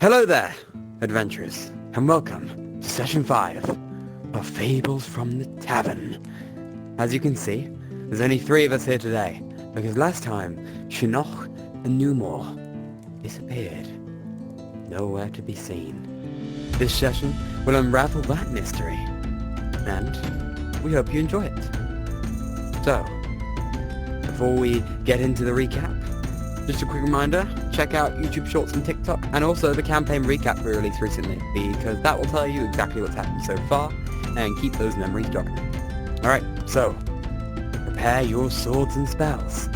Hello there, adventurers, and welcome to Session 5 of Fables from the Tavern. As you can see, there's only 3 of us here today, because last time, Shinnok and Numor disappeared. Nowhere to be seen. This session will unravel that mystery, and we hope you enjoy it. So, before we get into the recap, just a quick reminder, check out YouTube Shorts and TikTok, and also the campaign recap we released recently, because that will tell you exactly what's happened so far, and keep those memories jogging. Alright, so, prepare your swords and spells.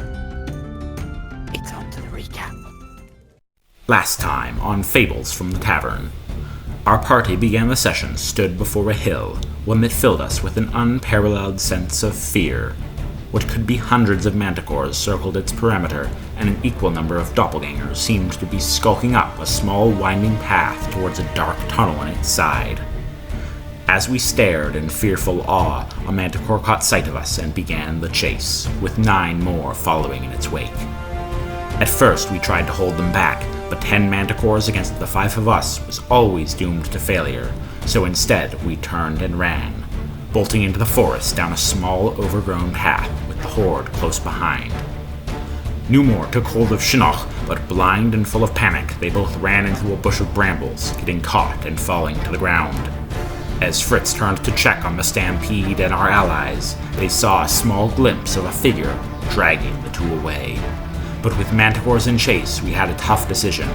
It's on to the recap. Last time on Fables from the Tavern, our party began the session stood before a hill, one that filled us with an unparalleled sense of fear. What could be hundreds of manticores circled its perimeter, and an equal number of doppelgangers seemed to be skulking up a small winding path towards a dark tunnel in its side. As we stared in fearful awe, a manticore caught sight of us and began the chase, with 9 more following in its wake. At first we tried to hold them back, but 10 manticores against the 5 of us was always doomed to failure, so instead we turned and ran, bolting into the forest down a small overgrown path with the horde close behind. Numor took hold of Shinnok, but blind and full of panic, they both ran into a bush of brambles, getting caught and falling to the ground. As Fritz turned to check on the stampede and our allies, they saw a small glimpse of a figure dragging the 2 away. But with manticores in chase, we had a tough decision.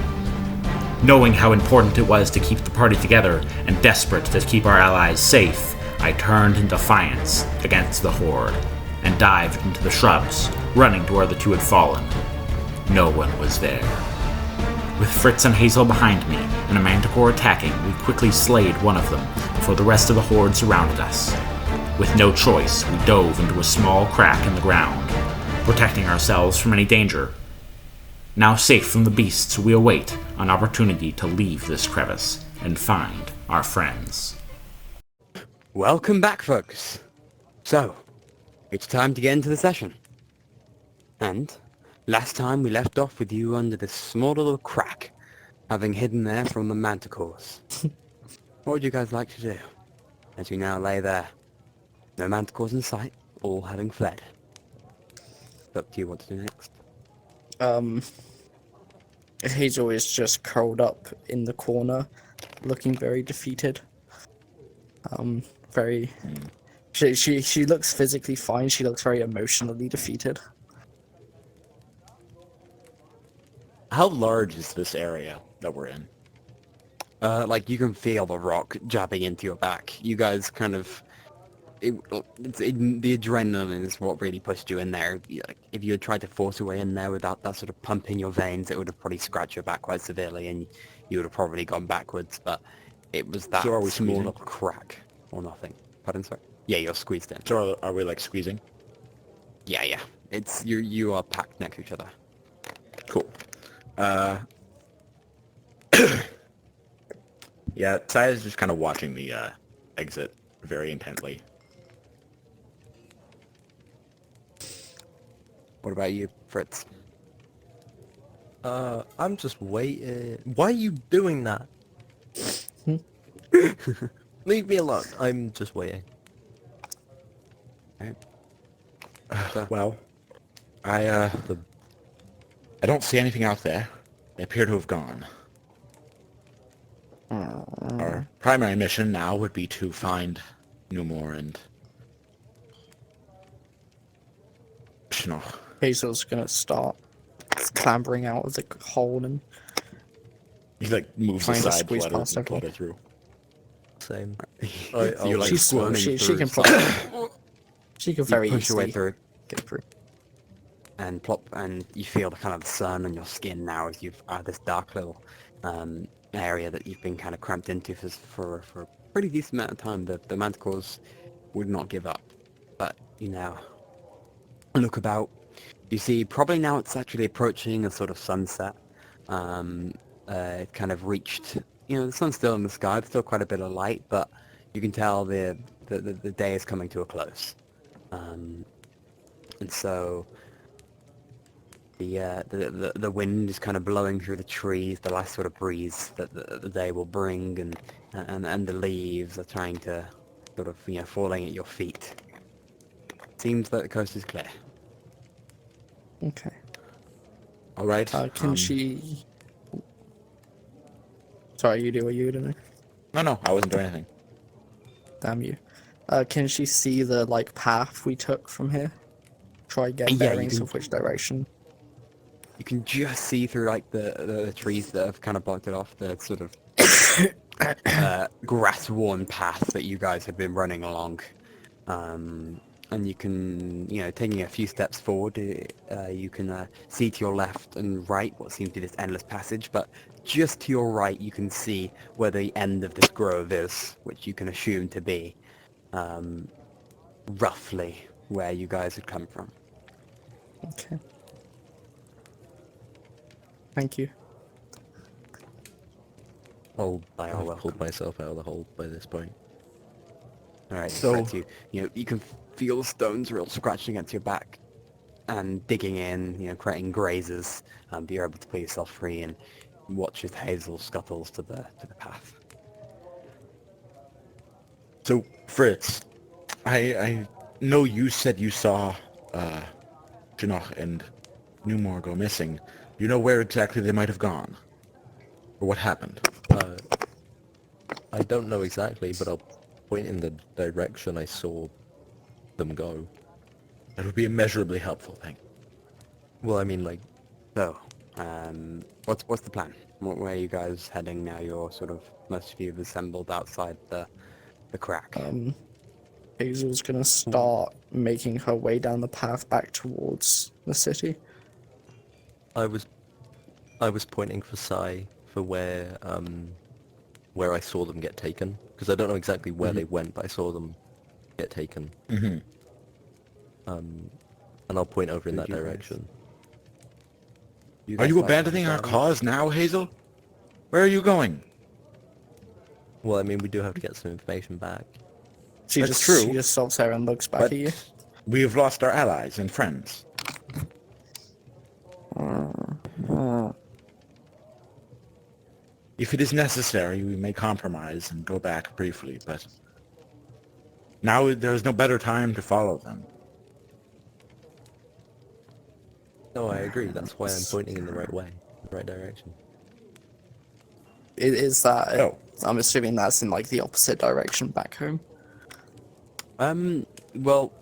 Knowing how important it was to keep the party together, and desperate to keep our allies safe, I turned in defiance against the horde, and dived into the shrubs, running to where the 2 had fallen. No one was there. With Fritz and Hazel behind me, and a manticore attacking, we quickly slayed one of them, before the rest of the horde surrounded us. With no choice, we dove into a small crack in the ground, protecting ourselves from any danger. Now safe from the beasts, we await an opportunity to leave this crevice, and find our friends. Welcome back, folks. So, it's time to get into the session. And, last time we left off with you under this small little crack, having hidden there from the manticores. What would you guys like to do, as you now lay there? No manticores in sight, all having fled. It's up to you what to do next. Hazel is just curled up in the corner, looking very defeated. She looks physically fine. She looks very emotionally defeated. How large is this area that we're in? Like, you can feel the rock jabbing into your back. You guys kind of... the adrenaline is what really pushed you in there. If you had tried to force your way in there without that sort of pump in your veins, it would have probably scratched your back quite severely, and you would have probably gone backwards, but it was that So are we small squeezing? little crack, or nothing. Pardon, sir? Yeah, you're squeezed in. So are we like squeezing? Yeah. It's, you are packed next to each other. Cool. Yeah, Saya's just kind of watching the exit very intently. What about you, Fritz? I'm just waiting. Why are you doing that? Leave me alone. I'm just waiting. Well, I don't see anything out there. They appear to have gone. Our primary mission now would be to find Numor and Shinnok. Hazel's gonna start clambering out of the hole and He like moves Trying to aside to squeeze let her, past everyone. through. Same. You're like she's slow. squirming She through, can so probably she can very you push your way easily through get through. and plop, and you feel the kind of sun on your skin now as you've this dark little area that you've been kind of cramped into for a pretty decent amount of time. The manticores would not give up, but you now look about. You see, probably now it's actually approaching a sort of sunset. It kind of reached, the sun's still in the sky, there's still quite a bit of light, but you can tell the day is coming to a close. And so The wind is kind of blowing through the trees, the last sort of breeze that the day will bring, and the leaves are trying to sort of, falling at your feet. Seems that the coast is clear. Okay. All right. Can she... Sorry, you do what you do. No, I wasn't doing anything. Damn you. Can she see the, like, path we took from here? Try get Yeah, you bearings can- of which direction. You can just see through like the trees that have kind of blocked it off, the sort of grass-worn path that you guys have been running along. And you can, taking a few steps forward, you can see to your left and right what seems to be this endless passage, but just to your right you can see where the end of this grove is, which you can assume to be roughly where you guys had come from. Okay. Thank you. I've pulled myself out of the hole by this point. Alright, So- so you can feel the stones real scratching against your back and digging in, creating grazes, but you're able to pull yourself free and watch as Hazel scuttles to the path. So, Fritz, I know you said you saw Chinook and Newmore go missing. Do you know where exactly they might have gone? Or what happened? I don't know exactly, but I'll point in the direction I saw them go. That would be immeasurably helpful, thank you. Well, I mean, like, So, what's the plan? Where are you guys heading now? You're sort of, most of you have assembled outside the crack. Hazel's gonna start making her way down the path back towards the city. I was pointing for Sai for where I saw them get taken, because I don't know exactly where they went, but I saw them get taken. Mm-hmm. And I'll point over in that you guys- direction. Are guys you like abandoning our to- cause now, Hazel? Where are you going? Well, I mean, we do have to get some information back. She That's just true, She just stops there and looks back But at you. we have lost our allies and friends. If it is necessary, we may compromise and go back briefly, but now there is no better time to follow them. No, I agree. That's why I'm pointing in the right way, the right direction. Is that? Oh. I'm assuming that's in like the opposite direction back home. Well,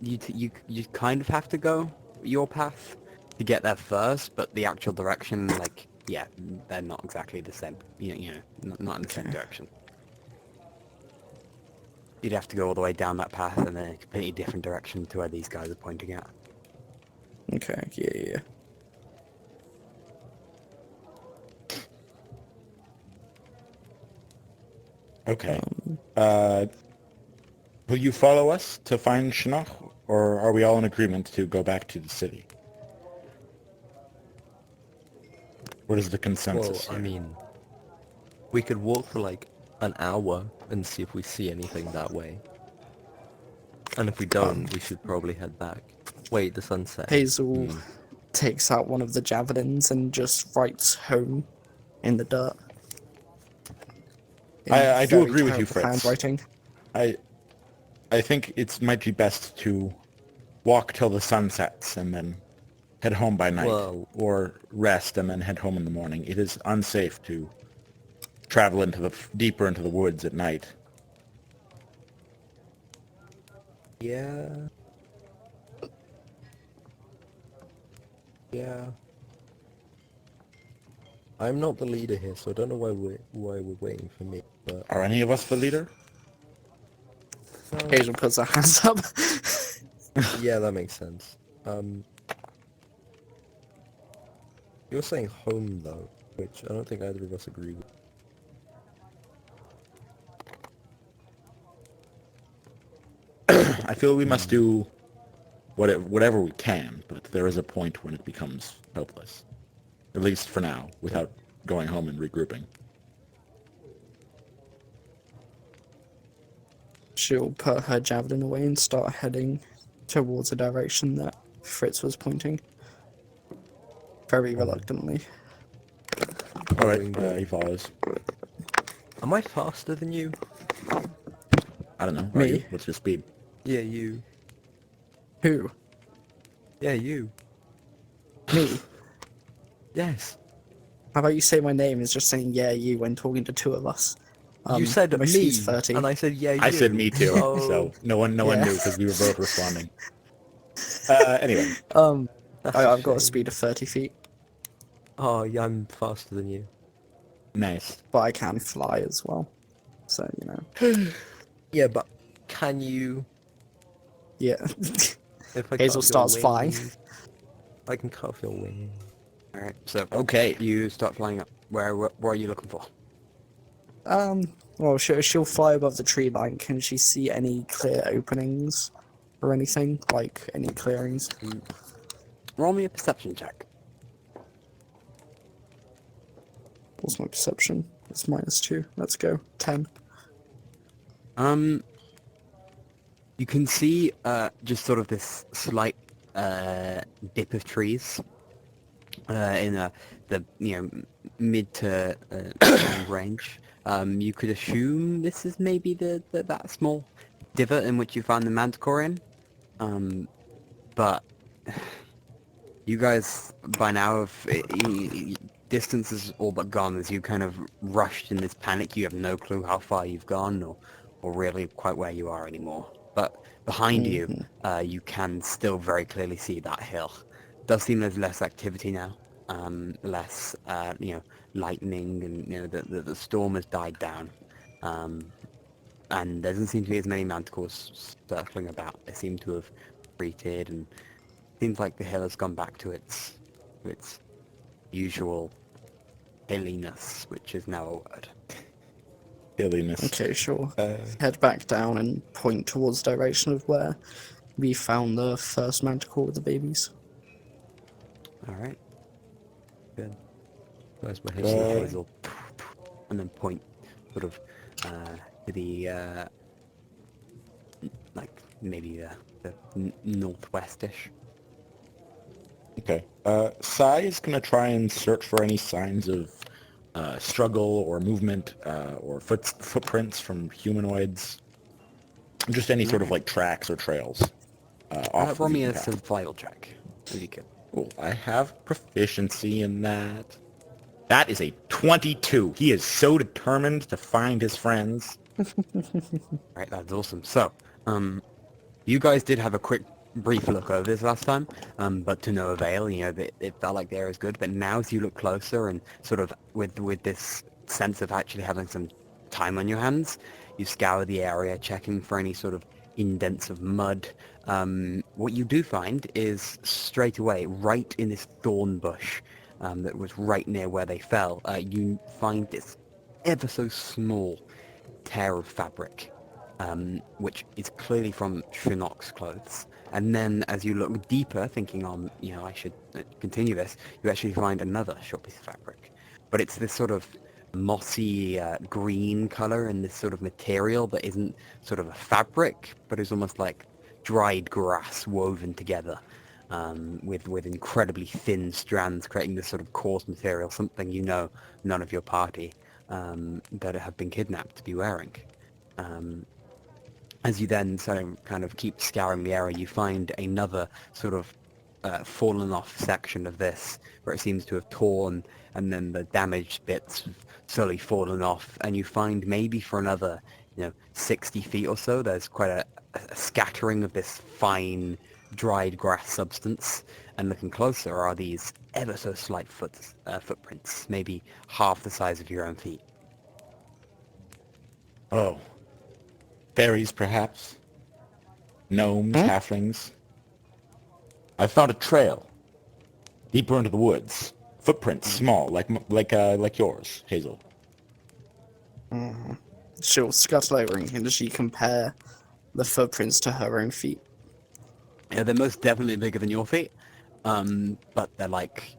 you kind of have to go your path to get there first, but the actual direction, like, yeah, they're not exactly the same. Not in the same direction. You'd have to go all the way down that path and then a completely different direction to where these guys are pointing at. Okay. Yeah. Okay. Will you follow us to find Chinook, or are we all in agreement to go back to the city? What is the Well, consensus I here? mean, we could walk for like an hour and see if we see anything that way. And if we don't, we should probably head back. Wait, the sunset. Hazel takes out one of the javelins and just writes "home" in the dirt. In I do very agree with you, terrible Fritz. Handwriting. I think it might be best to walk till the sun sets and then head home by night, Well- or rest and then head home in the morning. It is unsafe to travel deeper into the woods at night. Yeah. I'm not the leader here, so I don't know why we're waiting for me. But Are any of us the leader? Hazel puts her hands up. yeah, that makes sense. You're saying home though, which I don't think either of us agree with. I feel we must do whatever we can, but there is a point when it becomes hopeless. At least for now, without going home and regrouping. She'll put her javelin away and start heading towards the direction that Fritz was pointing. very reluctantly. All right, he follows. Am I faster than you? I don't know. Are Me? you? What's your speed? Yeah, you. Who? Yeah, you. Me? Yes. How about you say my name is just saying yeah you when talking to two of us? You said my me, speed's 30. and I said yeah, you. I said me too. Oh. So no one Yeah. knew because we were both responding. Anyway, That's I've got a shame. speed of 30 feet, Oh, yeah, I'm faster than you. nice. but I can fly as well. So, you know. Yeah, but can you... Yeah. If I cut Hazel off your starts flying. wings, I can cut off your wings. Alright, so Okay. you start flying up. Where are you looking for? Well, she'll fly above the tree line. Can she see any clear openings or anything? Like, any clearings? Roll me a perception check. What's my perception? It's -2. Let's go. 10. You can see just sort of this slight dip of trees in the mid to long range. You could assume this is maybe that small divot in which you found the manticore in, but you guys by now have distance is all but gone as you kind of rushed in this panic. You have no clue how far you've gone or really quite where you are anymore. But behind you, you can still very clearly see that hill. Does seem there's less activity now, less lightning, and the storm has died down, and there doesn't seem to be as many manticores circling about. They seem to have retreated, and seems like the hill has gone back to its usual hilliness, which is now a word. Hilliness. Okay, sure. Head back down and point towards the direction of where we found the first manticore with the babies. Alright. Good. Where's my See Hazel? Hazel, and then point sort of to the like maybe the northwestish. Okay. Sai is gonna try and search for any signs of struggle or movement or footprints from humanoids. Just any sort of like tracks or trails off the Roll me beaten a path. survival check, if you could. Cool. I have proficiency in that. That is a 22. He is so determined to find his friends. Right, that's awesome. So, you guys did have a quick, brief look over this last time, but to no avail. It felt like the area was good, but now as you look closer and sort of with this sense of actually having some time on your hands, you scour the area, checking for any sort of indents of mud. What you do find is straight away, right in this thorn bush that was right near where they fell, you find this ever so small tear of fabric, which is clearly from Shinnok's clothes. And then as you look deeper, thinking I should continue this, you actually find another short piece of fabric. But it's this sort of mossy green color and this sort of material that isn't sort of a fabric, but is almost like dried grass woven together with incredibly thin strands, creating this sort of coarse material, something none of your party that have been kidnapped to be wearing. As you then kind of keep scouring the area, you find another sort of fallen off section of this where it seems to have torn, and then the damaged bits have slowly fallen off, and you find maybe for another 60 feet or so there's quite a scattering of this fine dried grass substance, and looking closer are these ever so slight footprints, maybe half the size of your own feet. Oh. Fairies, perhaps? Gnomes, halflings? I found a trail. Deeper into the woods. Footprints, small, like yours, Hazel. She'll scuttle over and can she compare the footprints to her own feet? Yeah, they're most definitely bigger than your feet, but they're like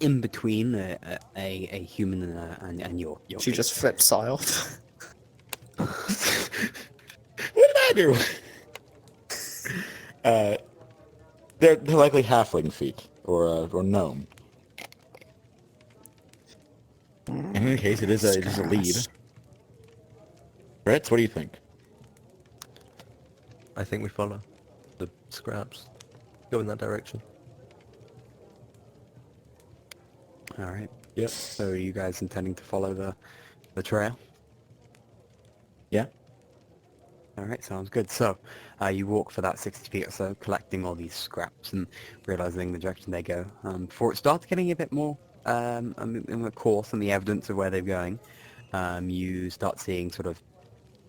in between a human and your She feet. just flips Sai off. What did I do? They're likely halfling feet, or gnome. in any case, it is a lead. Fritz, what do you think? I think we follow the scraps. Go in that direction. Alright. Yep. So are you guys intending to follow the trail? Yeah. Alright, sounds good. So, you walk for that 60 feet or so, collecting all these scraps and realizing the direction they go. Before it starts getting a bit more in the course and the evidence of where they're going, you start seeing sort of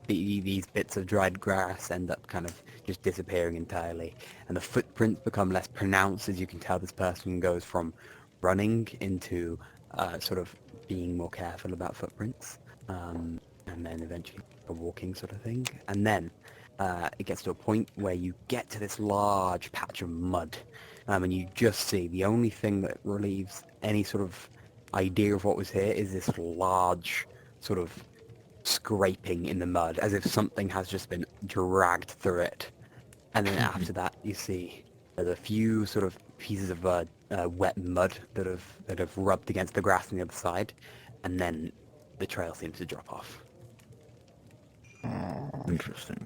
these bits of dried grass end up kind of just disappearing entirely, and the footprints become less pronounced as you can tell this person goes from running into sort of being more careful about footprints, and then eventually a walking sort of thing. And then it gets to a point where you get to this large patch of mud, and you just see the only thing that relieves any sort of idea of what was here is this large sort of scraping in the mud, as if something has just been dragged through it. And then after that, you see there's a few sort of pieces of wet mud that have rubbed against the grass on the other side, and then the trail seems to drop off. Interesting.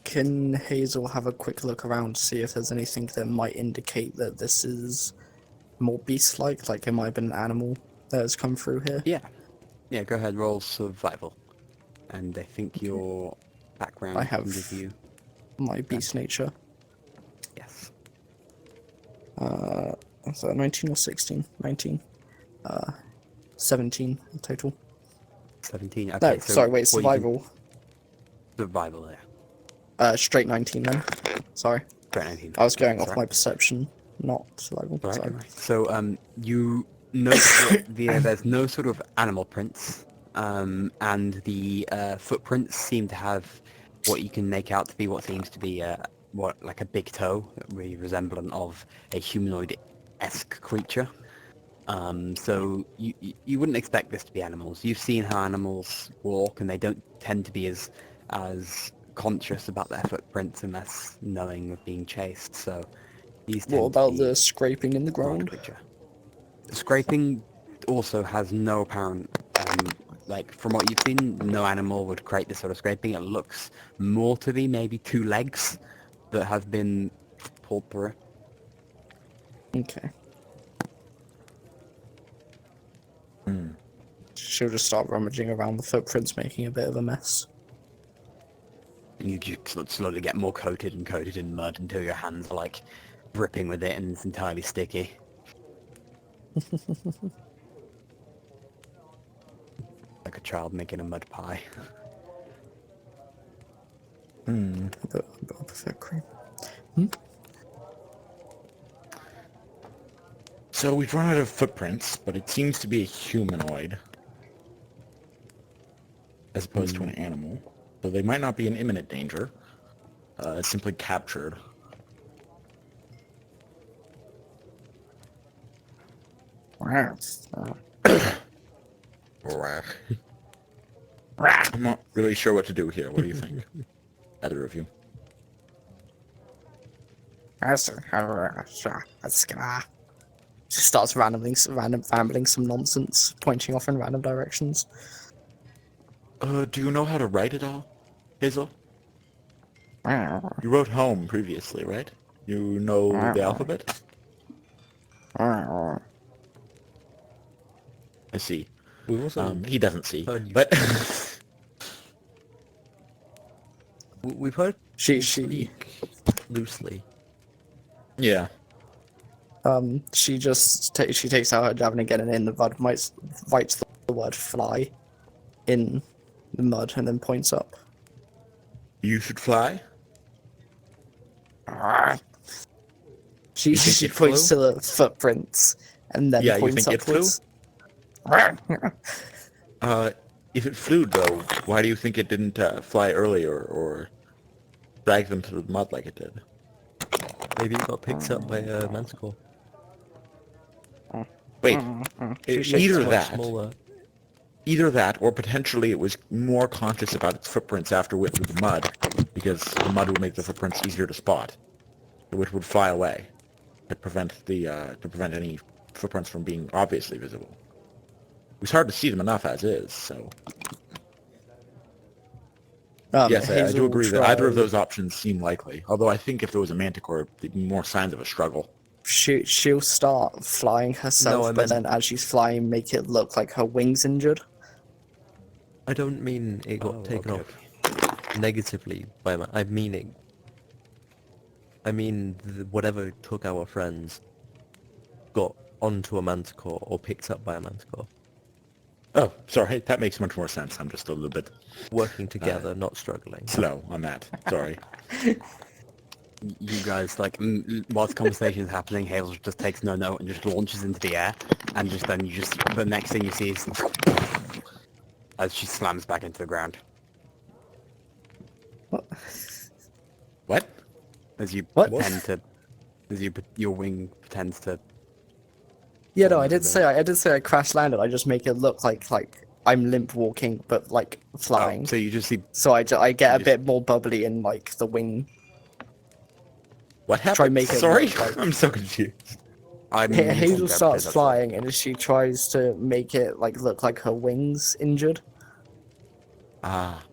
Can Hazel have a quick look around to see if there's anything that might indicate that this is more beast-like, like it might have been an animal that has come through here? Yeah, go ahead, roll survival. And I think your background I have can give you... my beast nature. Yes. Is that 19 or 16? 19. 17 in total. 17, okay. No, so sorry, wait, what you survival. can- Survival, yeah. Straight 19 then. Sorry. Great, 19. I was going off Sorry. my perception, not survival. Right, Sorry. right. So, you notice that there's no sort of animal prints, and the footprints seem to have what you can make out to be what seems to be like a big toe, really resemblant of a humanoid-esque creature. So you wouldn't expect this to be animals. You've seen how animals walk, and they don't tend to be as conscious about their footprints unless knowing of being chased. So these tend What about to be the scraping in the large ground? creature. The scraping also has no apparent, like from what you've seen, no animal would create this sort of scraping. It looks more to be maybe two legs that have been pulled through. Okay. She'll just start rummaging around the footprints, making a bit of a mess. And you just slowly get more coated and coated in mud until your hands are like dripping with it and it's entirely sticky. Like a child making a mud pie. A bit of cream. So we've run out of footprints, but it seems to be a humanoid as opposed to an animal. So they might not be in imminent danger. It's simply captured. I'm not really sure what to do here. What do you think? Either of you. She starts rambling some nonsense, pointing off in random directions. Do you know how to write at all, Hazel? You wrote home previously, right? You know the alphabet? I see. We've also He doesn't see, heard you- but we've heard She loosely. yeah. she just she takes out her javelin again, and in the mud writes the word "fly" in the mud, and then points up. You should fly. She think she it points flew? to the footprints, and then Yeah, you points think it flew? upwards. If it flew though, why do you think it didn't fly earlier or drag them through the mud like it did? Maybe it got picked up by a manticore. Wait, She either Much that, smaller. either that, or potentially it was more conscious about its footprints after it went through the mud, because the mud would make the footprints easier to spot, which would fly away to prevent any footprints from being obviously visible. It's hard to see them enough as is, so... Yes, I Hazel do will agree that either of try- those options seem likely. Although I think if there was a manticore, there'd be more signs of a struggle. She'll start flying herself, No, I but meant- then as she's flying, make it look like her wings injured. I don't mean it got taken off negatively by I mean it. I mean whatever took our friends got onto a manticore or picked up by a manticore. Oh, sorry, that makes much more sense. I'm just a little bit Working together, not struggling. slow on that. Sorry. You guys, like, whilst the conversation is happening, Hazel just takes no note and just launches into the air, and just then the next thing you see is as she slams back into the ground. What? As you What? pretend to, your wing pretends to. Yeah, no, I did say I crash landed. I just make it look like I'm limp walking, but like flying. So you just see. So I get a just- bit more bubbly in like the wing. What happened? Try make it Sorry? look like- I'm so confused. I Hazel misinterpreted starts that. flying, and as she tries to make it like look like her wings injured. Ah.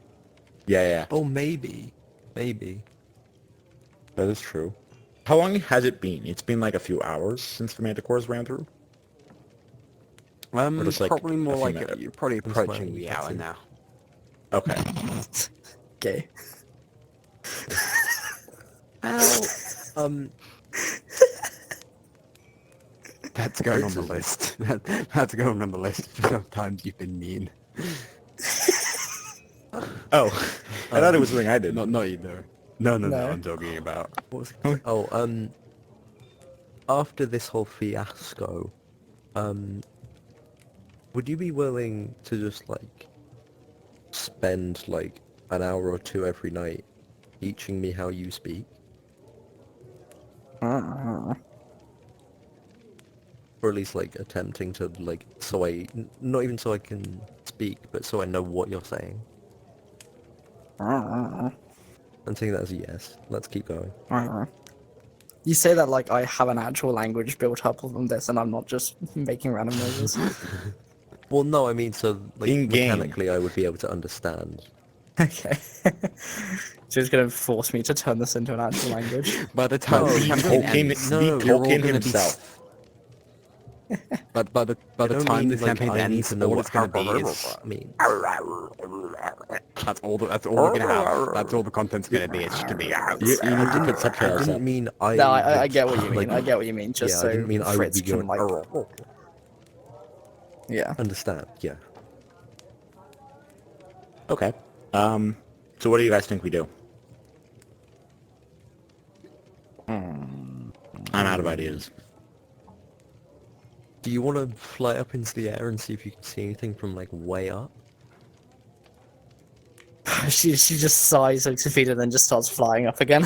Yeah. Oh, maybe. Maybe. That is true. How long has it been? It's been like a few hours since the manticores ran through? Or just, like, Probably more a few like minutes? you're probably approaching fine, the that's hour it. now. Okay. Okay. Well, That's going on the list. That's going on the list for sometimes you've been mean. Oh, I thought it was something I did. Not you though. No, No. I'm talking about. what was it? Oh, after this whole fiasco, would you be willing to just like spend like an hour or two every night teaching me how you speak? Or at least like attempting to like so not even so I can speak, but so I know what you're saying. I'm taking that as a yes. Let's keep going. You say that like I have an actual language built up from this, and I'm not just making random noises. Well, no, I mean so like In-game. mechanically I would be able to understand. Okay. She's gonna force me to turn this into an actual language. By the time No, the you campaign Tolkien, ends, No, the you're all Tolkien gonna be himself. But by the don't time mean, this like, campaign I need ends, to know all what it's gonna be is means. that's all we're gonna have. That's all the content's gonna be. It's just gonna be. You need to put I subtitles didn't up. mean I. No, I would, get what you mean. like, I get what you mean. Just yeah, so I didn't mean I would Fritz be can going. like, yeah. Understand? Yeah. Okay. So what do you guys think we do? I'm out of ideas. Do you want to fly up into the air and see if you can see anything from like way up? she just sighs, looks defeated, and then just starts flying up again.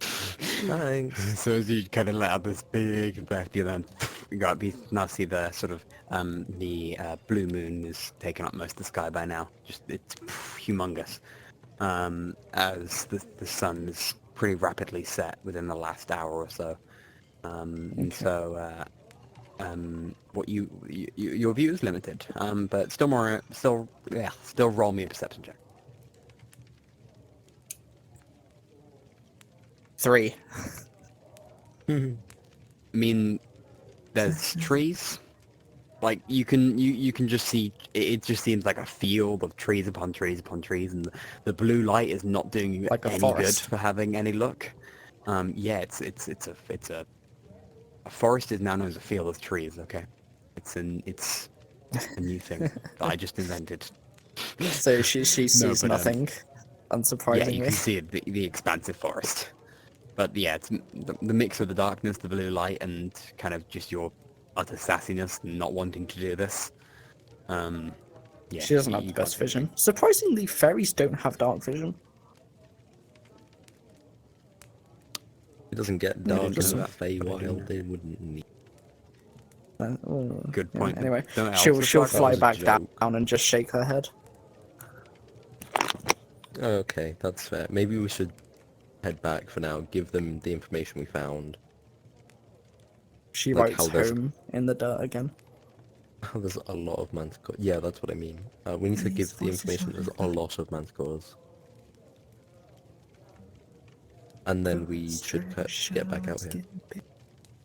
Thanks. So as you kind of let out this big breath, you then now see the sort of the blue moon is taking up most of the sky by now. Just it's humongous. As the sun is pretty rapidly set within the last hour or so. And so what your view is limited, but still roll me a perception check. 3. I mean, there's trees. Like you can just see it just seems like a field of trees upon trees upon trees, and the blue light is not doing you Like a any good forest. for having any luck. Yeah, it's a forest is now known as a field of trees. Okay, it's a new thing that I just invented. So she sees but, nothing, Yeah, unsurprisingly. you can see it, the expansive forest. But yeah, it's the mix of the darkness, the blue light, and kind of just your utter sassiness and not wanting to do this. Yeah, She doesn't have you the best can't do vision. Surprisingly, fairies don't have dark vision. It doesn't get No, dark in just the that, but I Feywild. didn't- They wouldn't need. Good Yeah, point. anyway, Don't elves she'll reflect? That fly was a back joke. down and just shake her head. Okay, that's fair. Maybe we should head back for now. Give them the information we found. She Like writes how there's- home in the dirt again. There's a lot of manticore. Yeah, that's what I mean. We need to give the information. There's a lot of manticores. And then we should get back out here.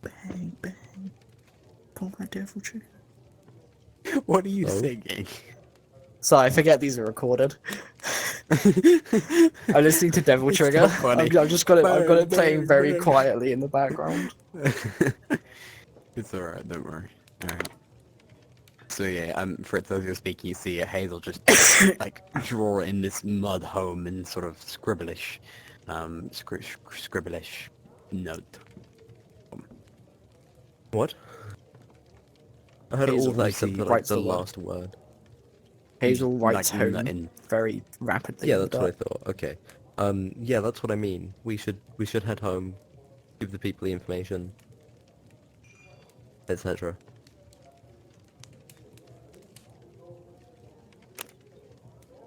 Bang, bang. Pull my devil trigger. What are you Oh. singing? Sorry, I forget these are recorded. I'm listening to Devil It's Trigger. so funny. I've just got it. I've got it Bang, playing bang, very bang. quietly in the background. It's alright, don't worry. Alright. So yeah, Fritz, as you're speaking, you see Hazel just like draw in this mud home and sort of scribbleish note. What? I heard Hazel all that except for like, writes the the word. last word. Hazel writes Like, home very rapidly. Yeah, in the that's what I dark. thought. Okay. Yeah, that's what I mean. We should head home, give the people the information, etc.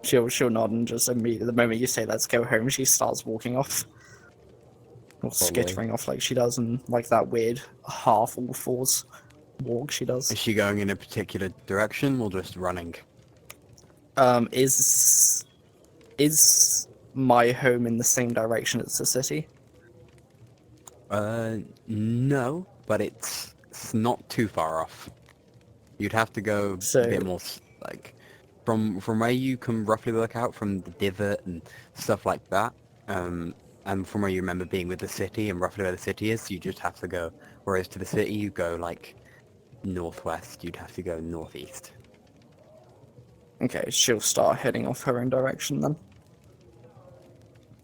She'll nod and just immediately, the moment you say let's go home, she starts walking off. Or skittering off like she does in like that weird half all fours walk she does. Is she going in a particular direction or just running? Is my home in the same direction as the city? No, but it's not too far off. You'd have to go So- a bit more, like, from where you can roughly look out from the divot and stuff like that, and from where you remember being with the city and roughly where the city is, you just have to go, whereas to the city you go, like, northwest, you'd have to go northeast. Okay, she'll start heading off her own direction then.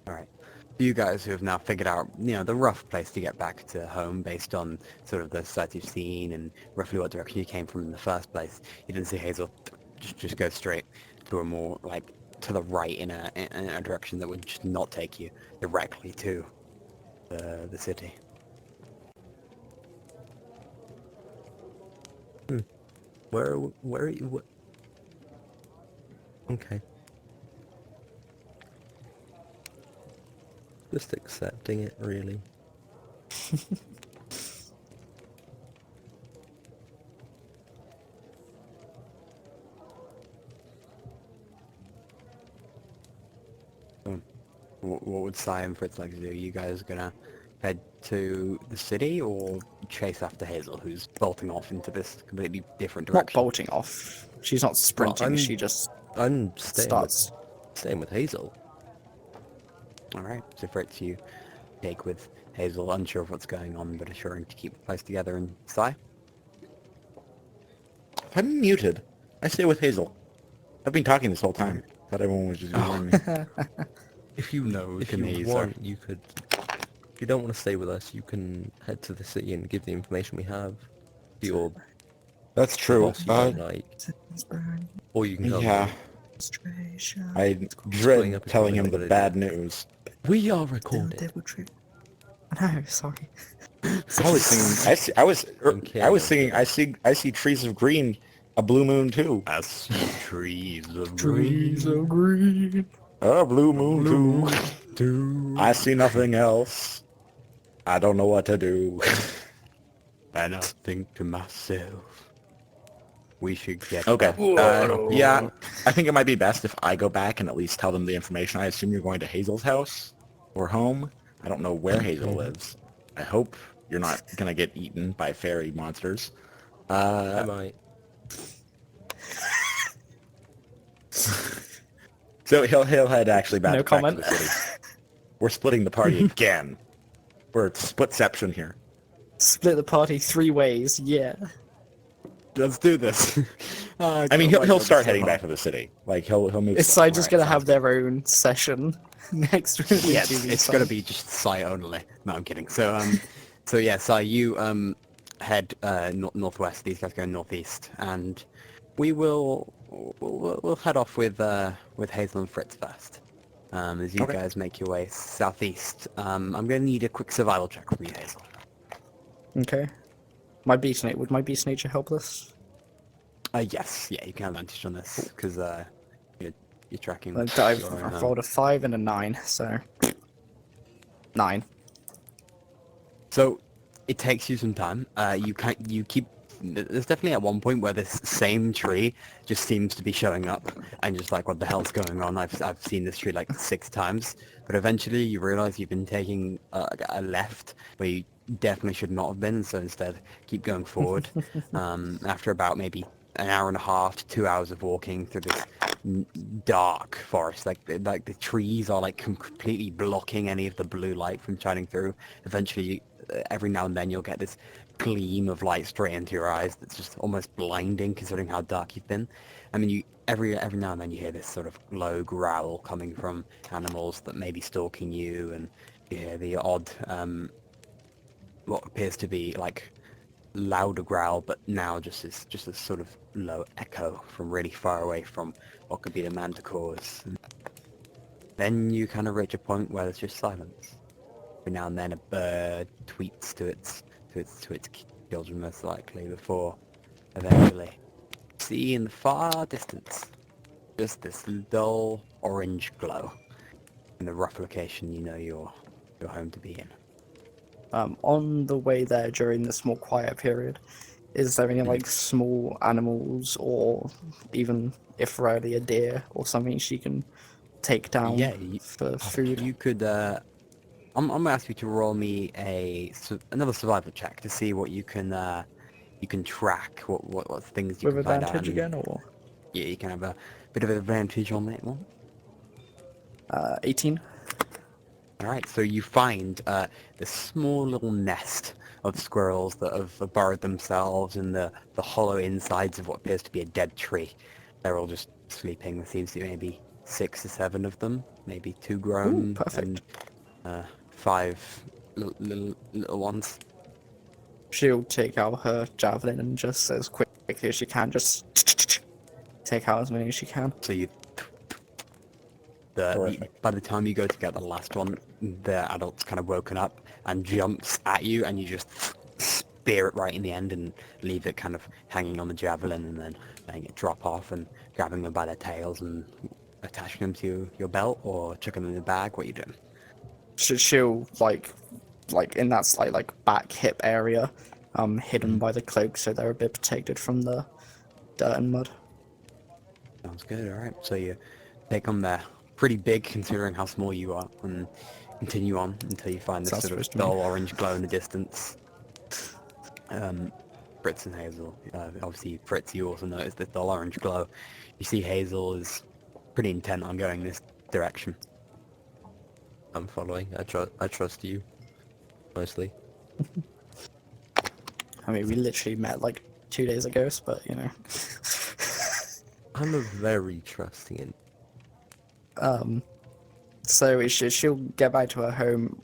Alright. You guys who have now figured out, the rough place to get back to home based on sort of the sights you've seen and roughly what direction you came from in the first place, you didn't see Hazel just go straight to a more, like, to the right in a direction that would just not take you directly to the city. Where are you? Okay. Just accepting it, really. What would Sai and Fritz like to do? You guys gonna head to the city or chase after Hazel, who's bolting off into this completely different Not direction? bolting off. She's not sprinting, I'm- she just I'm staying starts. with Hazel. Alright, so Fritz, you take with Hazel, unsure of what's going on, but assuring to keep the place together, and Sai? I'm muted. I stay with Hazel. I've been talking this whole time. Thought everyone was just ignoring me. If you we if can you hear you, sir. want, you could. If you don't want to stay with us, you can head to the city and give the information we have to your That's true. boss you don't like, or you can come. Yeah, I splitting dread up is telling probably him a the good bad news. We are recorded. No, sorry. I was singing. I was singing. I see trees of green, a blue moon too. I see trees of Trees of green. A blue moon too. I see nothing else. I don't know what to do. and I think to myself, we should get Okay. Whoa. Yeah, I think it might be best if I go back and at least tell them the information. I assume you're going to Hazel's house or home. I don't know where Hazel lives. I hope you're not gonna get eaten by fairy monsters. I might. So he'll head actually back, No back comment. to the city. We're splitting the party again. We're at splitception here. Split the party 3 ways, yeah. Let's do this. I mean, he'll start heading back to the city. Like he'll move. Is Sai just gonna have their own session next week? Yes, it's gonna be just Sai only. No, I'm kidding. So so yeah, Sai, you head northwest. These guys go northeast, and we'll head off with Hazel and Fritz first. As you Okay. guys make your way southeast, I'm gonna need a quick survival check from you, Hazel. Okay. Would my beast nature help this? Yes, yeah, you can have advantage on this because you're tracking. I've your, rolled a 5 and a 9, so 9. So it takes you some time. You keep there's definitely at one point where this same tree just seems to be showing up, and just like, what the hell's going on? I've seen this tree like 6 times, but eventually you realize you've been taking a left where you definitely should not have been, so instead keep going forward. After about maybe an hour and a half to 2 hours of walking through this dark forest, like the trees are like completely blocking any of the blue light from shining through. Eventually, every now and then you'll get this gleam of light straight into your eyes that's just almost blinding, considering how dark you've been. I mean, you every now and then you hear this sort of low growl coming from animals that may be stalking you, and you hear the odd what appears to be like louder growl, but now just a sort of low echo from really far away from what could be the manticores. And then you kind of reach a point where there's just silence. Every now and then a bird tweets to its children, most likely, before eventually see in the far distance just this dull orange glow in the rough location you know your home to be in. On the way there during this more quiet period, is there any like small animals, or even if rarely a deer or something she can take down for food? You could I'm gonna ask you to roll me another survival check to see what you can track, what things you With can find out. advantage again, or yeah, you can have a bit of an advantage on that one. 18. All right, so you find this small little nest of squirrels that have burrowed themselves in the hollow insides of what appears to be a dead tree. They're all just sleeping. There seems to be maybe 6 or 7 of them, maybe 2 grown. Ooh, perfect. And 5 little ones. She'll take out her javelin and just as quickly as she can, just take out as many as she can. So you... by the time you go to get the last one, the adult's kind of woken up and jumps at you, and you just spear it right in the end and leave it kind of hanging on the javelin, and then letting it drop off and grabbing them by their tails and attaching them to your belt, or chucking them in the bag. What are you doing? She'll like in that slight like back hip area, hidden by the cloak, so they're a bit protected from the dirt and mud. Sounds good. All right. So you take them there. Pretty big considering how small you are, and continue on until you find this sort of dull orange glow in the distance. Fritz and Hazel, obviously Fritz, you also notice this dull orange glow. You see Hazel is pretty intent on going this direction. I'm following. I trust you, mostly. I mean, we literally met like 2 days ago, but you know. I'm a very trusting So she'll get back to her home.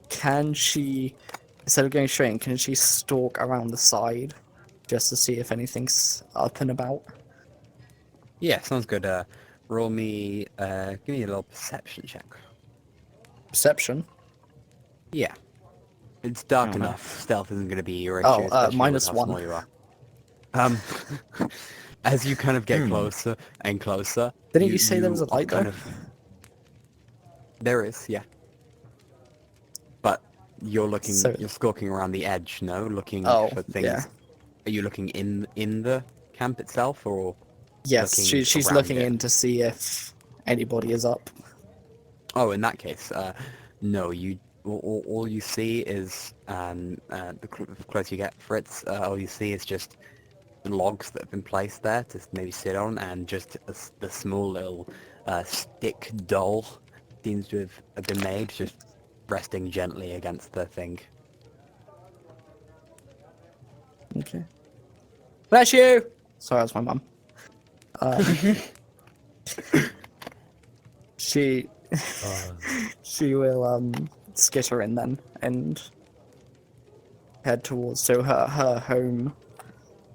Can she, instead of going straight in, can she stalk around the side just to see if anything's up and about? Yeah, sounds good. Roll me, give me a little perception check. Perception? Yeah. It's dark know. enough. Stealth isn't going to be your issue. Oh, especially with how -1. small you are. As you kind of get closer and closer... Didn't you say there was a light kind there? of... There is, yeah. But you're looking, you're skulking around the edge, no? Looking for things. Yeah. Are you looking in the camp itself, or...? Yes, she's looking in to see if anybody is up. Oh, in that case, no. All you see is the closer you get, Fritz. All you see is just logs that have been placed there to maybe sit on, and just the small little stick doll seems to have been made, just resting gently against the thing. Okay. Bless you! Sorry, that's my mum. She will skitter in then and head towards her home.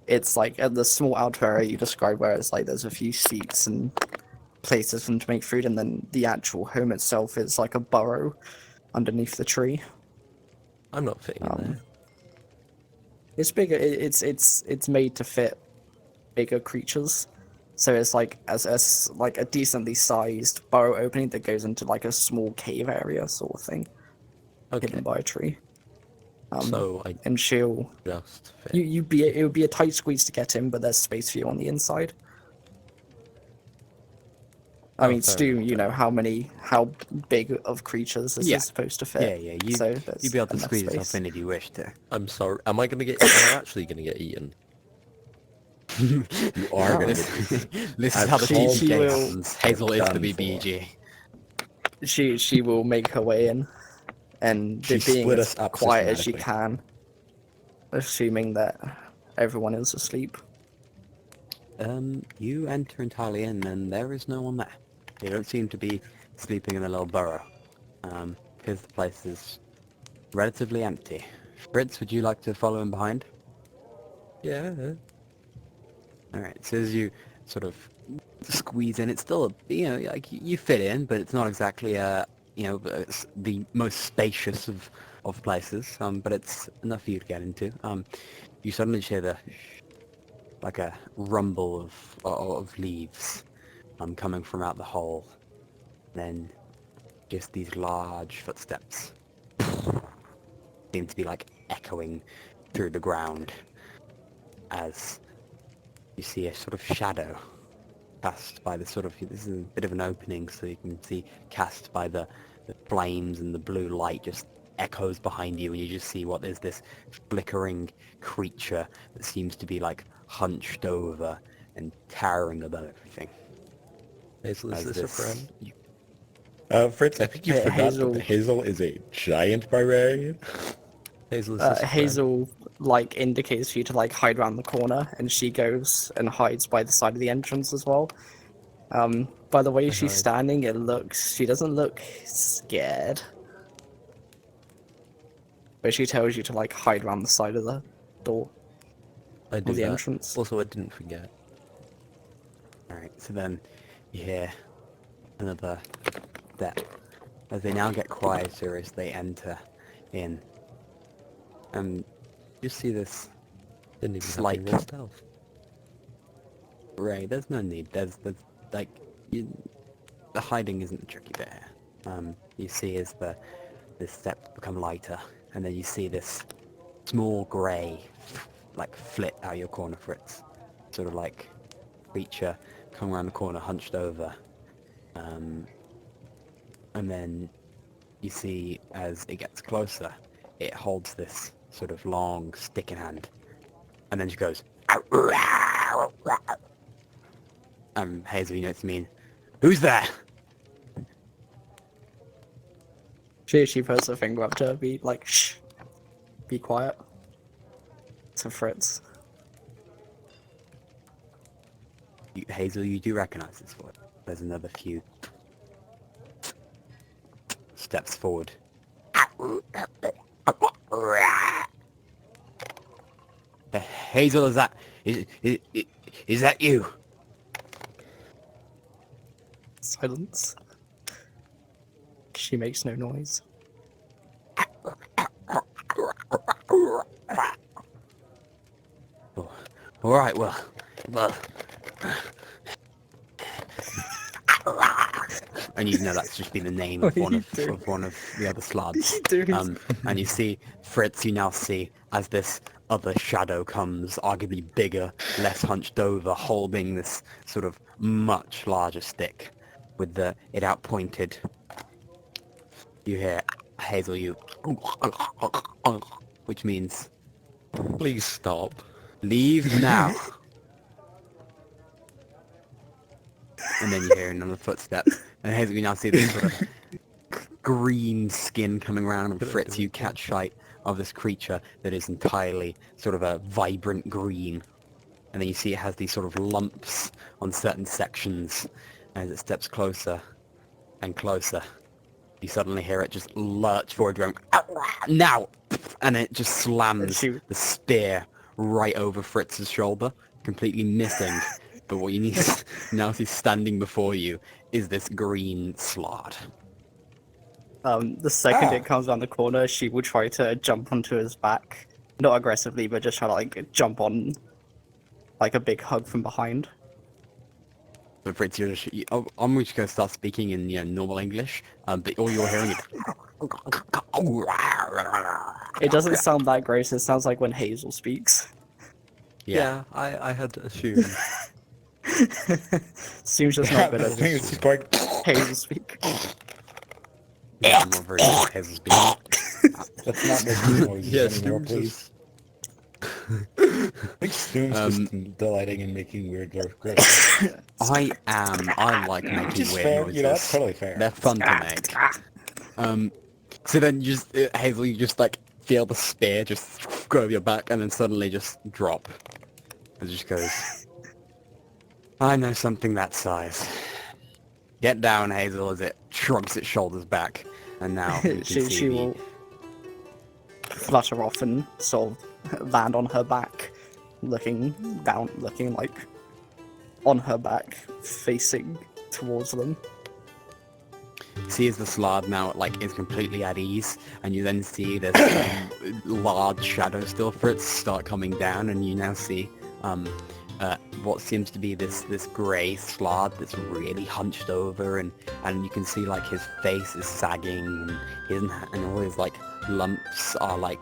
It's like at the small outdoor area you described, where it's like there's a few seats and places for them to make food, and then the actual home itself is like a burrow underneath the tree. I'm not fitting in there. It's bigger. It's made to fit bigger creatures. So it's like as like a decently sized burrow opening that goes into like a small cave area sort of thing, hidden by a tree. So I And she'll just fit. it would be a tight squeeze to get in, but there's space for you on the inside. I Oh, mean, fair Stu, enough, you fair know how big of creatures this Yeah. is supposed to fit. Yeah, so you'd there's be able to enough squeeze yourself space. in if you wish to. I'm sorry. Am I actually gonna get eaten? You are No. gonna get This is I've how the called game will- happens. Hazel is the Done for. BBG. She will make her way in, and She being split as us up quiet as she systematically. can, assuming that everyone is asleep. You enter entirely in, and there is no one there. You don't seem to be sleeping in a little burrow, because the place is relatively empty. Fritz, would you like to follow in behind? Yeah. Alright, so as you sort of squeeze in, it's still, like, you fit in, but it's not exactly, it's the most spacious of places, but it's enough for you to get into. You suddenly hear like a rumble of leaves, coming from out the hole. Then just these large footsteps seem to be like echoing through the ground as you see a sort of shadow cast by this is a bit of an opening, so you can see cast by the flames, and the blue light just echoes behind you, and you just see what is this flickering creature that seems to be like hunched over and towering above everything. Hazel, is As this a friend? Fritz, I think you Hey, forgot Hazel- that Hazel is a giant barbarian. Hazel, is this a friend? Hazel like indicates for you to like hide around the corner, and she goes and hides by the side of the entrance as well. By the way she's hide. standing, she doesn't look scared, but she tells you to like hide around the side of the door I do or the that. entrance. Also, I didn't forget. Alright, so then you hear another step as they now get quieter as they enter in. And you see this Didn't even Slight. have to roll stealth. Ray, there's no need. There's like, the hiding isn't the tricky bit here. You see as the steps become lighter, and then you see this small grey, like, flit out your corner, Fritz. Sort of like creature coming around the corner, hunched over. And then you see as it gets closer, it holds this sort of long stick in hand, and then she goes. Hazel, you know what I mean. Who's there? She puts her finger up to be like, shh, be quiet. To Fritz. Hazel, you do recognize this voice. There's another few steps forward. Hazel, is that you? Silence. She makes no noise. Oh, all right, well. And you know that's just been the name of What one are of, you doing? of one of the other slobs. Doing- And you see Fritz. You now see as this other shadow comes, arguably bigger, less hunched over, holding this sort of much larger stick, with it outpointed. You hear Hazel, which means Please stop. leave now. And then you hear another footstep, and Hazel, you now see this sort of green skin coming around, and Fritz, you catch sight of this creature that is entirely sort of a vibrant green, and then you see it has these sort of lumps on certain sections. As it steps closer and closer, you suddenly hear it just lurch forward, going, now! And it just slams Shoot. the spear right over Fritz's shoulder, completely missing. But what you need now see standing before you is this green slot. The second it comes around the corner, she will try to jump onto his back. Not aggressively, but just try to like jump on like a big hug from behind. But Fritz, I'm just going to start speaking in normal English, but all you're hearing is It doesn't sound that gross. It sounds like when Hazel speaks. Yeah, I had assumed. Seems just Yeah, not good the at thing is, he's going. Hazel speak. Yeah, I'm not very good at Hazel's being. Let's not make these noises Yeah, anymore, Stoom's please. I think Stoom's just delighting in making weird gross. I like Which making is weird fair, noises. you know, that's totally fair. They're fun to make. So then you just, Hazel, you just like feel the spear just go over your back and then suddenly just drop. It just goes, I know something that size. Get down, Hazel, as it shrugs its shoulders back. And now you can see she will flutter off and sort of land on her back, looking down, looking like on her back, facing towards them. see as the Slard now like is completely at ease, and you then see this large shadow still for it start coming down, and you now see what seems to be this grey Slard that's really hunched over, and you can see like his face is sagging, and all his like lumps are like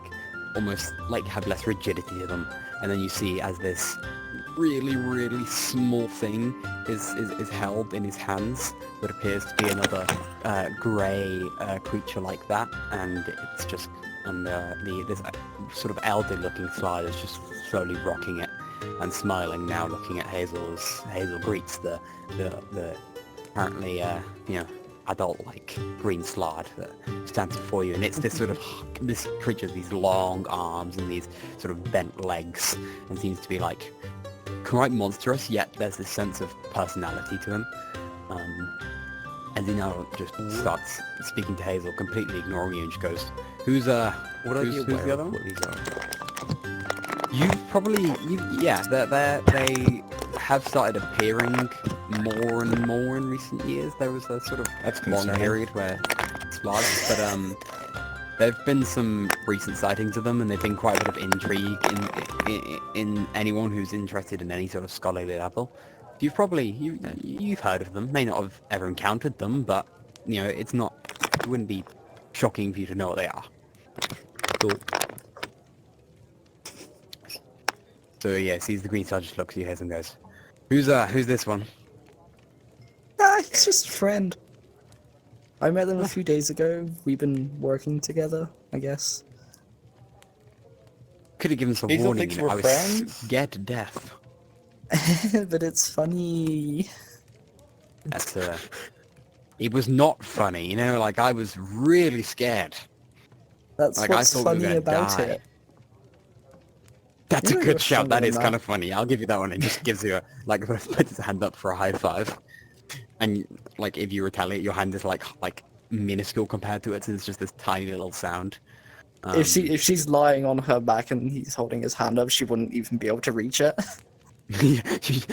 almost like have less rigidity to them, and then you see as this really small thing is held in his hands that appears to be another grey creature like that, and it's just this sort of elderly looking Slide is just slowly rocking it and smiling now, looking at Hazel as Hazel greets the apparently adult-like green Slard that stands before you, and it's this sort of this creature with these long arms and these sort of bent legs, and seems to be like quite monstrous, yet there's this sense of personality to him. And he now just starts speaking to Hazel, completely ignoring you, and she goes, who's the other one? They have started appearing more and more in recent years. There was a sort of long period where it's large, but there have been some recent sightings of them, and there've been quite a bit of intrigue in anyone who's interested in any sort of scholarly level. You've heard of them, may not have ever encountered them, but you know it wouldn't be shocking for you to know what they are. Cool. So yeah, sees the green Slard, just looks at you, and goes, who's this one? He's just a friend. I met them a few days ago. We've been working together, I guess. Could have given some Hazel warning. thinks we're I was friends? scared to death. But it's funny. That's it was not funny, you know. Like I was really scared. That's Like I what's thought we were funny gonna about die. it. That's You a know good you're shout. That stronger is than kind that. of funny. I'll give you that one. It just gives you a like puts his hand up for a high five, and like if you retaliate, your hand is like minuscule compared to it, so it's just this tiny little sound. If she's lying on her back and he's holding his hand up, she wouldn't even be able to reach it. She's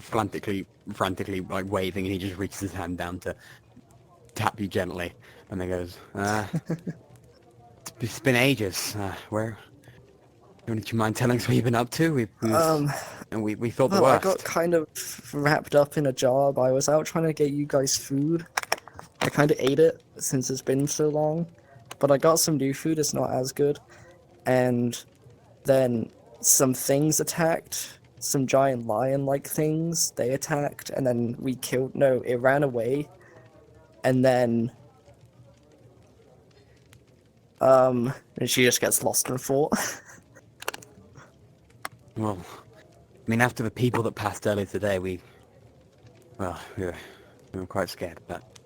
frantically like waving, and he just reaches his hand down to tap you gently, and then goes, it's been ages. Don't you mind telling us what you've been up to? We thought the Well, I worst. got kind of wrapped up in a job. I was out trying to get you guys food. I kind of ate it since it's been so long, but I got some new food. It's not as good. And then some things attacked, some giant lion-like things. They attacked, and then we killed. No, it ran away, and then and she just gets lost in thought. Well, I mean, after the people that passed earlier today, we were quite scared, but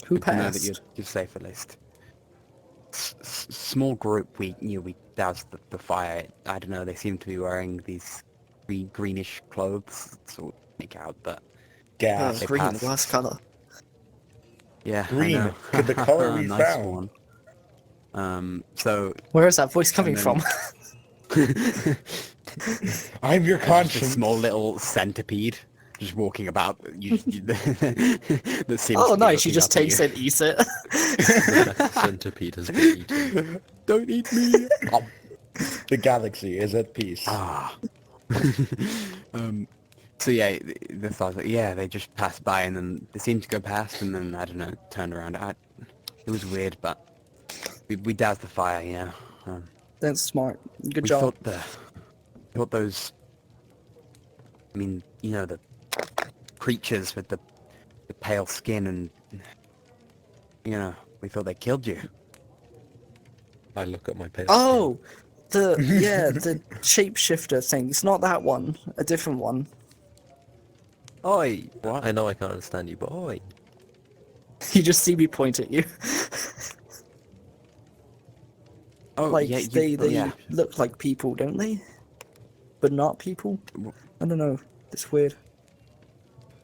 Who good to know that passed? you're safe at least. Small group, we doused the fire. I don't know, they seem to be wearing these greenish clothes, so make out, but Gas. they Green, passed. worst color. Yeah, Green. I know. Could the color be nice found? one. So Where is that voice coming And then- from? I'm your a conscience. small little centipede just walking about. That seems Oh, to be nice. She looking just up at takes you. it, eats it. The centipede has been eaten. Don't eat me. The galaxy is at peace. Ah. So yeah, the thought that they just passed by, and then they seemed to go past, and then I don't know, turned around. It was weird, but we doused the fire, you know. That's smart. Good We job. thought those, I mean, you know, the creatures with the pale skin and, you know, we thought they killed you. I look at my pale Oh, the shapeshifter thing. It's not that one. A different one. Oi! skin. What? I know I can't understand you, but oi. You just see me point at you. Oh, Like yeah, they yeah. look like people, don't they? But not people. I don't know. It's weird.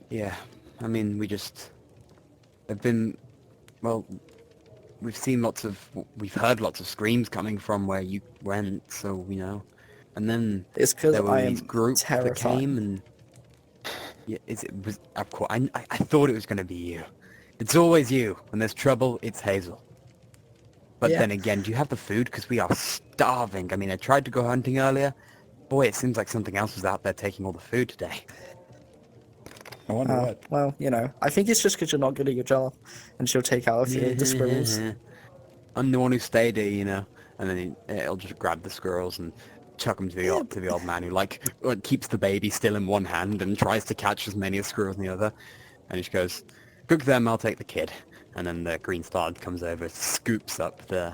Yeah, I mean, they've been, well, we've heard lots of screams coming from where you went, so, you know, and then It's because there were I these am groups that terrified. came, and, yeah, of course, I thought it was going to be you. It's always you. When there's trouble, it's Hazel. But Yeah. then again, do you have the food? Because we are starving. I mean, I tried to go hunting earlier. Boy, it seems like something else was out there taking all the food today. I wonder what. Well, you know, I think it's just because you're not good at your job, and she'll take out a few of the squirrels. I'm the one who stayed here, you know, and then he'll just grab the squirrels and chuck them to the old man who like keeps the baby still in one hand and tries to catch as many as squirrels in the other, and he just goes, "Cook them, I'll take the kid." And then the green star comes over, scoops up the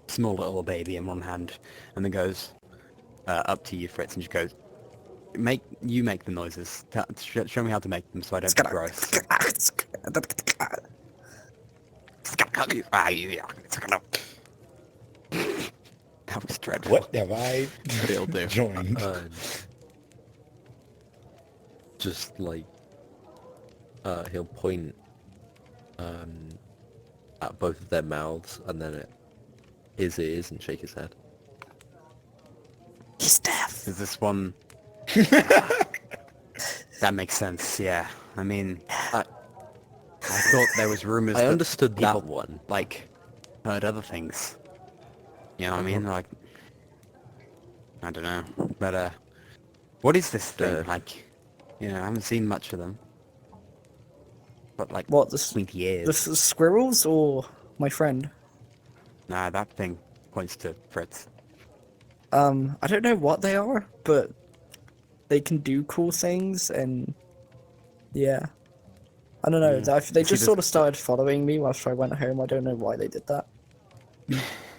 small little baby in one hand, and then goes up to you, Fritz, and just goes, make the noises. Show me how to make them so I don't get gross. That was dreadful. What have I It'll do. joined? Just like he'll point at both of their mouths and then at his ears and shake his head. He's deaf. Is this one? That makes sense. Yeah. I mean, I thought there was rumors. I that understood people, that one. like, heard other things. You know what I mean? Like, I don't know. But what is this thing? Like, you know, I haven't seen much of them. But like, What, the pointy ears. the squirrels or my friend? Nah, that thing points to Fritz. I don't know what they are, but they can do cool things, and yeah. I don't know. Yeah. They See, just sort of started following me after I went home. I don't know why they did that.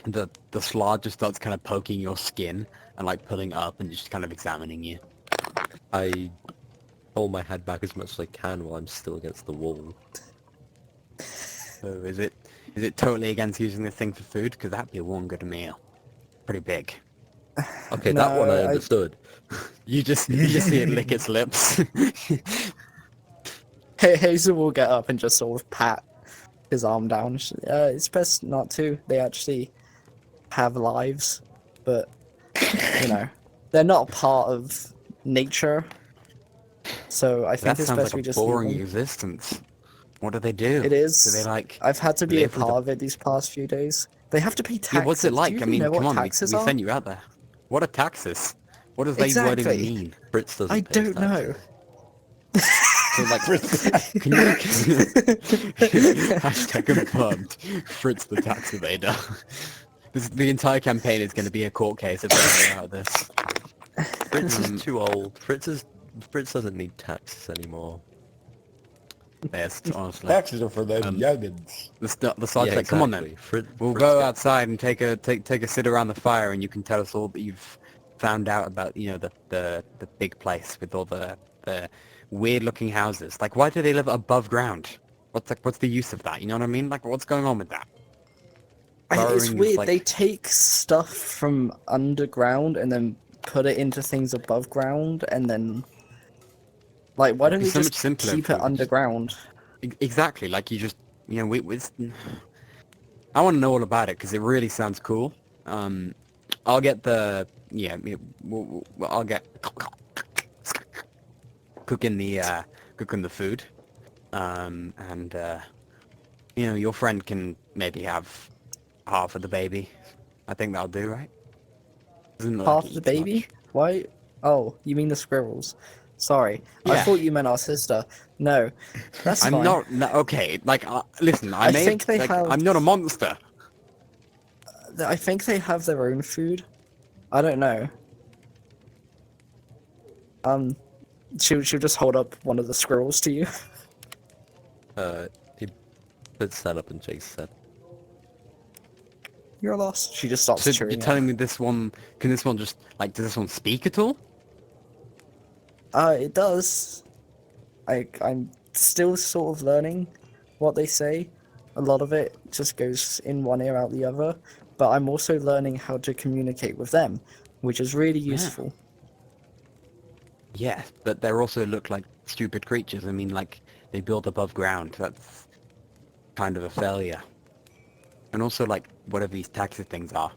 The slod just starts kind of poking your skin and like pulling up and just kind of examining you. I pull my head back as much as I can while I'm still against the wall. So is it totally against using this thing for food? Because that'd be one good meal. Pretty big. Okay, that one I understood. You just see it lick its lips. Hazel will get up and just sort of pat his arm down. It's best not to. They actually have lives, but you know, they're not part of nature. So I think That it's sounds best like we a just leave boring them. existence. What do they do? It is. Do they like? I've had to be a live with part a- of it these past few days. They have to pay taxes. Yeah, what's it like? Do you I mean, know come what on, we taxes are? sent you out there. What are taxes? What does they word even Exactly. mean? Fritz doesn't I pay his don't know. taxes. So like, can you hashtag confirmed? Fritz the tax evader. The entire campaign is going to be a court case if they get out of this. Fritz is too old. Fritz doesn't need taxes anymore. Best, honestly. Taxes are for the youngins. The sergeant's like, come on then. Fritz We'll gets- go outside and take a sit around the fire, and you can tell us all that you've found out about, you know, the big place with all the weird looking houses. Like, why do they live above ground? What's the use of that? You know what I mean? Like, what's going on with that? It's Burrowing is weird. like- They take stuff from underground and then put it into things above ground, and then like, why don't It'd they be so just much simpler keep if we it just- underground? Exactly. Like, you just, you know, I want to know all about it because it really sounds cool. I'll get the I'll get cooking the food, and you know, your friend can maybe have half of the baby. I think that'll do, right? Doesn't look Half like the it's baby? much. Why? Oh, you mean the squirrels? Sorry, I Yeah. thought you meant our sister. No, that's I'm fine. not. No, okay, like, listen, I may think they like, have- I'm not a monster. I think they have their own food. I don't know. She'll just hold up one of the squirrels to you. He puts that up and shakes his head. You're lost. She just starts So chewing you're it. telling me this one, can this one just, like, does this one speak at all? It does. I'm still sort of learning what they say. A lot of it just goes in one ear out the other, but I'm also learning how to communicate with them, which is really useful. Yeah, but they also look like stupid creatures. I mean, like, they build above ground. That's kind of a failure. And also, like, whatever these taxi things are.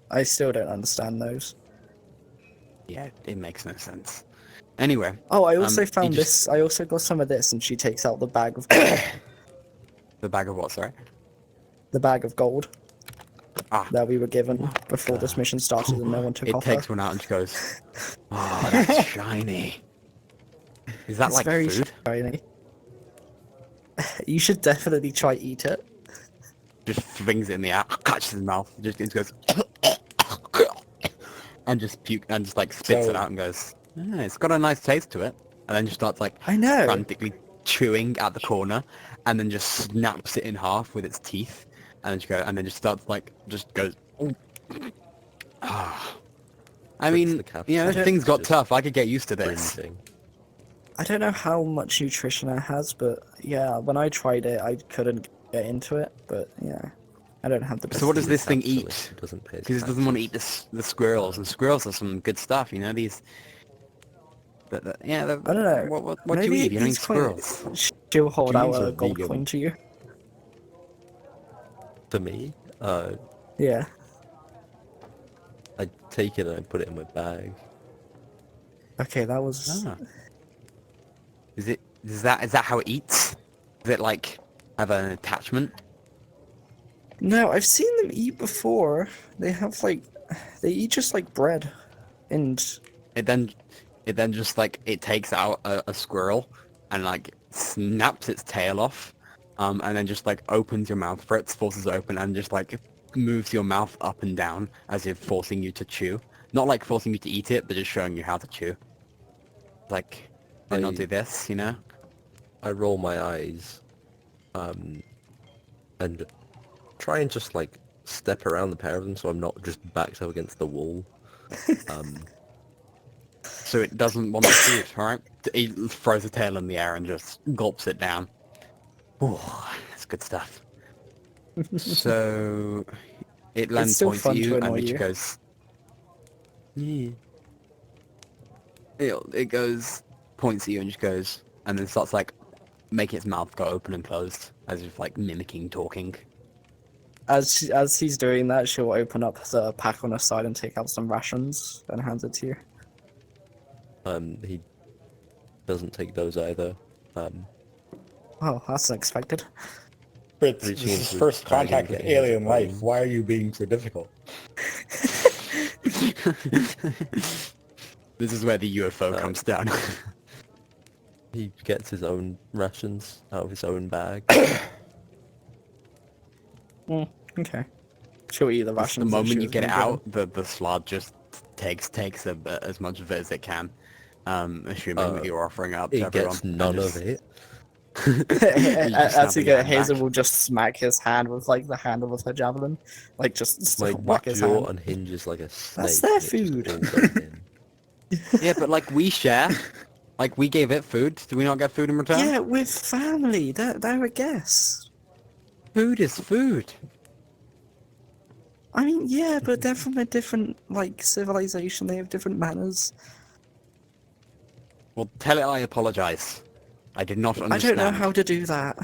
I still don't understand those. Yeah, it makes no sense. Anyway. Oh, I also you found just- this. I also got some of this, and she takes out the bag of The bag of what, sorry? the bag of gold Ah. that we were given before this mission started, and no one took It off. takes one out and she goes, oh, that's shiny. Is that It's like very food? shiny. You should definitely try eat it. Just flings it in the air, catches his mouth, just it goes, and just puke, and just like spits it So- out and goes, it's got a nice taste to it. And then just starts like I know. frantically chewing at the corner, and then just snaps it in half with its teeth, and then she goes, and then just starts like, just goes, ah. I mean, the cap- you know, I if don't- things got just tough, I could get used to this. Printing. I don't know how much nutrition it has, but yeah, when I tried it, I couldn't get into it. But yeah, I don't have the best. So what does this thing Actually, eat? it doesn't pay his Because it doesn't want to eat taxes. the squirrels, and squirrels are some good stuff, you know, these... yeah, I don't know. What do you Maybe eat? You don't eat these coins- squirrels. She'll hold out Humans a are gold vegan. coin to you. To me, Yeah. I take it and I put it in my bag. Okay, that was. Ah. Is that how it eats? Does it like have an attachment? No, I've seen them eat before. They have like, they eat just like bread, and It then just like it takes out a squirrel and like snaps its tail off, and then just like opens your mouth for it, forces it open, and just like moves your mouth up and down as if forcing you to chew. Not like forcing you to eat it, but just showing you how to chew. Like, then I'll do this, you know? I roll my eyes, and try and just like step around the pair of them so I'm not just backed up against the wall. So it doesn't want the food, alright? It throws the tail in the air and just gulps it down. Ooh, that's good stuff. So it then still points fun at to you annoy and it just you. goes... Yeah. It goes, points at you and just goes, and then starts like making its mouth go open and closed, as if like mimicking talking. as he's doing that, she'll open up the pack on her side and take out some rations and hand it to you. He doesn't take those either. Oh, that's unexpected. Fritz, Reaching this is into his first bag and contact with getting alien his life. phone. Why are you being so difficult? This is where the UFO comes down. He gets his own rations out of his own bag. Okay. She'll eat the The rations. that moment she you was get it given. out, the slot just takes as much of it as it can. Assuming that you're offering up to He everyone. gets none and of it. just As he snapping goes, it Hazel back. will just smack his hand with like the handle of her javelin, like just My whack his jaw hand. unhinges like a snake. their and it just food. all goes in. Yeah, but like we share. Like we gave it food. Do we not get food in return? Yeah, with family. They're a guest. Food is food. I mean, yeah, but they're from a different like civilization. They have different manners. Well, tell it I apologize. I did not I understand. don't know how to do that.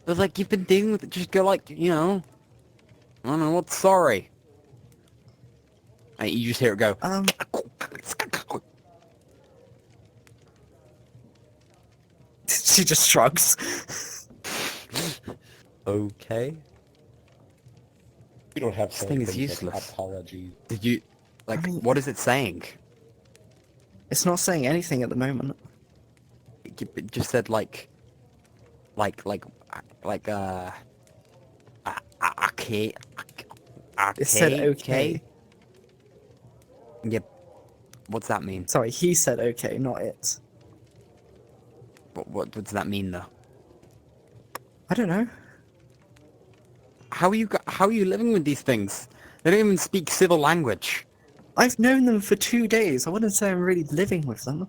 But like you've been dealing with it. Just go like, you know. I don't know what's sorry. And you just hear it go. She just shrugs. Okay. We don't have This thing is things like useless. apology. Did you like? I mean- What is it saying? It's not saying anything at the moment. It just said like okay. It said okay. Yep. What's that mean? Sorry, he said okay, not it. What does that mean though? I don't know. How are you living with these things? They don't even speak civil language. I've known them for 2 days. I wouldn't say I'm really living with them.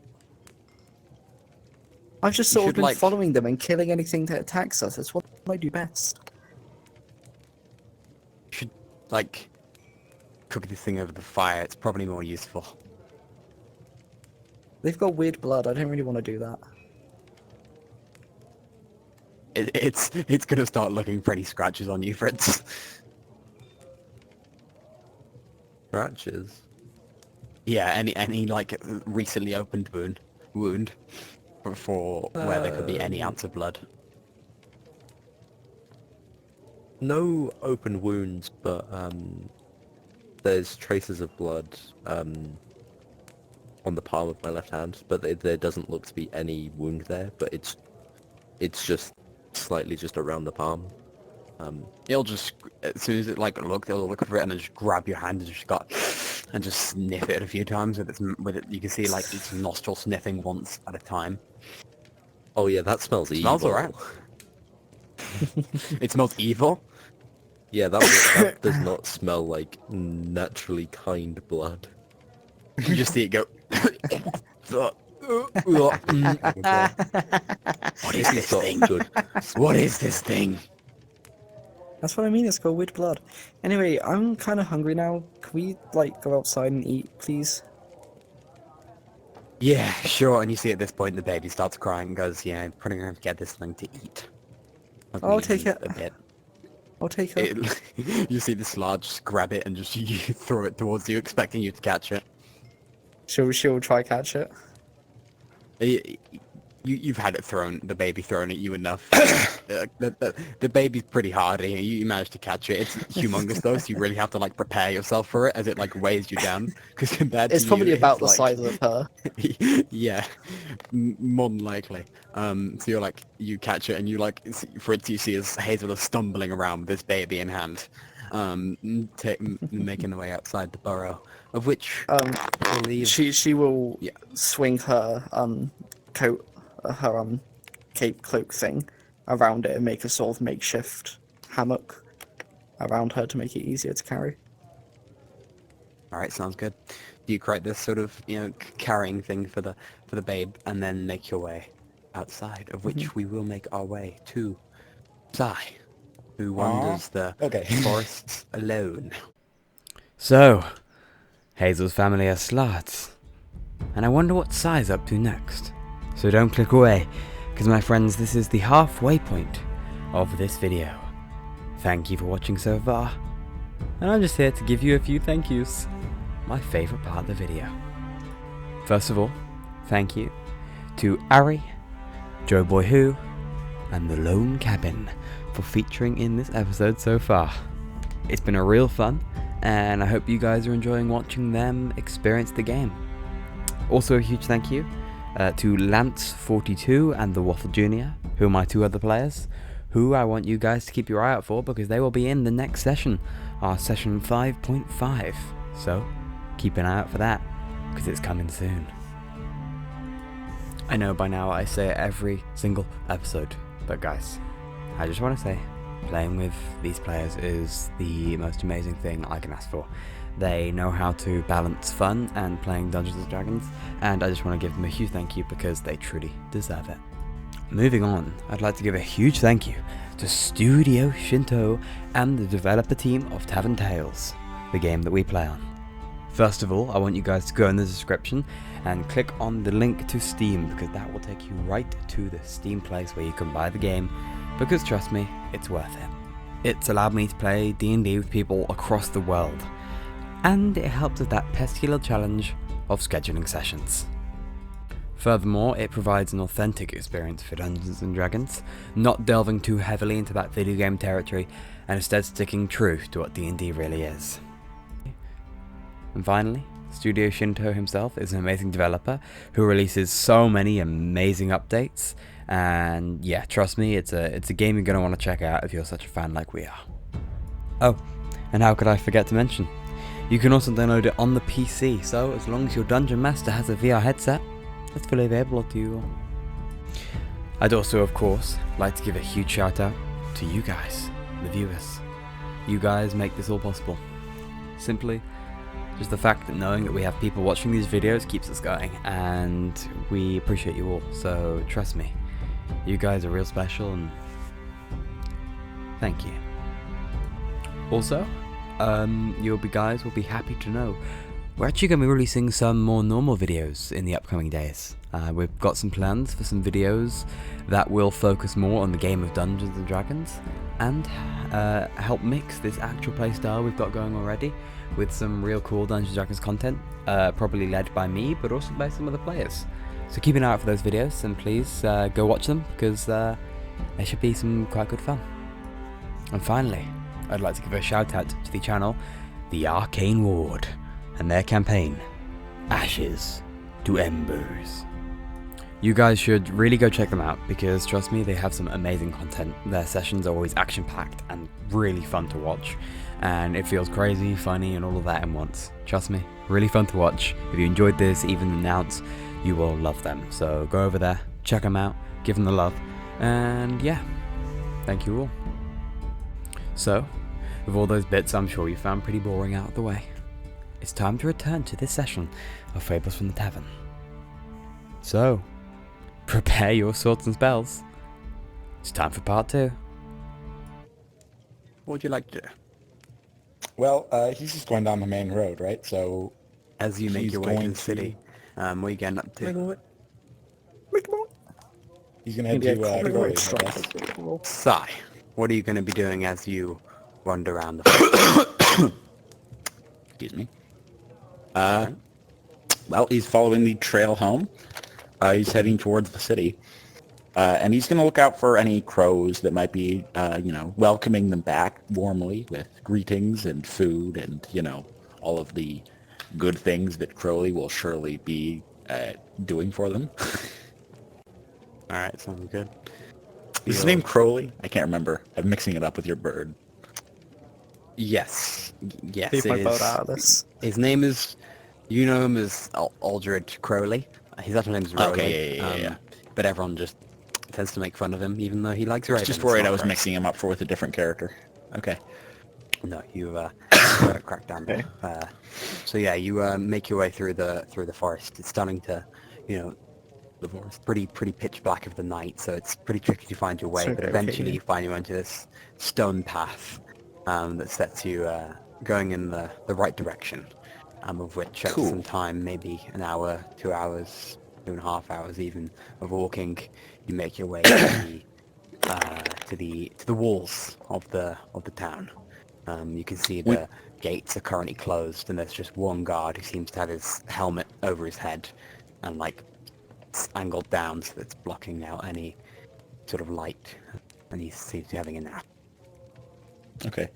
I've just You sort of should, been like- following them and killing anything that attacks us. It's what I do best. You should like cook this thing over the fire. It's probably more useful. They've got weird blood. I don't really want to do that. It's gonna start looking pretty scratches on you, Fritz. Scratches. Yeah, any like recently opened wound for where there could be any ounce of blood. No open wounds, but there's traces of blood on the palm of my left hand, but there doesn't look to be any wound there, but it's just slightly just around the palm. It'll just, as soon as it like it'll look for it and then just grab your hand and just sniff it a few times with it. You can see like each nostril sniffing once at a time. Oh yeah, that smells evil. Smells alright. It smells evil. Yeah, that does not smell like naturally kind blood. You just see it go. What is this thing? Good. What is this thing? That's what I mean. It's got weird blood. Anyway, I'm kind of hungry now. Can we like go outside and eat, please? Yeah, sure. And you see at this point the baby starts crying and goes, "Yeah, putting her to get this thing to eat." I'll take it. A bit. I'll take it. You see the sludge just grab it and just you throw it towards you, expecting you to catch it. She'll try catch it. You've had it thrown, the baby thrown at you enough. The baby's pretty hardy. You managed to catch it. It's humongous though, so you really have to like prepare yourself for it as it like weighs you down. Because compared It's to probably you, about the like, size of her. yeah, more than likely. So you're like, you catch it and you like, Fritz, you see as Hazel is stumbling around with this baby in hand, making the way outside the burrow, of which I believe She will Yeah. swing her coat, her cape cloak thing around it and make a sort of makeshift hammock around her to make it easier to carry. All right, sounds good. Do you create this sort of, carrying thing for the babe, and then make your way outside, of which we will make our way to Sai, who wanders the forests alone. So, Hazel's family are sluts, and I wonder what Sai's up to next. So don't click away, because my friends, this is the halfway point of this video. Thank you for watching so far, and I'm just here to give you a few thank yous. My favourite part of the video. First of all, thank you to Ari, Joe Boy Who, and The Lone Cabin for featuring in this episode so far. It's been a real fun, and I hope you guys are enjoying watching them experience the game. Also a huge thank you to Lance42 and the Waffle Jr., who are my two other players, who I want you guys to keep your eye out for because they will be in the next session, our session 5.5. So, keep an eye out for that, because it's coming soon. I know by now I say it every single episode, but guys, I just want to say, playing with these players is the most amazing thing I can ask for. They know how to balance fun and playing Dungeons and Dragons, and I just want to give them a huge thank you because they truly deserve it. Moving on, I'd like to give a huge thank you to Studio Shinto and the developer team of Tavern Tales, the game that we play on. First of all, I want you guys to go in the description and click on the link to Steam, because that will take you right to the Steam place where you can buy the game, because trust me, it's worth it. It's allowed me to play D&D with people across the world, and it helps with that pesky little challenge of scheduling sessions. Furthermore, it provides an authentic experience for Dungeons and Dragons, not delving too heavily into that video game territory, and instead sticking true to what D&D really is. And finally, Studio Shinto himself is an amazing developer who releases so many amazing updates, and yeah, trust me, it's a game you're going to want to check out if you're such a fan like we are. Oh, and how could I forget to mention? You can also download it on the PC, so as long as your Dungeon Master has a VR headset, it's fully available to you all. I'd also, of course, like to give a huge shout out to you guys, the viewers. You guys make this all possible. Simply, just the fact that knowing that we have people watching these videos keeps us going, and we appreciate you all, so trust me, you guys are real special, and thank you. Also, you guys will be happy to know we're actually going to be releasing some more normal videos in the upcoming days. We've got some plans for some videos that will focus more on the game of Dungeons and Dragons and help mix this actual play style we've got going already with some real cool Dungeons and Dragons content, probably led by me, but also by some of the players. So keep an eye out for those videos, and please go watch them, because there should be some quite good fun. And finally, I'd like to give a shout out to the channel, The Arcane Ward, and their campaign, Ashes to Embers. You guys should really go check them out, because trust me, they have some amazing content. Their sessions are always action-packed and really fun to watch, and it feels crazy, funny, and all of that in once. Trust me, really fun to watch. If you enjoyed this, even the announce, you will love them. So go over there, check them out, give them the love, and yeah, thank you all. So, with all those bits I'm sure you found pretty boring out of the way, it's time to return to this session of Fables from the Tavern. So, prepare your swords and spells. It's time for part 2. What would you like to do? Well, he's just going down the main road, right? So As you make he's your way to going the city, what are you getting up to? He's gonna head Yeah, to copyright Crowley, I strike guess. is a bit cool. Sai, what are you going to be doing as you wander around the Excuse me. Well, he's following the trail home. He's heading towards the city. And he's going to look out for any crows that might be, welcoming them back warmly with greetings and food and, all of the good things that Crowley will surely be doing for them. Alright, sounds good. Is his name Crowley? I can't remember. I'm mixing it up with your bird. Yes. Yes, Leave it my boat is. out of this. His name is... You know him as Aldred Crowley. His actual name is Rowley. Okay, yeah. But everyone just tends to make fun of him, even though he likes ravens. Just worried It's I not was right. mixing him up with a different character. Okay. No, you cracked down. Okay. So yeah, you make your way through the forest. It's starting to, the forest pretty pitch black of the night, so it's pretty tricky to find your way. So But okay, eventually, yeah. you find you into this stone path that sets you going in the right direction. Of which after Cool. some time, maybe an hour, 2 hours, 2.5 hours even of walking, you make your way to the walls of the town. You can see the gates are currently closed, and there's just one guard who seems to have his helmet over his head and it's angled down, so it's blocking out any sort of light, and he seems to be having a nap. Okay.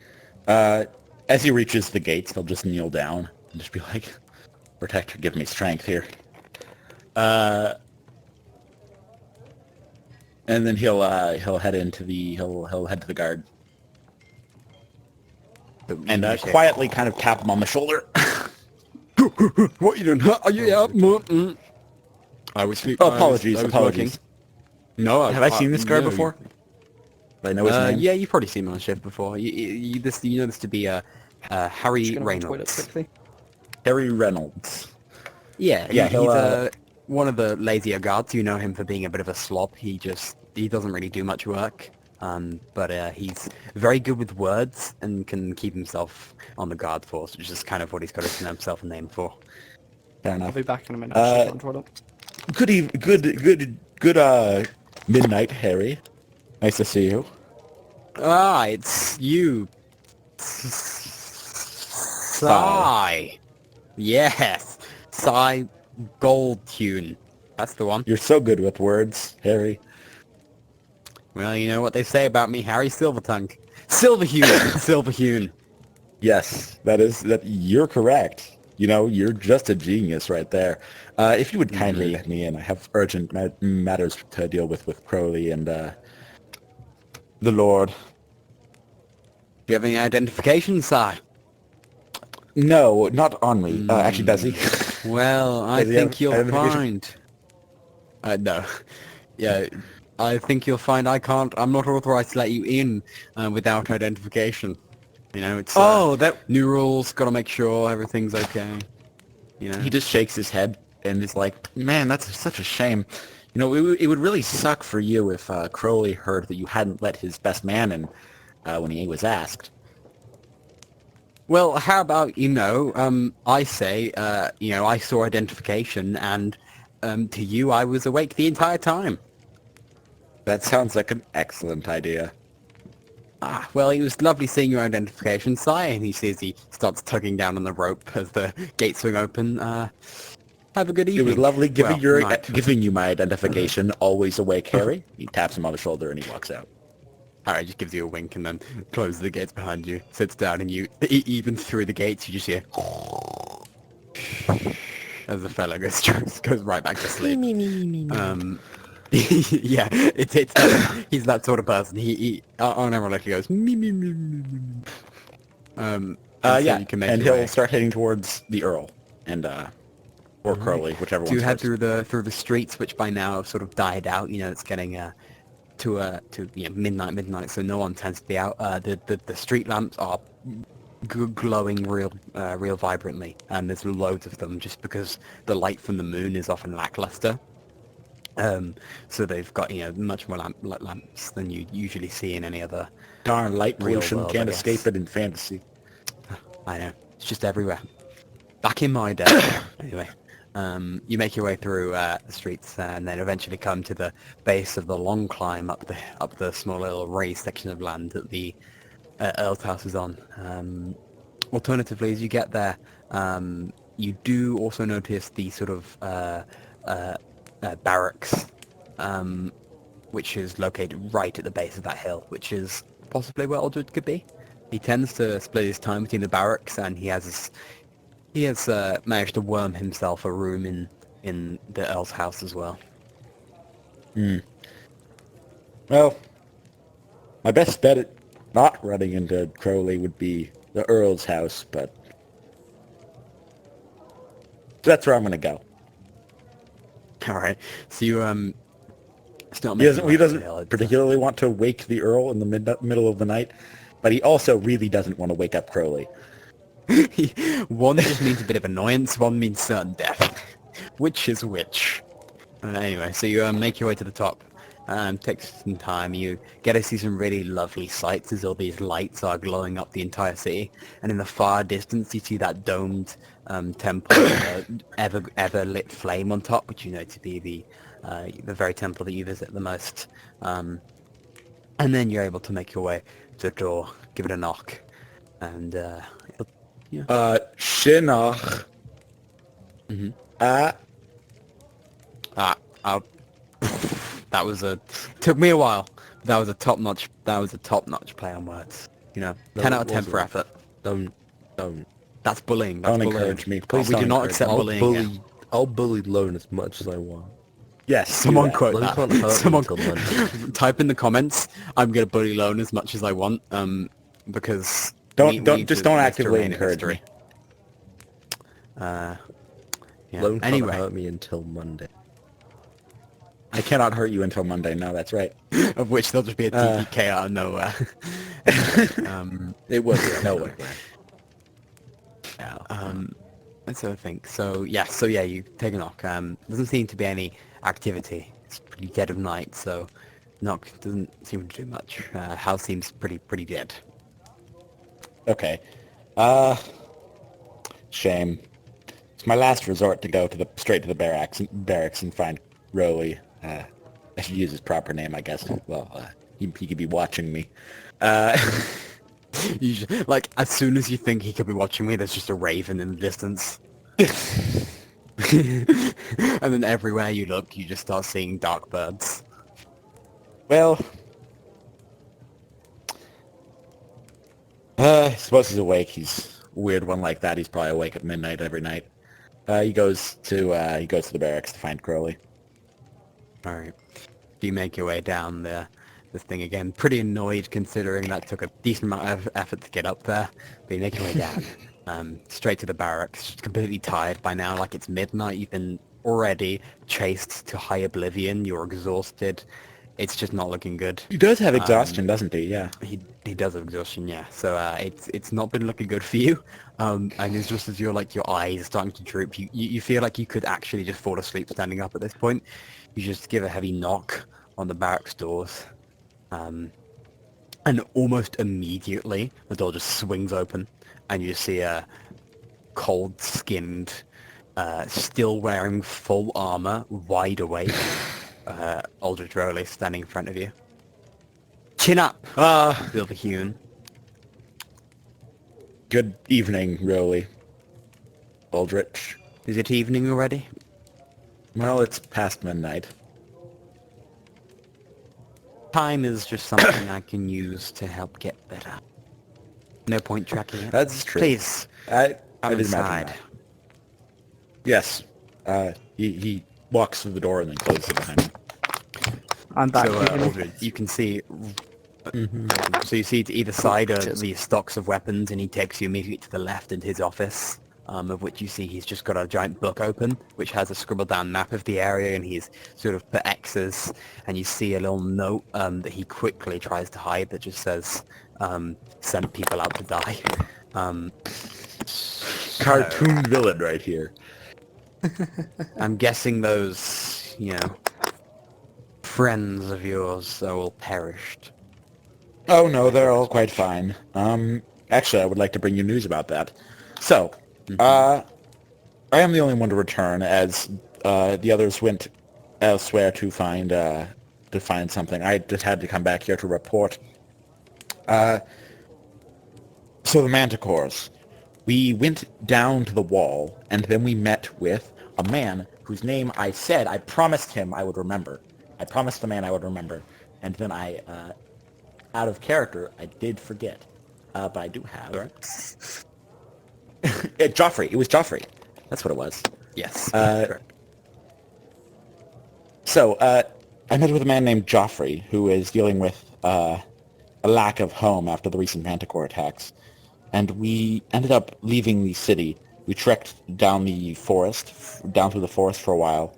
As he reaches the gates, he'll just kneel down and just be like, "Protector, give me strength here." And then he'll head into he'll head to the guard But and you say, quietly kind of tap him on the shoulder. "What are you doing? Huh? Are you out?" I was. Apologies, I was apologies. working. No, Have I seen this guard no, before? Do I know his name? Yeah, you've probably seen him on shift before. You know this to be Harry Just gonna toilet Reynolds. quickly. Harry Reynolds. Yeah, Yeah, he's he'll, one of the lazier guards. You know him for being a bit of a slob. He doesn't really do much work. But he's very good with words and can keep himself on the guard force, which is kind of what he's got himself a name for. Fair I'll enough. be back in a minute. I'll just go on toilet. Good midnight, Harry. Nice to see you. Ah, it's you. Sigh. Yes. Sigh Gold Tune. That's the one. You're so good with words, Harry. Well, you know what they say about me, Harry Silvertongue. Silverhune. Silverhune. Yes, that. You're correct. You're just a genius right there. If you would kindly let me in, I have urgent matters to deal with Crowley and the Lord. you have any identification, Si? No, not on me. Actually, does he? Well, I Does he have think you'll identification? find... no. Yeah, I think you'll find I'm not authorized to let you in without identification. You know, it's that... new rules, gotta make sure everything's okay. You know? He just shakes his head and is like, man, that's such a shame. You know, it would really suck for you if Crowley heard that you hadn't let his best man in when he was asked. Well, how about, I say, I saw identification, and to you, I was awake the entire time. That sounds like an excellent idea. Ah, well, it was lovely seeing your identification, Si, and he starts tugging down on the rope as the gates swing open. Have a good evening. It was lovely night. giving you my identification. Always awake, Harry. He taps him on the shoulder and he walks out. Harry just gives you a wink and then closes the gates behind you, sits down, and even through the gates, you just hear... as the fellow goes right back to sleep. Yeah, he's that sort of person. He unironically goes me. Yeah, you can make and your he'll way. start heading towards the Earl and or Crowley, whichever So one's you head first. through the streets, which by now have sort of died out. You know, it's getting to midnight, so no one tends to be out. The street lamps are glowing real vibrantly, and there's loads of them just because the light from the moon is often lackluster. So they've got much more lamps than you usually see in any other. Darn light real pollution, world, can't I guess. escape it in fantasy. I know, it's just everywhere. Back in my day, anyway. You make your way through the streets and then eventually come to the base of the long climb up the small little raised section of land that the Earl's house is on. Alternatively, as you get there, you do also notice the sort of barracks, which is located right at the base of that hill, which is possibly where Aldred could be. He tends to split his time between the barracks, and he has managed to worm himself a room in the Earl's house as well. Well, my best bet at not running into Crowley would be the Earl's house, but that's where I'm gonna go. All right, so you start He making doesn't, your he way to the doesn't hill. It's, particularly want to wake the Earl in the middle of the night, but he also really doesn't want to wake up Crowley. one just means a bit of annoyance, one means certain death. Which is which? Anyway, so you make your way to the top. Takes some time. You get to see some really lovely sights as all these lights are glowing up the entire city. And in the far distance, you see that domed temple, ever lit flame on top, which you know to be the very temple that you visit the most. And then you're able to make your way to the door, give it a knock, and Shinnach. took me a while. That was a top-notch play on words. You know, No, 10 it out of 10 for wasn't. effort. Don't. That's bullying. That's Don't bullying. encourage me. Please We do don't not encourage accept me. bullying here. I'll bully Lone as much as I want. Yes, do Someone that. quote Lone that. can't hurt me Someone until Monday. type in the comments. I'm gonna bully Lone as much as I want. Because Don't we need just to don't actively remain in encourage history. me. Yeah. Lone can't Anyway, hurt me until Monday. I cannot hurt you until Monday. No, that's right. of which there'll just be a TPK out of nowhere. It was nowhere. Let's have a think. So yeah, you take a knock. Doesn't seem to be any activity. It's pretty dead of night, so knock doesn't seem to do much. House seems pretty dead. Okay. Shame. It's my last resort to go straight to the barracks and find Rowley. I should use his proper name, I guess. Well, he could be watching me. Like, as soon as you think he could be watching me, there's just a raven in the distance. And then everywhere you look, you just start seeing dark birds. Well, I suppose he's awake. He's a weird one like that. He's probably awake at midnight every night. He goes to the barracks to find Crowley. Alright. You make your way down the this thing again. Pretty annoyed considering that took a decent amount of effort to get up there. But you make your way down, straight to the barracks. Just completely tired by now, like it's midnight. You've been already chased to high oblivion. You're exhausted. It's just not looking good. He does have exhaustion, doesn't he? Yeah. He does have exhaustion, yeah. So it's not been looking good for you. And it's just as your eyes are starting to droop, you feel like you could actually just fall asleep standing up at this point. You just give a heavy knock on the barracks doors, and almost immediately the door just swings open, and you see a cold-skinned, still wearing full armor, wide awake. Aldrich Rowley standing in front of you. Chin up, Silver Hewn. Good evening, Rowley. Aldrich. Is it evening already? Well, it's past midnight. Time is just something I can use to help get better. No point tracking it. That's true. Please, I come did imagine inside. that. Yes. He walks through the door and then closes it behind him. I'm back. So, Aldrich, you can see... So you see to either side are the stocks of weapons, and he takes you immediately to the left into his office, of which you see he's just got a giant book open, which has a scribbled down map of the area, and he's sort of put X's, and you see a little note that he quickly tries to hide that just says, send people out to die. Cartoon villain right here. I'm guessing those, friends of yours are all perished. Oh no, they're all quite fine. Actually, I would like to bring you news about that. So, I am the only one to return, as the others went elsewhere to find something. I just had to come back here to report. So the Manticores. We went down to the wall, and then we met with a man whose name I promised him I would remember. I promised the man I would remember, and then out of character, I did forget. But I do have... Joffrey. It was Joffrey. That's what it was. Yes. So, I met with a man named Joffrey, who is dealing with a lack of home after the recent Manticore attacks. And we ended up leaving the city. We trekked down the forest, down through the forest for a while,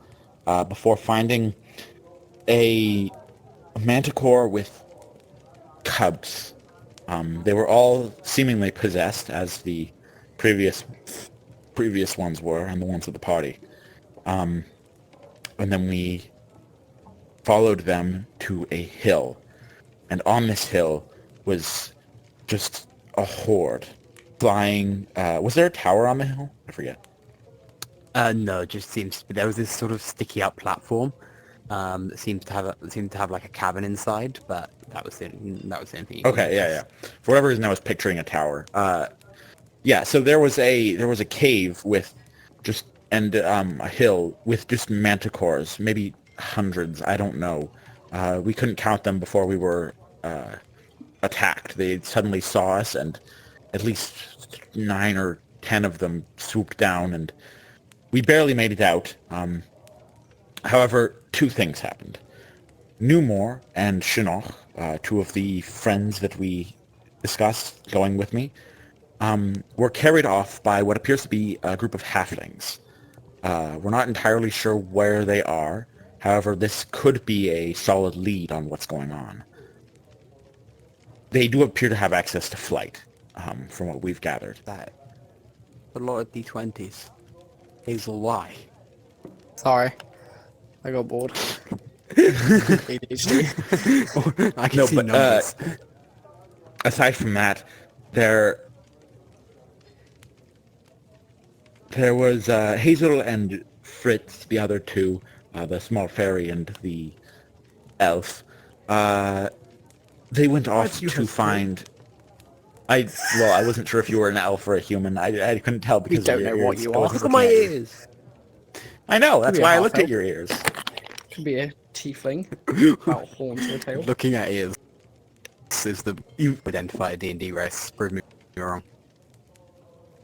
before finding a Manticore with cubs. They were all seemingly possessed, as the previous ones were, and the ones of the party. And then we followed them to a hill. And on this hill was just a horde flying. Was there a tower on the hill? I forget. No, it just seems there was this sort of sticky up platform that seemed to have like a cabin inside, but that was the only thing. Okay, yeah. For whatever reason, I was picturing a tower. Yeah, so there was a cave with just a hill with just manticores, maybe hundreds. I don't know. We couldn't count them before we were attacked. They suddenly saw us, and at least 9 or 10 of them swooped down, and we barely made it out. However, 2 things happened. Newmore and Shinnok, 2 of the friends that we discussed going with me, were carried off by what appears to be a group of halflings. We're not entirely sure where they are. However, this could be a solid lead on what's going on. They do appear to have access to flight, from what we've gathered. That a lot of D20s. Hazel, why? Sorry. I got bored. ADHD. I can see numbers. Aside from that, there was Hazel and Fritz, the other 2, the small fairy and the elf. They went off to find... I wasn't sure if you were an elf or a human. I couldn't tell because of your ears. What you I are. wasn't Look at my looking at you. ears! I know, that's Could be why a I looked at half-elf. your ears. Could be a tiefling without horns or a tail. Looking at ears is the you identify a D&D race. Prove me wrong.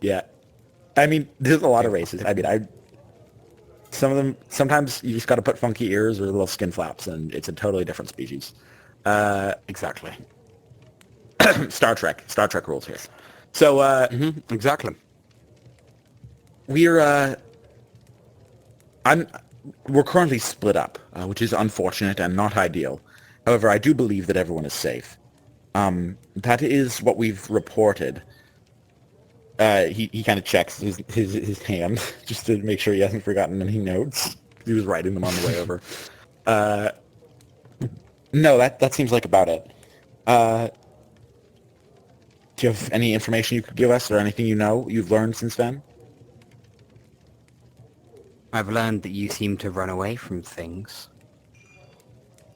Yeah. I mean, there's a lot of races. I mean, some of them, sometimes you just gotta put funky ears or little skin flaps, and it's a totally different species. Exactly. Star Trek rules here. So, exactly. we're currently split up, which is unfortunate and not ideal. However, I do believe that everyone is safe. That is what we've reported. He kind of checks his hand just to make sure he hasn't forgotten any notes. He was writing them on the way over. No, that seems like about it. Do you have any information you could give us, or anything you've learned since then? I've learned that you seem to run away from things.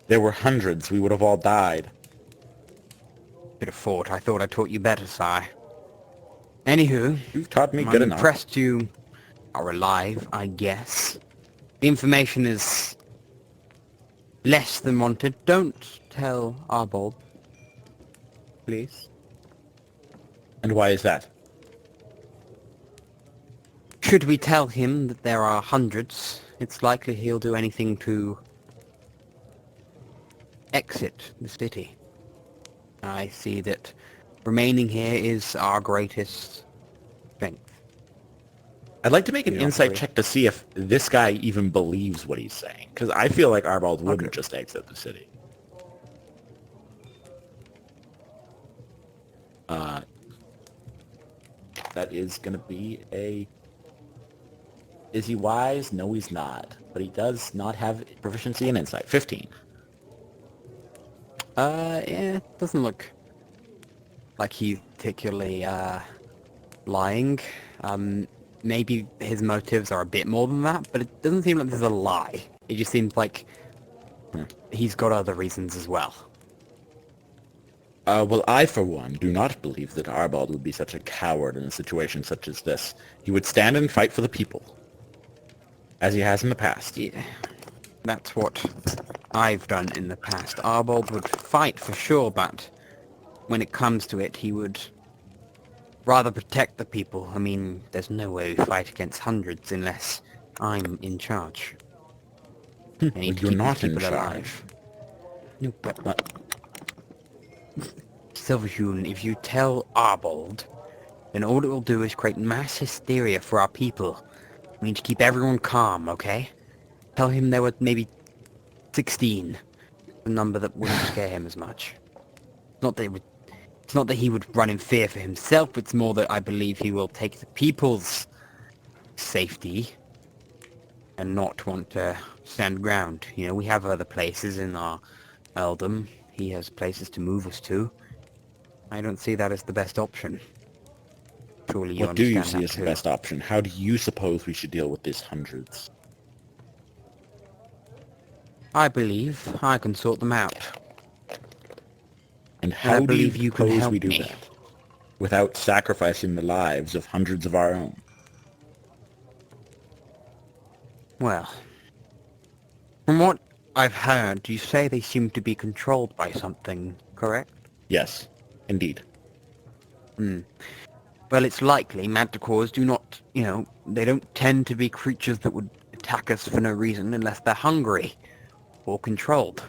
There were hundreds. We would have all died. Could have thought. I thought I taught you better, sire. Anywho, You've taught me I'm good enough. impressed you are alive, I guess. The information is less than wanted. Don't tell Arbold, please. And why is that? Should we tell him that there are hundreds, it's likely he'll do anything to exit the city. I see that remaining here is our greatest strength. I'd like to make an You insight agree? check to see if this guy even believes what he's saying, because I feel like Arbald wouldn't just exit the city. That is going to be a... Is he wise? No, he's not. But he does not have proficiency in insight. 15. Yeah, it doesn't look like he's particularly, lying. Maybe his motives are a bit more than that, but it doesn't seem like there's a lie. It just seems like he's got other reasons as well. Well, I, for one, do not believe that Arbald would be such a coward in a situation such as this. He would stand and fight for the people, as he has in the past. Yeah, that's what I've done in the past. Arbold would fight for sure, but when it comes to it, he would rather protect the people. I mean, there's no way we fight against hundreds unless I'm in charge. I need to You're keep not these in people charge. alive. No, but Silverhune, if you tell Arbold, then all it will do is create mass hysteria for our people. We need to keep everyone calm, okay? Tell him there were maybe 16. A number that wouldn't scare him as much. It's not that he would run in fear for himself, it's more that I believe he will take the people's safety and not want to stand ground. You know, we have other places in our earldom. He has places to move us to. I don't see that as the best option. Surely you What do you understand see that as the too. best option? How do you suppose we should deal with these hundreds? I believe I can sort them out. And I how do you believe you can suppose help we do me. that? Without sacrificing the lives of hundreds of our own. Well, from what I've heard, you say they seem to be controlled by something, correct? Yes, indeed. Well, it's likely manticores do not, they don't tend to be creatures that would attack us for no reason unless they're hungry or controlled.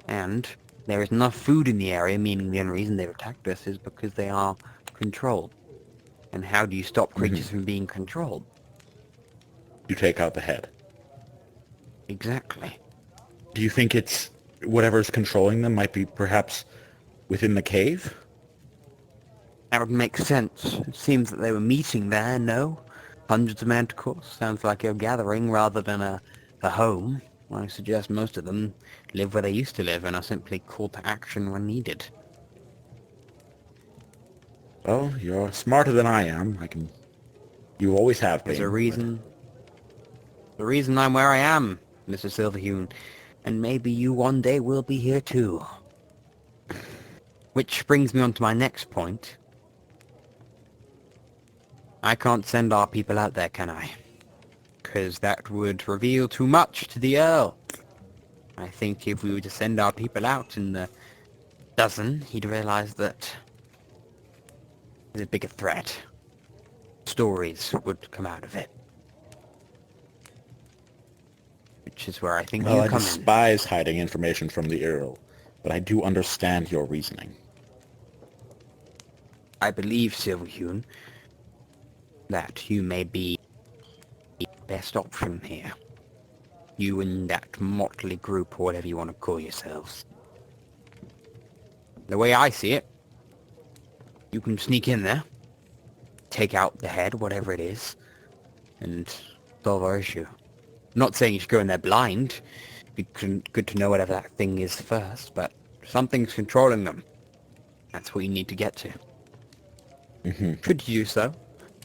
And there is enough food in the area, meaning the only reason they've attacked us is because they are controlled. And how do you stop creatures from being controlled? You take out the head. Exactly. Do you think it's whatever's controlling them might be perhaps within the cave? That would make sense. It seems that they were meeting there, no? Hundreds of manticores. Sounds like a gathering rather than a home. I suggest most of them live where they used to live and are simply called to action when needed. Well, you're smarter than I am. You always have been. There's a reason. The reason I'm where I am, Mr. Silverhune. And maybe you one day will be here too. Which brings me on to my next point. I can't send our people out there, can I? Because that would reveal too much to the Earl. I think if we were to send our people out in the dozen, he'd realize that there's a bigger threat. Stories would come out of it. Which is where I think Well, you I come in. despise hiding information from the Earl. but I do understand your reasoning. I believe, Silverhune, that you may be the best option here. You and that motley group, or whatever you want to call yourselves. The way I see it, you can sneak in there, take out the head, whatever it is, and solve our issue. Not saying you should go in there blind. It'd be good to know whatever that thing is first, but something's controlling them. That's what you need to get to. Should you do so,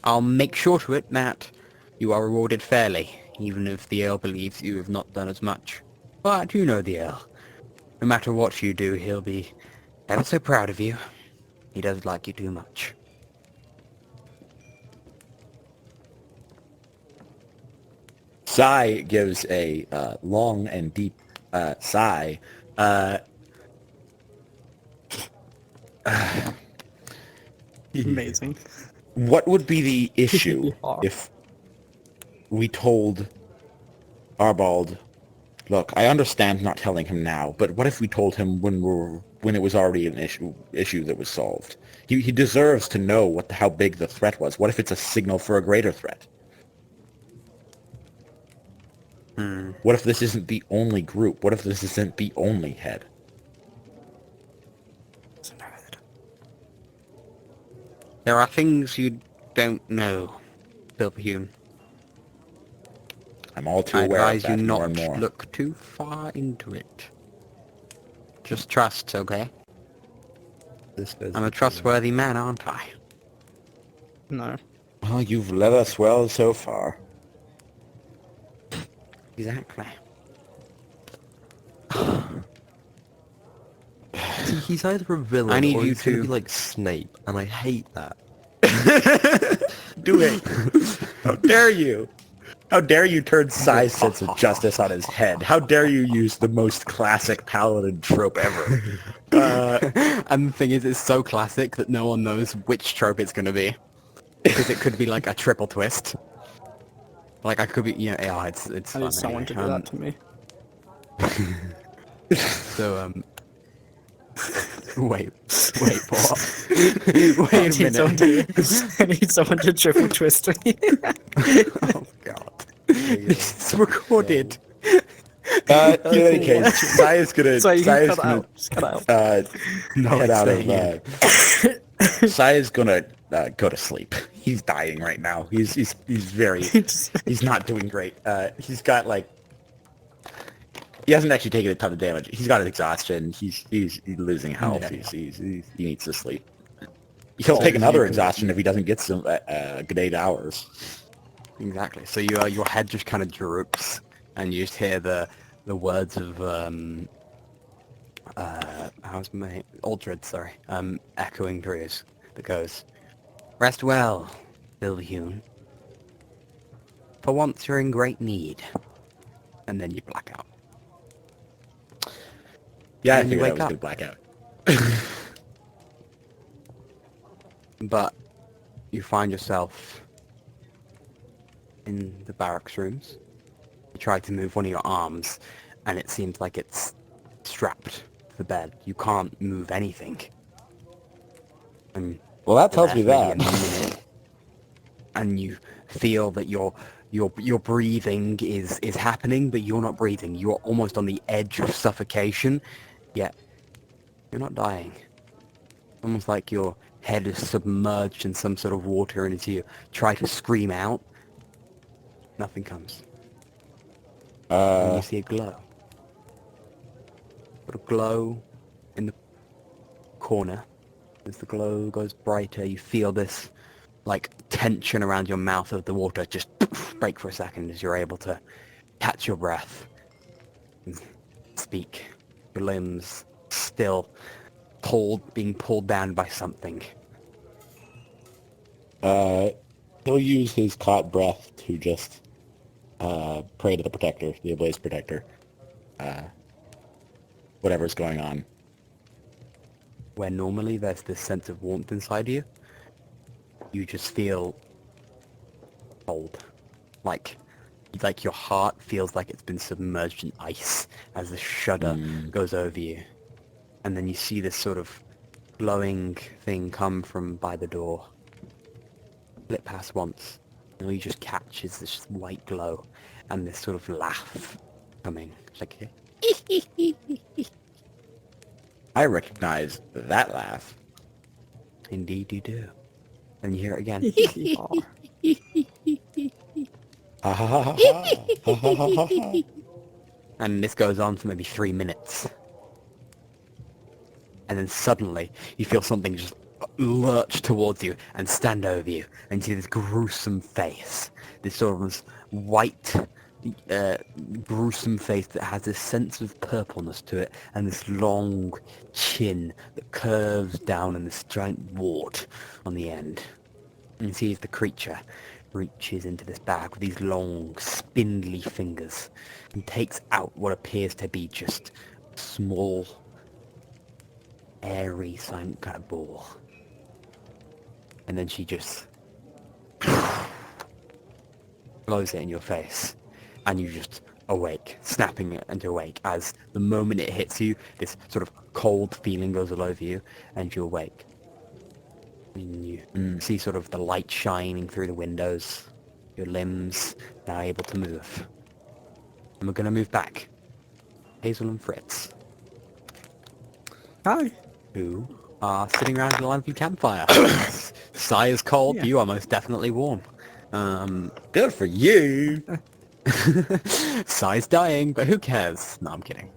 I'll make sure to it that you are rewarded fairly, even if the Earl believes you have not done as much. But you know the Earl. No matter what you do, he'll be ever so proud of you. He doesn't like you too much. Sai gives a long and deep sigh. Amazing. What would be the issue if we told Arbald, look, I understand not telling him now, but what if we told him when it was already an issue that was solved? He deserves to know how big the threat was. What if it's a signal for a greater threat? What if this isn't the only group? What if this isn't the only head? There are things you don't know, Silverhune. I'm all too I aware of advise that you more not and more. look too far into it. Just trust, okay? I'm a trustworthy man, aren't I? No. Well, you've led us well so far. Exactly. See, he's either a villain I need or you he's gonna to- be like Snape, and I hate that. Do it! How dare you! How dare you turn Sai's sense of justice on his head? How dare you use the most classic paladin trope ever? And the thing is, it's so classic that no one knows which trope it's gonna be. Because it could be like a triple twist. Like, I could be, yeah, it's I fun need someone anyway. to do that to me. So, wait, what? Wait I a need someone minute. I need someone to triple twist me. Oh, God. This is recorded. In any case, Sai is gonna, So you Sai can is cut gonna out. Just cut out. head out staying of, Sai is gonna go to sleep. He's dying right now. He's very, he's not doing great. He's got like, he hasn't actually taken a ton of damage. He's got an exhaustion. He's losing health. Yeah. He needs to sleep. He'll take another exhaustion if he doesn't get some good 8 hours. Exactly. So your head just kind of droops, and you just hear the words of how's my Aldred, sorry, echoing through his that goes, "Rest well, Silverhune. For once you're in great need." And then you black out. Yeah, I And you figured I wake was up. gonna black out. But you find yourself in the barracks rooms. You try to move one of your arms, and it seems like it's strapped to the bed. You can't move anything. And Well, that tells me you're there that. for maybe a minute, and you feel that your breathing is happening, but you're not breathing. You're almost on the edge of suffocation, yet you're not dying. Almost like your head is submerged in some sort of water, and as you try to scream out, nothing comes. And you see a glow. But a glow in the corner. As the glow goes brighter, you feel this, like, tension around your mouth of the water just break for a second as you're able to catch your breath and speak. Your limbs still being pulled down by something. He'll use his caught breath to just pray to the protector, the ablaze protector. Whatever's going on. Where normally there's this sense of warmth inside you, you just feel cold. Like your heart feels like it's been submerged in ice as the shudder goes over you. and then you see this sort of glowing thing come from by the door. Flit past once, and all you just catch is this white glow and this sort of laugh coming. It's like, I recognize that laugh. indeed you do. And you hear it again. Ha ha ha ha ha ha ha ha ha. And this goes on for maybe 3 minutes. And then suddenly, you feel something just lurch towards you and stand over you. And you see this gruesome face. This sort of white, gruesome face that has this sense of purpleness to it. And this long chin that curves down in this giant wart on the end. And you see as the creature reaches into this bag with these long, spindly fingers and takes out what appears to be just a small, airy kind of ball. And then she just blows it in your face, and you just awake, snapping it into awake as the moment it hits you, this sort of cold feeling goes all over you, and you awake. And you see sort of the light shining through the windows, your limbs now able to move. And we're going to move back. Hazel and Fritz, Hi. who are sitting around the lively campfire. Sai is cold, Yeah. you are most definitely warm. Good for you. Sai's dying, but who cares? No, I'm kidding.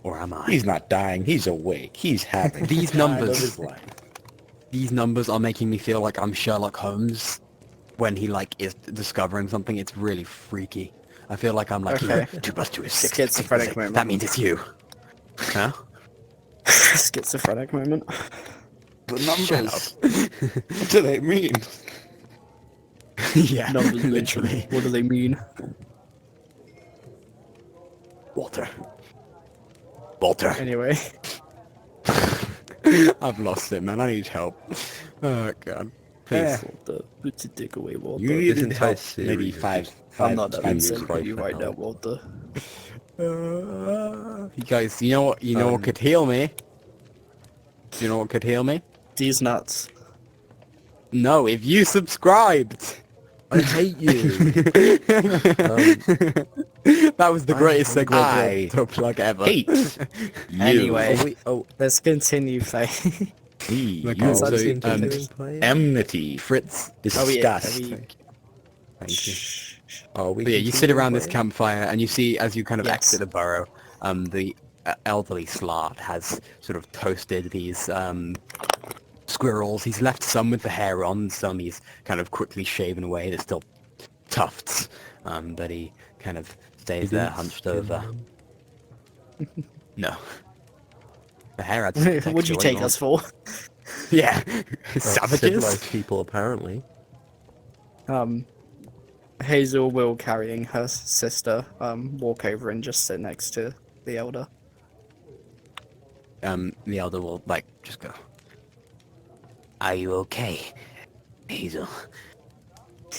Or am I? He's not dying. He's awake. He's having These the time numbers. of his life. These numbers are making me feel like I'm Sherlock Holmes when he is discovering something. It's really freaky. I feel like I'm like, Okay. 2 + 2 is 6. Schizophrenic moment. That means it's you. Huh? Schizophrenic moment. The Shut numbers. What do they mean? Yeah, Numbers, literally. What do they mean? Walter. Walter. Anyway. I've lost it, man. I need help. Oh, God. Please. Walter. Put your dick away, Walter. You This needed entire help series maybe is five just- I'm not five that years upset with you for right now, help. Walter. You guys, you know what could heal me? Do you know what could heal me? These nuts. No, if you subscribed. I hate you. That was the greatest I segue to a plug ever. Hate you. Anyway. Oh, wait, oh, Let's continue, Faye. Me. Okay, You. so, I've seen um, continuing play? Enmity. Fritz. Disgust. Thank you. Oh, we But yeah, you sit around this campfire and you see, as you kind of Yes. exit the burrow, the elderly Slard has sort of toasted these squirrels. He's left some with the hair on, some he's kind of quickly shaven away. There's still tufts, but he kind of stays there hunched over. No. The hair adds some What'd you texture, take wait, us for? Yeah, Civilized savages. people, apparently. Hazel will, carrying her sister, walk over and just sit next to the elder. The elder will just go. Are you okay, Hazel?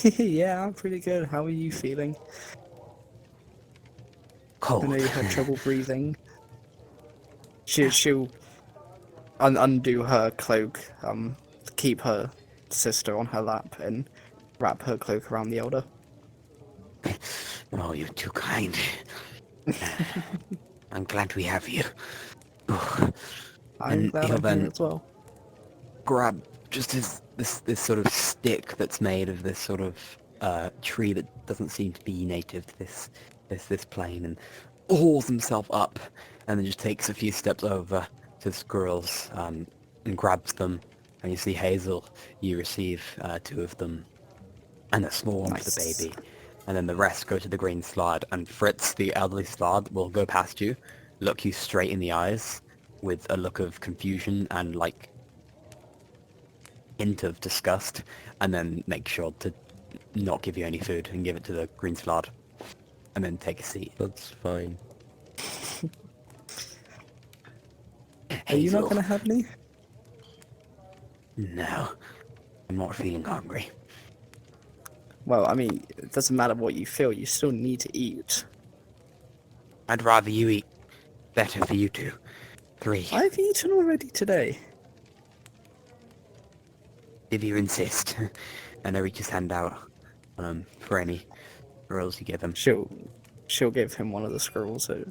Yeah, I'm pretty good. How are you feeling? Cold. I know you had trouble breathing. She'll undo her cloak, keep her sister on her lap, and wrap her cloak around the elder. Oh, you're too kind. I'm glad we have you. I'm And glad he'll I'm then here as well. grab just this sort of stick that's made of this sort of tree that doesn't seem to be native to this plane, and hauls himself up, and then just takes a few steps over to the squirrels and grabs them. And you see Hazel, you receive 2 of them, and a small one for the Nice. baby. And then the rest go to the green slard, and Fritz, the elderly slard, will go past you, look you straight in the eyes with a look of confusion and hint of disgust, and then make sure to not give you any food and give it to the green slard, and then take a seat. That's fine. Are you not Hazel, gonna have any? No, I'm not feeling hungry. Well, I mean, it doesn't matter what you feel, you still need to eat. I'd rather you eat. Better for you two. 3. I've eaten already today. If you insist. And I reach his hand out for any rolls you give him. She'll give him one of the scrolls that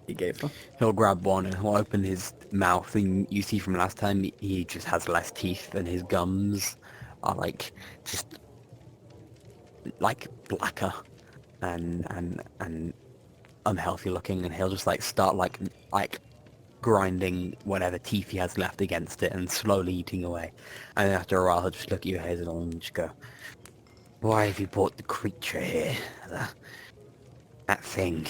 he gave her. He'll grab one and he'll open his mouth, and you see from last time he just has less teeth, and his gums are like just like blacker and unhealthy looking, and he'll just like start like grinding whatever teeth he has left against it and slowly eating away. And then after a while he'll just look at you, Hazel, and just go, "Why have you brought the creature here? That thing."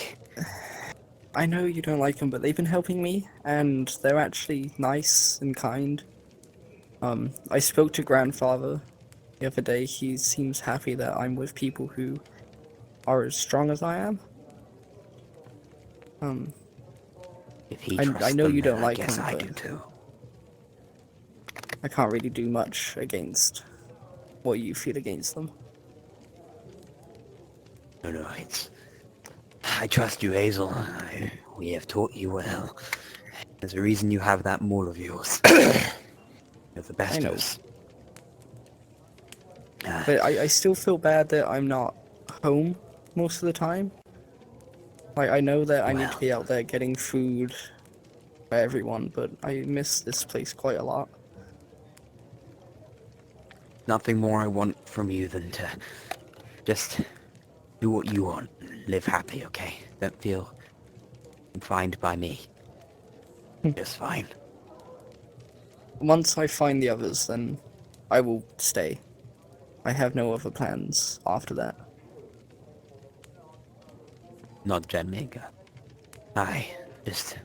I know you don't like them, but they've been helping me, and they're actually nice and kind. I spoke to Grandfather the other day. He seems happy that I'm with people who are as strong as I am. If he I trusts know them, you then don't like I guess him, I but do too. I can't really do much against what you feel against them. No, I trust you, Hazel. We have taught you well. There's a reason you have that mole of yours. You're the best I know. of us. But I still feel bad that I'm not home most of the time. Like, I know that I need to be out there getting food for everyone, but I miss this place quite a lot. Nothing more I want from you than to just do what you want. Live happy, okay? Don't feel confined by me. Just fine. Once I find the others, then I will stay. I have no other plans after that. Not Jamaica. Just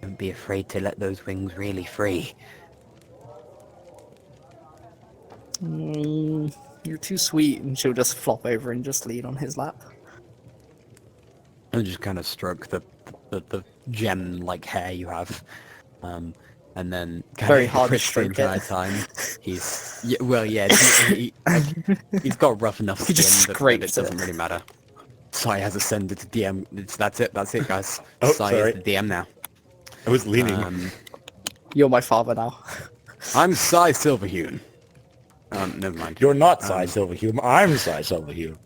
don't be afraid to let those wings really free. You're too sweet, and she'll just flop over and just lean on his lap. And just kind of stroke the gem-like hair you have. And then Very hard to the stroke entire it. time. He's he's got rough enough He skin just that it scrapes doesn't it. really matter. Sai has ascended to DM. That's it, guys. Oh, Sai sorry. is the DM now. I was leaning. You're my father now. I'm Sai Silverhune. Never mind. You're not Cy Silverhue. I'm Cy Silverhue.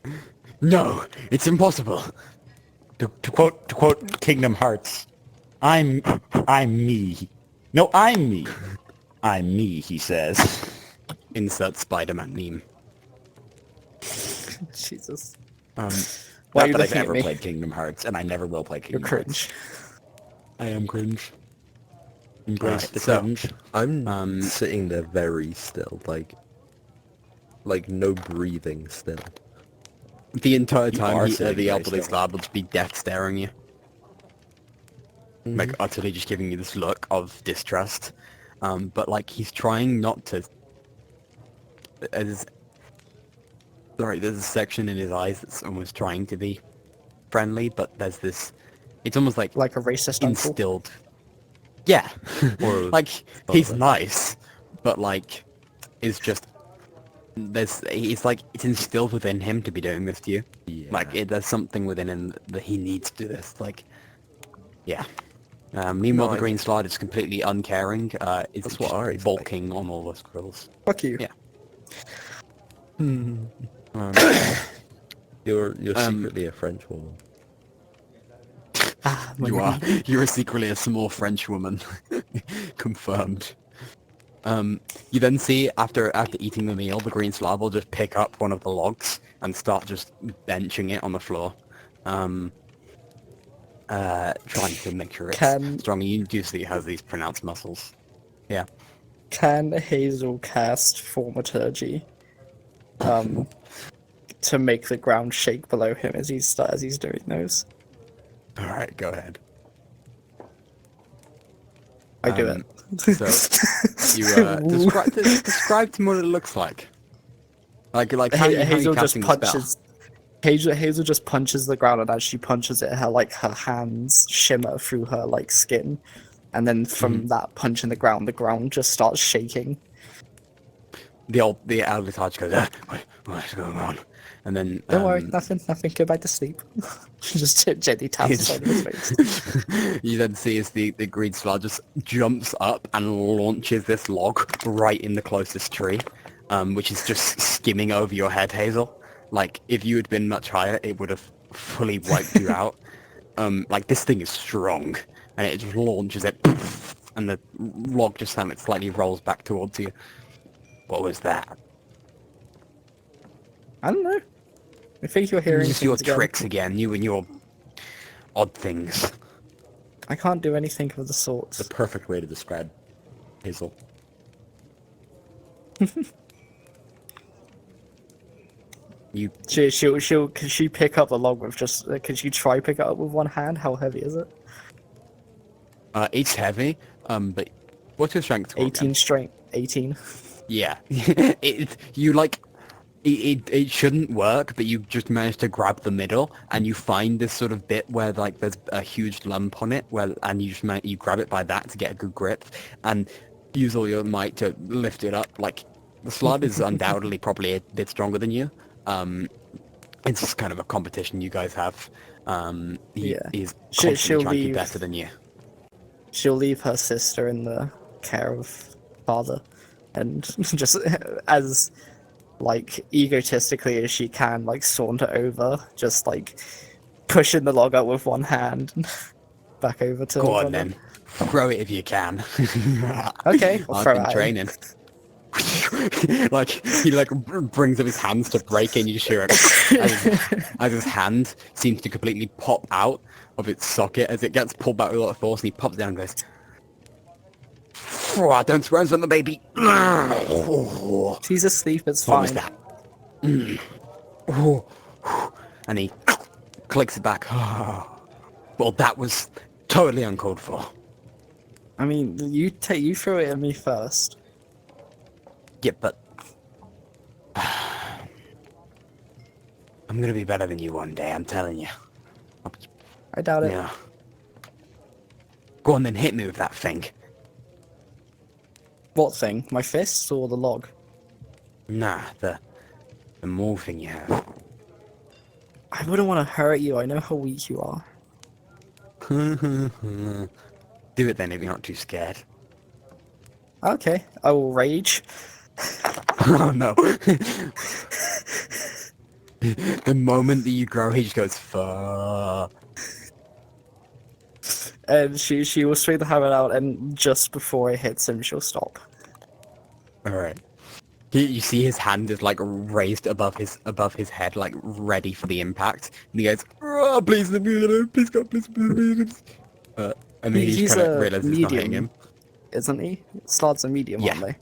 No, it's impossible. To quote Kingdom Hearts, I'm me. No, I'm me. I'm me, he says. Insert Spider-Man meme. Jesus. Not Why are you that I've looking at ever me? played Kingdom Hearts, and I never will play You're Kingdom Hearts. cringe. I am cringe. Embrace the so- cringe. I'm sitting there very still, like no breathing still. The entire are time sitting the very elderly still. Slav will just be death staring you. Like, utterly just giving you this look of distrust. But, like, he's trying not to... Sorry, there's a section in his eyes that's almost trying to be friendly, but there's this... It's almost like Like a racist uncle. instilled... Yeah. Or like, he's father. nice, but, like, it's just... It's like, it's instilled within him to be doing this to you. Yeah. Like, there's something within him that he needs to do this. Like, yeah. Meanwhile, the green slide is completely uncaring. It's That's what just I expect. bulking on all the squirrels. Fuck you. Yeah. You're secretly a French woman. You are. You're secretly a small French woman. Confirmed. You then see, after eating the meal, the green slab will just pick up one of the logs and start just benching it on the floor. Trying to make sure it's Can- strong. You do see it has these pronounced muscles. Yeah. Can Hazel cast Thaumaturgy to make the ground shake below him as he's doing those? Alright, go ahead. I do it. So, you describe to me what it looks like. Like how you Hazel just casting the spell. punches. Hazel just punches the ground, and as she punches it, her hands shimmer through her skin, and then from that punch in the ground just starts shaking. The elder Taj goes, what's going on? and then Don't worry, nothing. Go back to sleep. Just gently tap the side of his face. you then see as the green slug just jumps up and launches this log right in the closest tree, which is just skimming over your head, Hazel. Like, if you had been much higher, it would have fully wiped you out. Like, this thing is strong, and it just launches it, and the log just slightly rolls back towards you. What was that? I don't know. I think you're hearing Just your things again. tricks again, you and your odd things. I can't do anything of the sorts. The perfect way to describe Hazel. You Could she pick up the log with just? Could she try pick it up with one hand? How heavy is it? it's heavy, but what's your strength score 18 again? strength. 18. Yeah. It shouldn't work, but you just manage to grab the middle, and you find this sort of bit where like there's a huge lump on it, and you just you grab it by that to get a good grip, and use all your might to lift it up. Like, the slug is undoubtedly probably a bit stronger than you. It's just kind of a competition you guys have. He's constantly she'll trying to be leave. better than you. She'll leave her sister in the care of father, and just as like egotistically as she can, like saunter over, just like pushing the log up with one hand, and back over to. Go her on brother. then, throw it if you can. Okay, I'll I've throw been it at him. training. Like, he like brings up his hands to break in, you sure as his hand seems to completely pop out of its socket as it gets pulled back with a lot of force, and he pops down and goes, "Oh, don't swear on the baby." She's asleep. It's What fine. was that? Oh. And he clicks it back. Well, that was totally uncalled for. I mean, you threw it at me first. Yeah, but I'm gonna be better than you one day, I'm telling you. I doubt it. Yeah. Go on then, hit me with that thing. What thing? My fists or the log? Nah, the more thing you have. I wouldn't want to hurt you. I know how weak you are. Do it then if you're not too scared. Okay, I will rage. Oh no. The moment that you grow, he just goes, fuck. And she will swing the hammer out, and just before it hits him, she'll stop. Alright. You see his hand is like raised above his head, like ready for the impact. And he goes, "Oh, please let me alone, please God, please, please." And then he He's just kind a of realizes it's not hitting medium. him. Isn't he? Slugs are medium, Yeah. aren't they?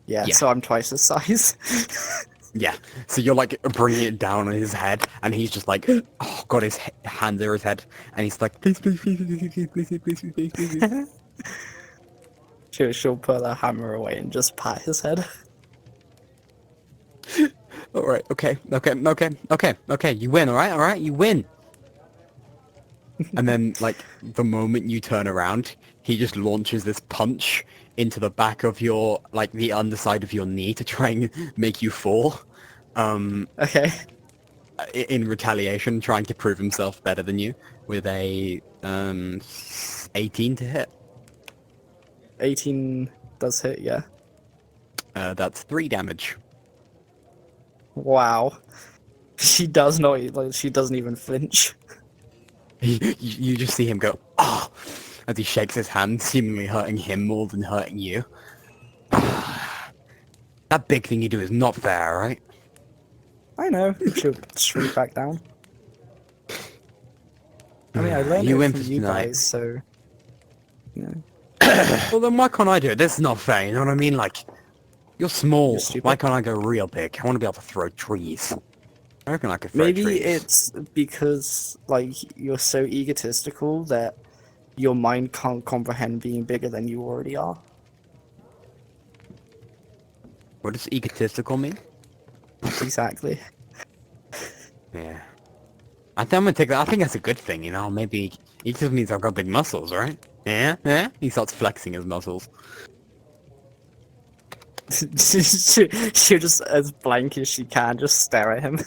Yeah, Yeah. so I'm twice his size. Yeah. So you're like bringing it down on his head, and he's just like, oh, got his hand over his head, and he's like, please, please, please, please, please, please, please, please, please, please. She'll put the hammer away and just pat his head. Alright, okay, you win, alright, you win. And then, like, the moment you turn around, he just launches this punch into the back of your, like, the underside of your knee to try and make you fall. Okay. In retaliation, trying to prove himself better than you with a 18 to hit. 18 does hit, yeah. That's 3 damage. Wow. She does not, like, she doesn't even flinch. You just see him go, oh, as he shakes his hand, seemingly hurting him more than hurting you. That big thing you do is not fair, right? I know. She'll shrink back down. I mean, I learned You it win from for you tonight. guys, so... You know. Well, then why can't I do it? This is not fair, you know what I mean? Like, you're small. You're stupid. Why can't I go real big? I want to be able to throw trees. I reckon I could throw Maybe trees. it's because, like, you're so egotistical that your mind can't comprehend being bigger than you already are. What does egotistical mean? Exactly. Yeah. I think I'm gonna take that. I think that's a good thing, you know? Maybe it just means I've got big muscles, right? Yeah? Yeah? He starts flexing his muscles. She'll just, as blank as she can, just stare at him.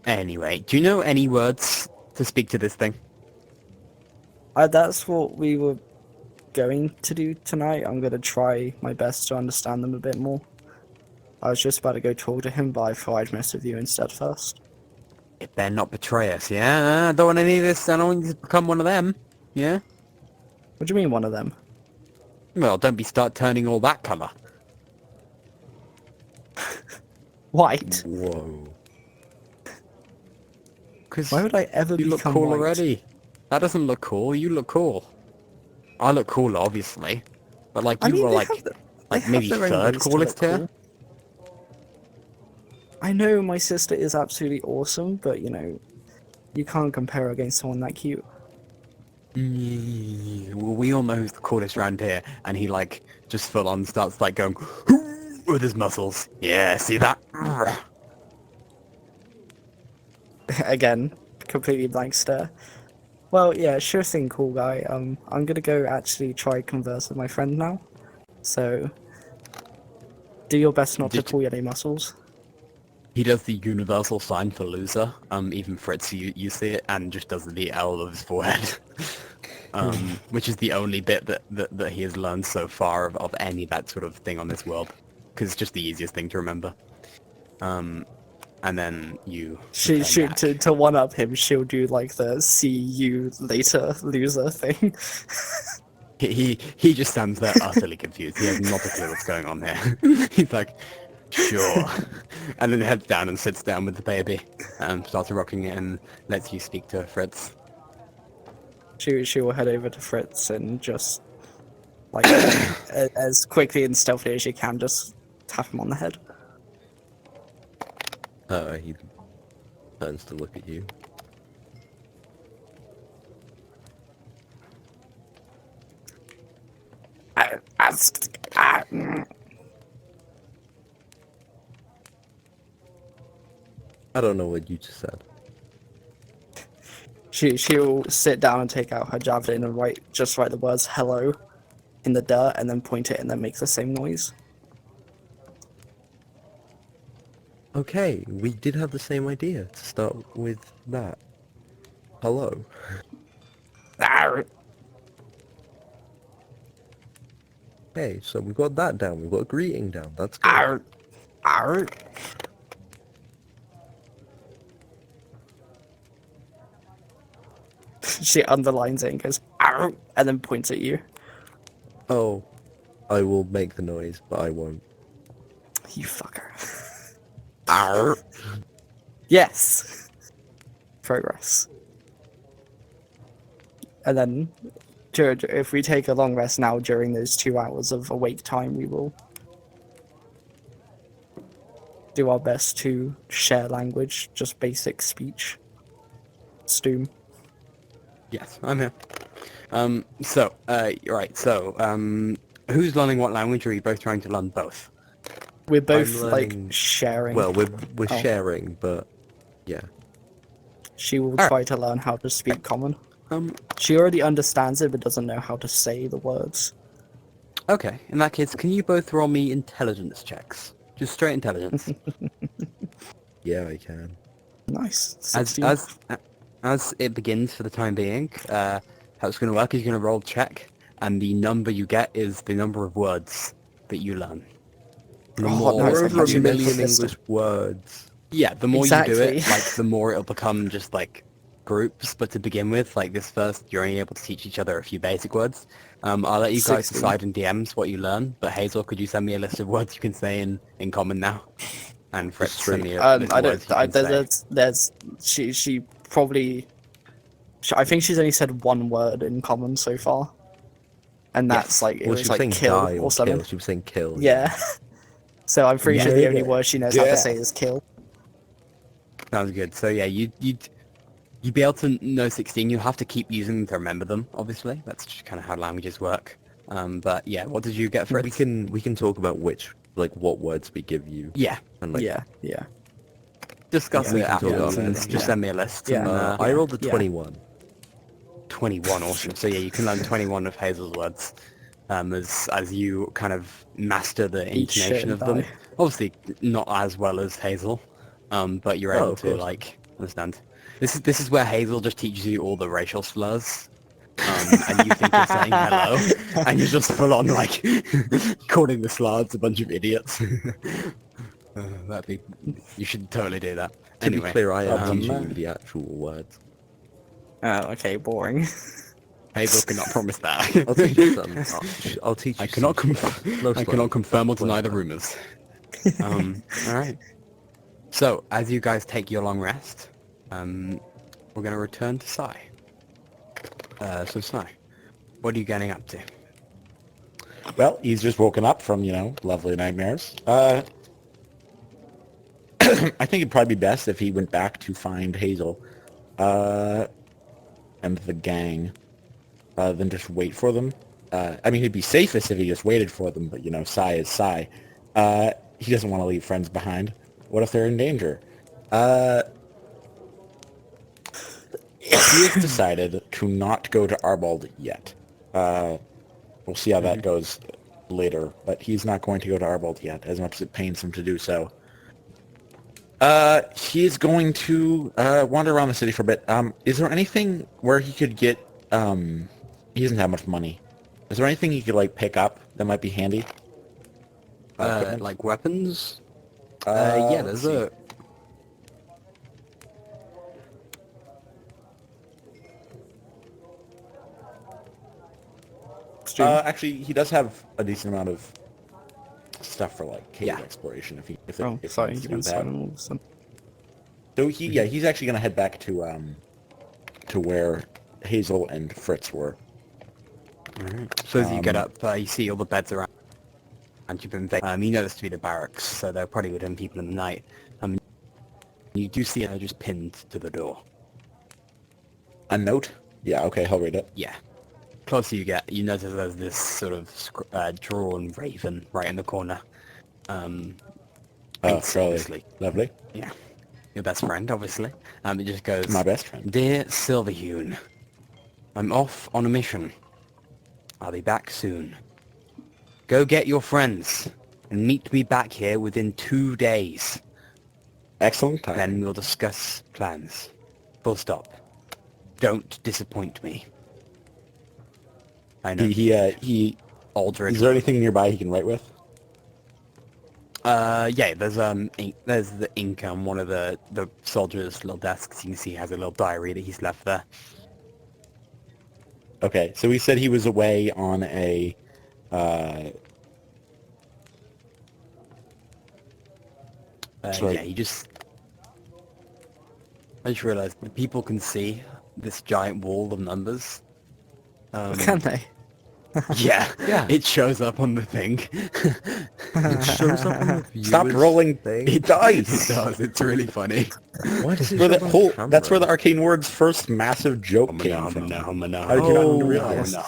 Anyway, do you know any words to speak to this thing? That's what we were going to do tonight. I'm gonna try my best to understand them a bit more. I was just about to go talk to him, but I thought I'd mess with you instead first. It better not betray us, yeah? I don't want any of this, I don't want you to become one of them, yeah? What do you mean, one of them? Well, don't start turning all that colour. White? Whoa. Because Why would I ever you look become cool white? already. That doesn't look cool, you look cool. I look cool, obviously. But like, I you mean, were they like, have the- they like have maybe their own third ways to coolest look here? cool. I know my sister is absolutely awesome, but you know, you can't compare her against someone that cute. Well, we all know who's the coolest around here, and he like just full on starts like going with his muscles. Yeah, see that? Again, completely blank stare. Well, yeah, sure thing, cool guy. I'm gonna go actually try converse with my friend now. So, do your best not to Did- pull any muscles. He does the universal sign for loser. Even Fritz, you see it, and just does the L of his forehead. Which is the only bit that he has learned so far of any of that sort of thing on this world, because it's just the easiest thing to remember. And then you She return back. to one up him. She'll do like the "see you later, loser" thing. He just stands there utterly confused. He has not a clue what's going on here. He's like, sure, and then heads down and sits down with the baby, and starts rocking it and lets you speak to Fritz. She will head over to Fritz and just like as quickly and stealthily as she can, just tap him on the head. He turns to look at you. I don't know what you just said. She'll sit down and take out her javelin and write the words "hello" in the dirt, and then point it and then make the same noise. Okay, we did have the same idea to start with that. Hello. Okay, so we've got that down, we've got greeting down, that's good. She underlines it and goes "Arr," and then points at you. Oh, I will make the noise, but I won't. You fucker. Arr. Yes. Progress. And then, if we take a long rest now during those 2 hours of awake time, we will do our best to share language, just basic speech. Stoom. Yes, I'm here. Who's learning what language, or are you both trying to learn both? We're both learning- like sharing. Well, we're Oh. sharing, but yeah. She will Alright. try to learn how to speak common. Um, She already understands it, but doesn't know how to say the words. okay, in that case, can you both roll me intelligence checks? Just straight intelligence. Yeah, I can. Nice. as 16. as it begins for the time being, how it's going to work is you're going to roll check, and the number you get is the number of words that you learn. The Oh, more, no, it's Over like a actually million mental system. English words. yeah, the more you do Exactly. it, like the more it'll become just like groups. But to begin with, like this first, you're only able to teach each other a few basic words. I'll let you guys 16. decide in DMs what you learn. But Hazel, could you send me a list of words you can say in common now? And Fritz, send me a list I of words don't. you can say. There's. She probably. I think she's only said one word in common so far, and that's Yes. like it Well, was she was like saying kill die or something. kill. She was saying kill. Yeah. So I'm pretty sure the only Yeah. word she knows how Yeah. to say is kill. Sounds good. So yeah, you'd be able to know 16. You have to keep using them to remember them. Obviously, that's just kind of how languages work. But yeah, what did you get for We can talk about what words we give you. Yeah, And like Yeah. discuss we it can talk afterwards about and it. just send me a list. Yeah. And, I rolled a Yeah. 21. 21, awesome. So yeah, you can learn 21 of Hazel's words. as you kind of master the Eat shit intonation and of them. die. Obviously, not as well as Hazel, but you're Oh, able of to course. understand. This is where Hazel just teaches you all the racial slurs. And you think you're saying hello, and you're just full on calling the slurs a bunch of idiots. You should totally do that. To be Anyway, clear, I am um, teaching you the actual words. Okay, boring. Hazel cannot promise that. I'll teach you some. I'll teach you I cannot some. I cannot confirm or deny the rumors. All right. So as you guys take your long rest, we're gonna return to Sai. So Sai, what are you getting up to? Well, he's just woken up from, lovely nightmares. I think it'd probably be best if he went back to find Hazel and the gang than just wait for them. I mean, it'd be safest if he just waited for them, but, Sai is Sai. He doesn't want to leave friends behind. What if they're in danger? He has decided to not go to Arbald yet. We'll see how that goes later, but he's not going to go to Arbald yet, as much as it pains him to do so. He's going to wander around the city for a bit. Is there anything where he could get... he doesn't have much money. Is there anything he could, pick up that might be handy? Equipment? Like weapons? Yeah, let's there's see. a... Actually, he does have a decent amount of stuff for, cave Yeah. exploration, if he Oh, if sorry, he you wants can to do that. sign all of a sudden. So he's actually going to head back to where Hazel and Fritz were. So as you get up, you see all the beds around, and you've been you know this to be the barracks, so they're probably with them people in the night. You do see her just pinned to the door. A note? Yeah, okay, I'll read it. Yeah. Closer you get, you notice there's this sort of drawn raven right in the corner. Oh, It's Charlie. obviously, Lovely. yeah, your best friend, obviously. It just goes, My best friend. Dear Silverhune, I'm off on a mission. I'll be back soon. Go get your friends and meet me back here within 2 days. Excellent time. Then we'll discuss plans. Full stop. Don't disappoint me. I know. He Aldred. is there anything nearby he can write with? Yeah, there's there's the ink on one of the soldiers' little desks. You can see he has a little diary that he's left there. Okay, so he said he was away on a sorry. Yeah, I just realized that people can see this giant wall of numbers. Can they? Yeah, Yeah. it shows up on the thing. It shows up on the viewers Stop rolling thing. it It dice. does. It's really funny. Why does it Where show the up on whole, camera? that's where the Arcane Word's first massive joke came from. How did you not Oh, realize? yes.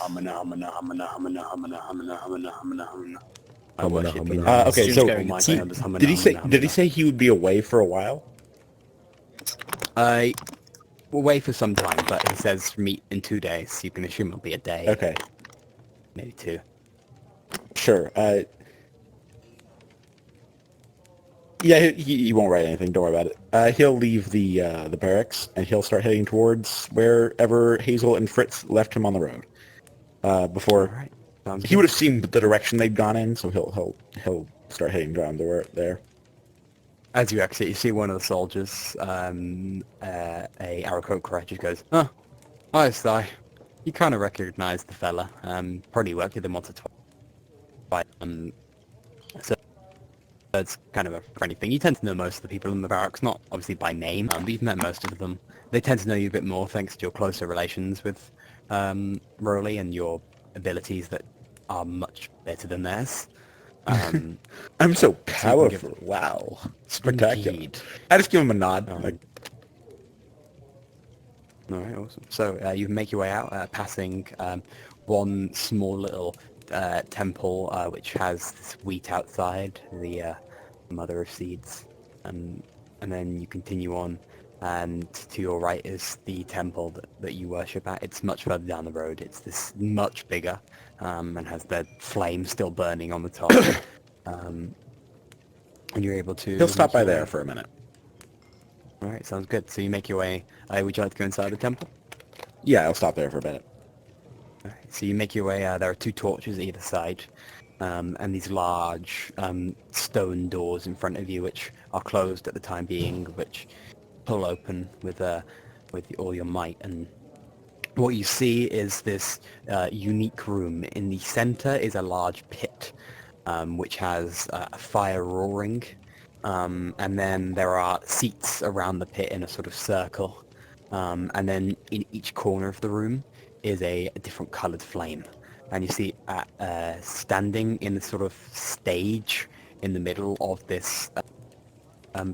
Okay, so Students did he say he would be away for a while? We'll wait for some time, but he says meet in 2 days. You can assume it'll be a day, Okay, maybe 2. sure. Yeah, he won't write anything. Don't worry about it. He'll leave the barracks and he'll start heading towards wherever Hazel and Fritz left him on the road. Before Alright. Sounds he good. would have seen the direction they'd gone in, so he'll start heading down to where there. As you exit, you see one of the soldiers, a Arrowcoat correct, just goes, "Oh, hi, Sai. You kind of recognize the fella. Probably worked with him once or twice. So it's kind of a friendly thing. You tend to know most of the people in the barracks, not obviously by name, but you've met most of them. They tend to know you a bit more thanks to your closer relations with Rowley and your abilities that are much better than theirs. I'm so can give- powerful. Wow, spectacular. Indeed. I just give him a nod. Like, All right, awesome. So you make your way out, passing one small little temple which has this wheat outside, the mother of seeds, and then you continue on and to your right is the temple that you worship at. It's much further down the road. It's this much bigger, and has the flame still burning on the top. And you're able to... He'll stop make by your there way. for a minute. Alright, sounds good. So you make your way... would you like to go inside the temple? Yeah, I'll stop there for a minute. Alright, so you make your way... there are 2 torches either side, and these large stone doors in front of you, which are closed at the time being, which pull open with all your might. And what you see is this unique room. In the center is a large pit, which has a fire roaring, and then there are seats around the pit in a sort of circle, and then in each corner of the room is a different colored flame. And you see standing in the sort of stage in the middle of this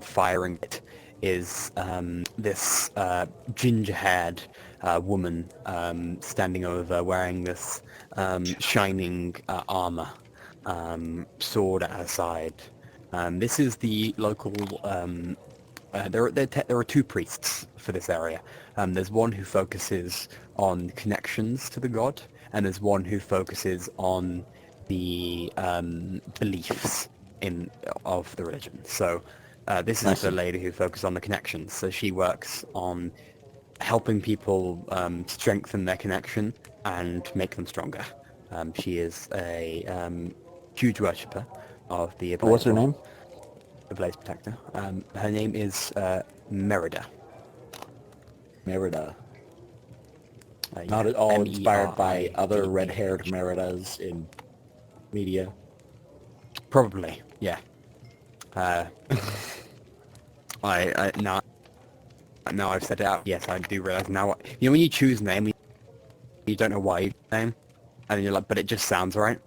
firing pit is this ginger-haired woman standing over, wearing this shining armor, sword at her side. This is the local... there are 2 priests for this area. There's one who focuses on connections to the god, and there's one who focuses on the beliefs of the religion. So this is the lady who focuses on the connections. So she works on helping people strengthen their connection and make them stronger. She is a huge worshipper of the... What's her name? The Blaze Protector. Her name is Merida. Merida. Yeah, Not at all inspired by M-E-R-I-D-A. other red-haired Meridas in media. Probably, yeah. I now I've said it out. Yes, I do realize now. You know when you choose a name, you don't know why you choose a name, and then you're like, but it just sounds right.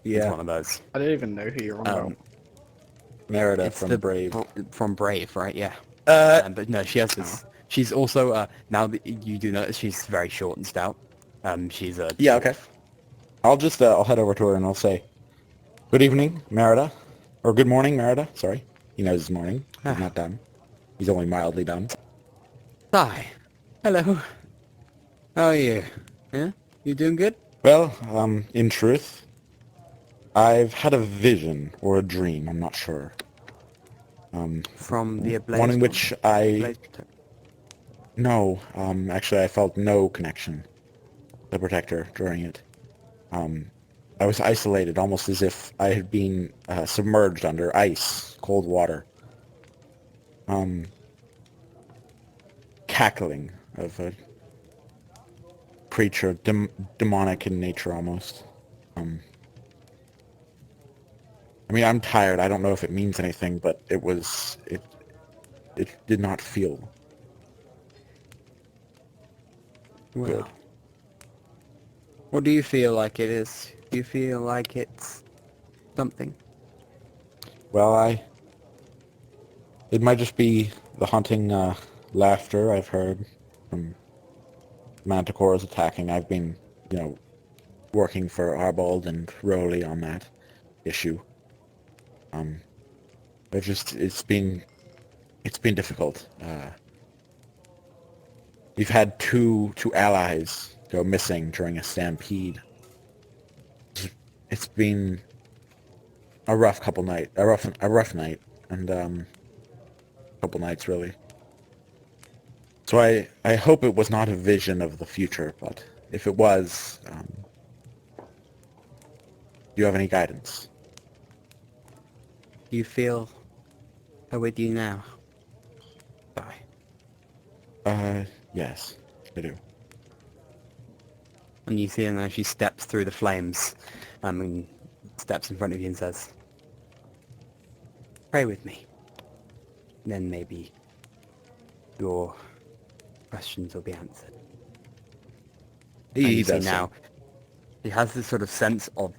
It's Yeah, one of those. I don't even know who you're on about. Merida It's from the Brave. from Brave, right? Yeah. Uh, But no, she has this. She's also now that you do notice, she's very short and stout. She's a... yeah, okay. I'll just I'll head over to her and I'll say, "Good evening, Merida," or "Good morning, Merida." Sorry, he knows it's morning. He's not done. He's only mildly done. Hi. Hello. How are you? Yeah? You doing good? Well, in truth, I've had a vision or a dream. I'm not sure. From the Ablaze One in which Blaze Protector. No, actually I felt no connection to the Protector during it. I was isolated, almost as if I had been submerged under ice, cold water. Cackling of a creature, demonic in nature almost. I mean, I'm tired. I don't know if it means anything, but it did not feel Well, good. what do you feel like it is? Do you feel like it's something? Well, it might just be the haunting laughter I've heard from manticores attacking. I've been, working for Arbold and Rowley on that issue. It's been difficult. We've had two allies go missing during a stampede. It's been a rough night, and couple nights really. So I hope it was not a vision of the future, but if it was, do you have any guidance? Do you feel her with you now? Bye. Yes, I do. And you see her now, she steps through the flames, and steps in front of you and says, "Pray with me. Then maybe your questions will be answered." And He you see does now, she has this sort of sense of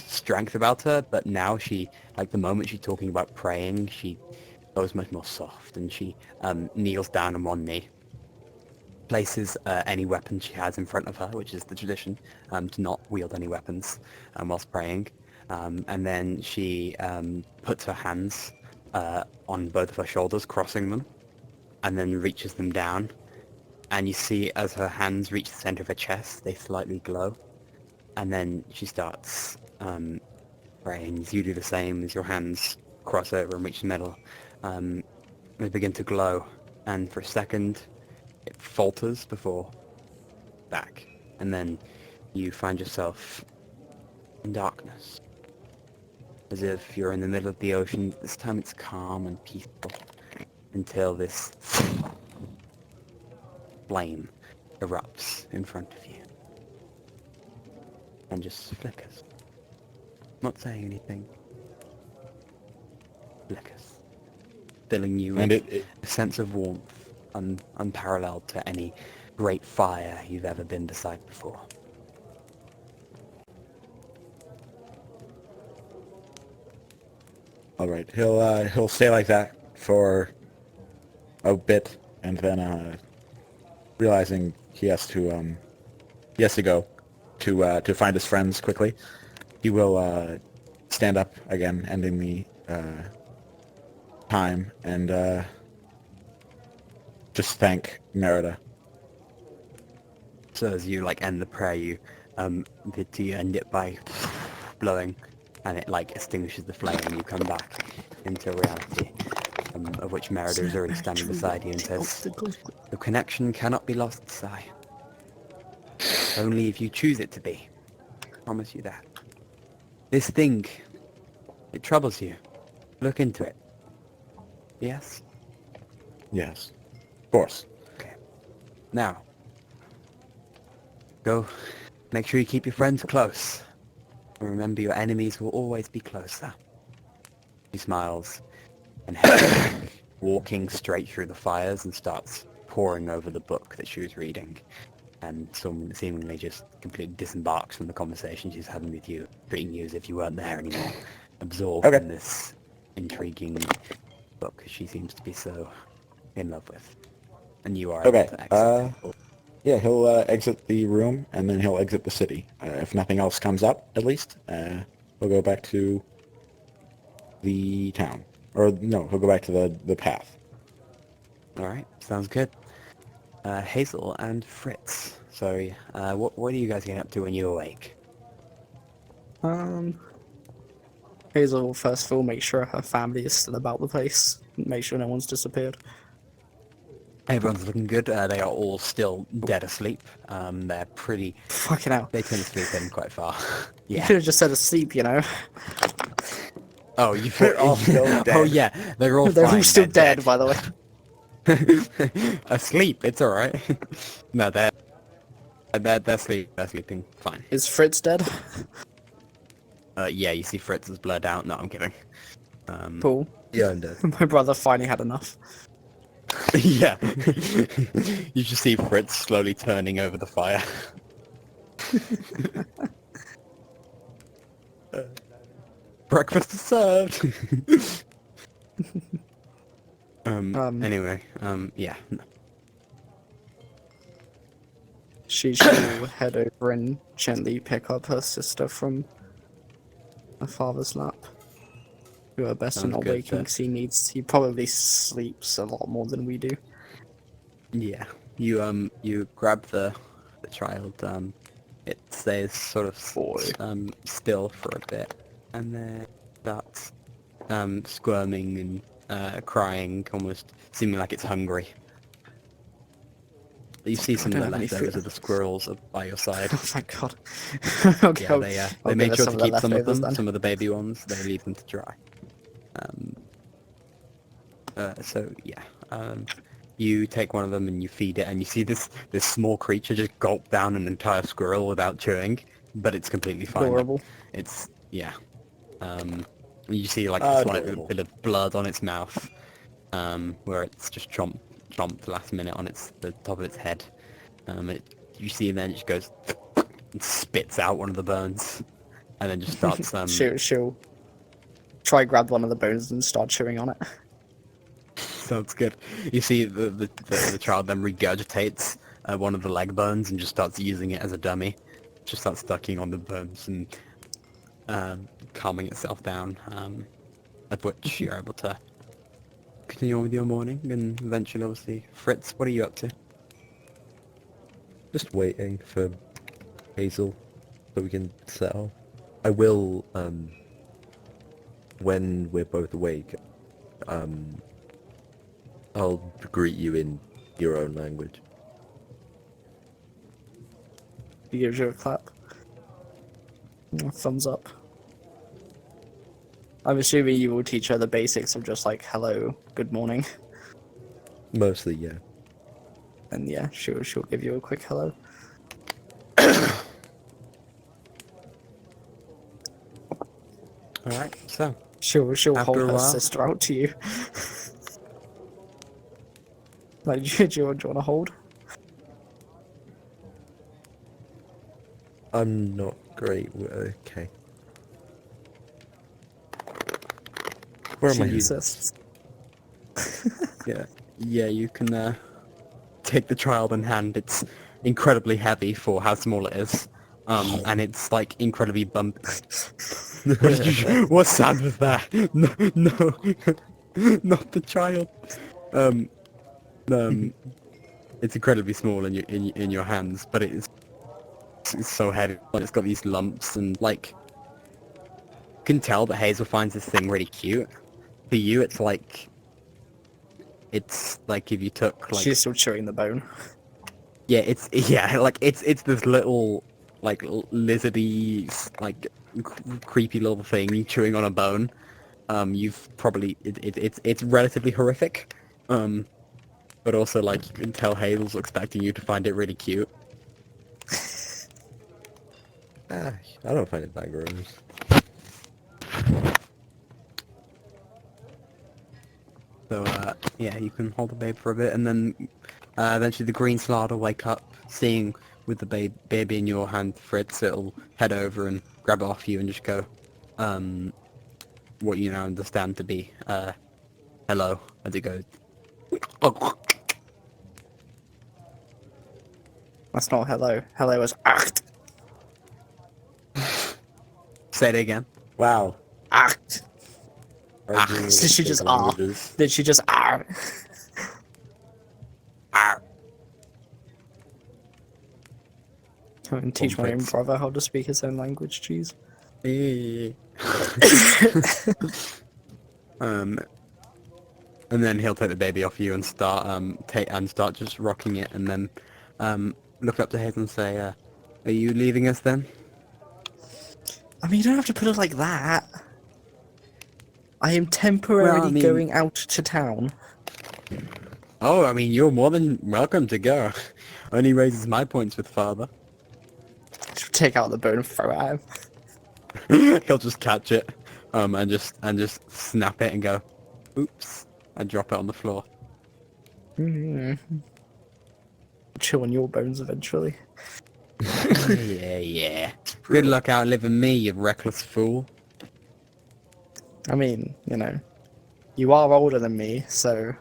strength about her, but now she, like the moment she's talking about praying, she goes much more soft, and she kneels down on one knee, places any weapon she has in front of her, which is the tradition, to not wield any weapons whilst praying, and then she puts her hands on both of her shoulders, crossing them, and then reaches them down. And you see as her hands reach the center of her chest, they slightly glow. And then she starts praying. As you do the same, as your hands cross over and reach the middle. They begin to glow. And for a second, it falters before back. And then you find yourself in darkness. As if you're in the middle of the ocean. This time it's calm and peaceful. Until this flame erupts in front of you. And just flickers. Not saying anything. Flickers. Filling you And with a sense of warmth unparalleled to any great fire you've ever been beside before. All right, he'll stay like that for a bit, and then realizing he has to go to find his friends quickly, he will stand up again, ending the time, and just thank Merida. So as you end the prayer, you end it by blowing, and it extinguishes the flame, and you come back into reality, of which Merida is already standing beside you and says, "The connection cannot be lost, Sai. Only if you choose it to be. I promise you that. This thing, it troubles you. Look into it. Yes? Yes, of course. Okay. Now, go make sure you keep your friends close. And remember, your enemies will always be closer." He smiles and heads walking straight through the fires and starts poring over the book that she was reading. And seemingly just completely disembarks from the conversation she's having with you, treating you as if you weren't there anymore, absorbed in this intriguing book she seems to be so in love with. And you are able to exit. Yeah, he'll exit the room, and then he'll exit the city. If nothing else comes up, at least, he'll go back to the town. Or, no, he'll go back to the path. Alright, sounds good. Hazel and Fritz. So, what are you guys getting up to when you awake? Hazel will first of all make sure her family is still about the place. Make sure no one's disappeared. Everyone's looking good. They are all still dead asleep. They're pretty... Fucking hell. They tend to sleep in quite far. You Yeah. could have just said asleep, you know? Oh, you They're all still dead. Oh, yeah. They're all They're fine. all still They're dead, by the way. Asleep, it's alright. No, they're sleeping fine. Is Fritz dead? Yeah, you see Fritz is blurred out. No, I'm kidding. Cool. Yeah, I'm dead. My brother finally had enough. Yeah. You just see Fritz slowly turning over the fire. Breakfast is served. Anyway, yeah. She will head over and gently pick up her sister from her father's lap. Do her best to Sounds not good, wake him sir. because he probably sleeps a lot more than we do. Yeah. You grab the child. It stays sort of still for a bit, and then starts squirming and crying, almost seeming like it's hungry. You see some of the don't have any leftovers food. of the squirrels by your side. Oh thank god. Okay, Yeah, I'll they give made her sure some to of the keep some of leftovers them. then. Some of the baby ones, they leave them to dry. So yeah, you take one of them and you feed it, and you see this small creature just gulp down an entire squirrel without chewing, but it's completely fine. Adorable. It's yeah. You see like a slight Adorable. bit of blood on its mouth, where it's just chomped last minute on the top of its head. You see, and then it just goes and spits out one of the bones, and then just starts. She'll try grab one of the bones and start chewing on it. Sounds good. You see the child then regurgitates one of the leg bones and just starts using it as a dummy. Just starts sucking on the bones and calming itself down. At which you're able to continue on with your morning, and eventually, obviously, Fritz, what are you up to? Just waiting for Hazel so we can settle. I will, when we're both awake, I'll greet you in your own language. He gives you a clap. Thumbs up. I'm assuming you will teach her the basics of just like hello, good morning, Mostly, yeah. and yeah, she'll give you a quick hello. Alright, so, She'll After hold a her while. sister out to you. Like, do you want to hold? I'm not great with... Okay. Where am She I? insists. yeah, you can, take the child in hand. It's incredibly heavy for how small it is. And it's, like, incredibly bumpy. What sound was that? No, not the child. It's incredibly small in your hands, but it's so heavy. Like, it's got these lumps, and like, you can tell that Hazel finds this thing really cute. For you, it's like if you took like She's still chewing the bone. it's this little like lizardy like creepy little thing chewing on a bone. You've probably it's relatively horrific. But also, like, you can tell Hazel's expecting you to find it really cute. I don't find it that gross. So, yeah, you can hold the babe for a bit, and then eventually the green slot will wake up, seeing with the baby in your hand, Fritz, it'll head over and grab it off you and just go, what you now understand to be, hello, as it goes. That's not hello. Hello is act. Say it again. Wow. Act. Arguing Did with she big just languages. Did she just Arr. I'm gonna teach my own Fritz. brother how to speak his own language, jeez. And then he'll take the baby off you and start start just rocking it, and then look up to Hazel and say, "Are you leaving us then?" I mean, you don't have to put it like that. I am temporarily Well, I mean- going out to town. Oh, I mean, you're more than welcome to go. Only raises my points with father. She'll take out the bone and throw it at him. He'll just catch it, and just snap it and go, "Oops," and drop it on the floor. Chew on your bones eventually. Yeah. Good luck outliving me, you reckless fool. I mean, you know, you are older than me, so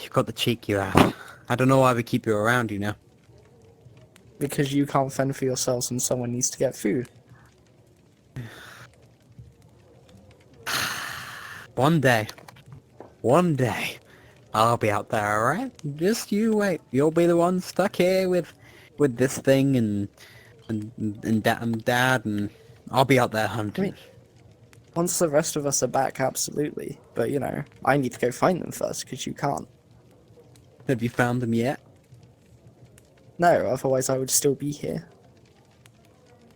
You've got the cheek you have. I don't know why we keep you around, you know. because you can't fend for yourselves and someone needs to get food. One day, I'll be out there, alright? Just you wait. You'll be the one stuck here with this thing and dad, and I'll be out there hunting. I mean, once the rest of us are back, absolutely. But, you know, I need to go find them first, because you can't. Have you found them yet? No, otherwise I would still be here.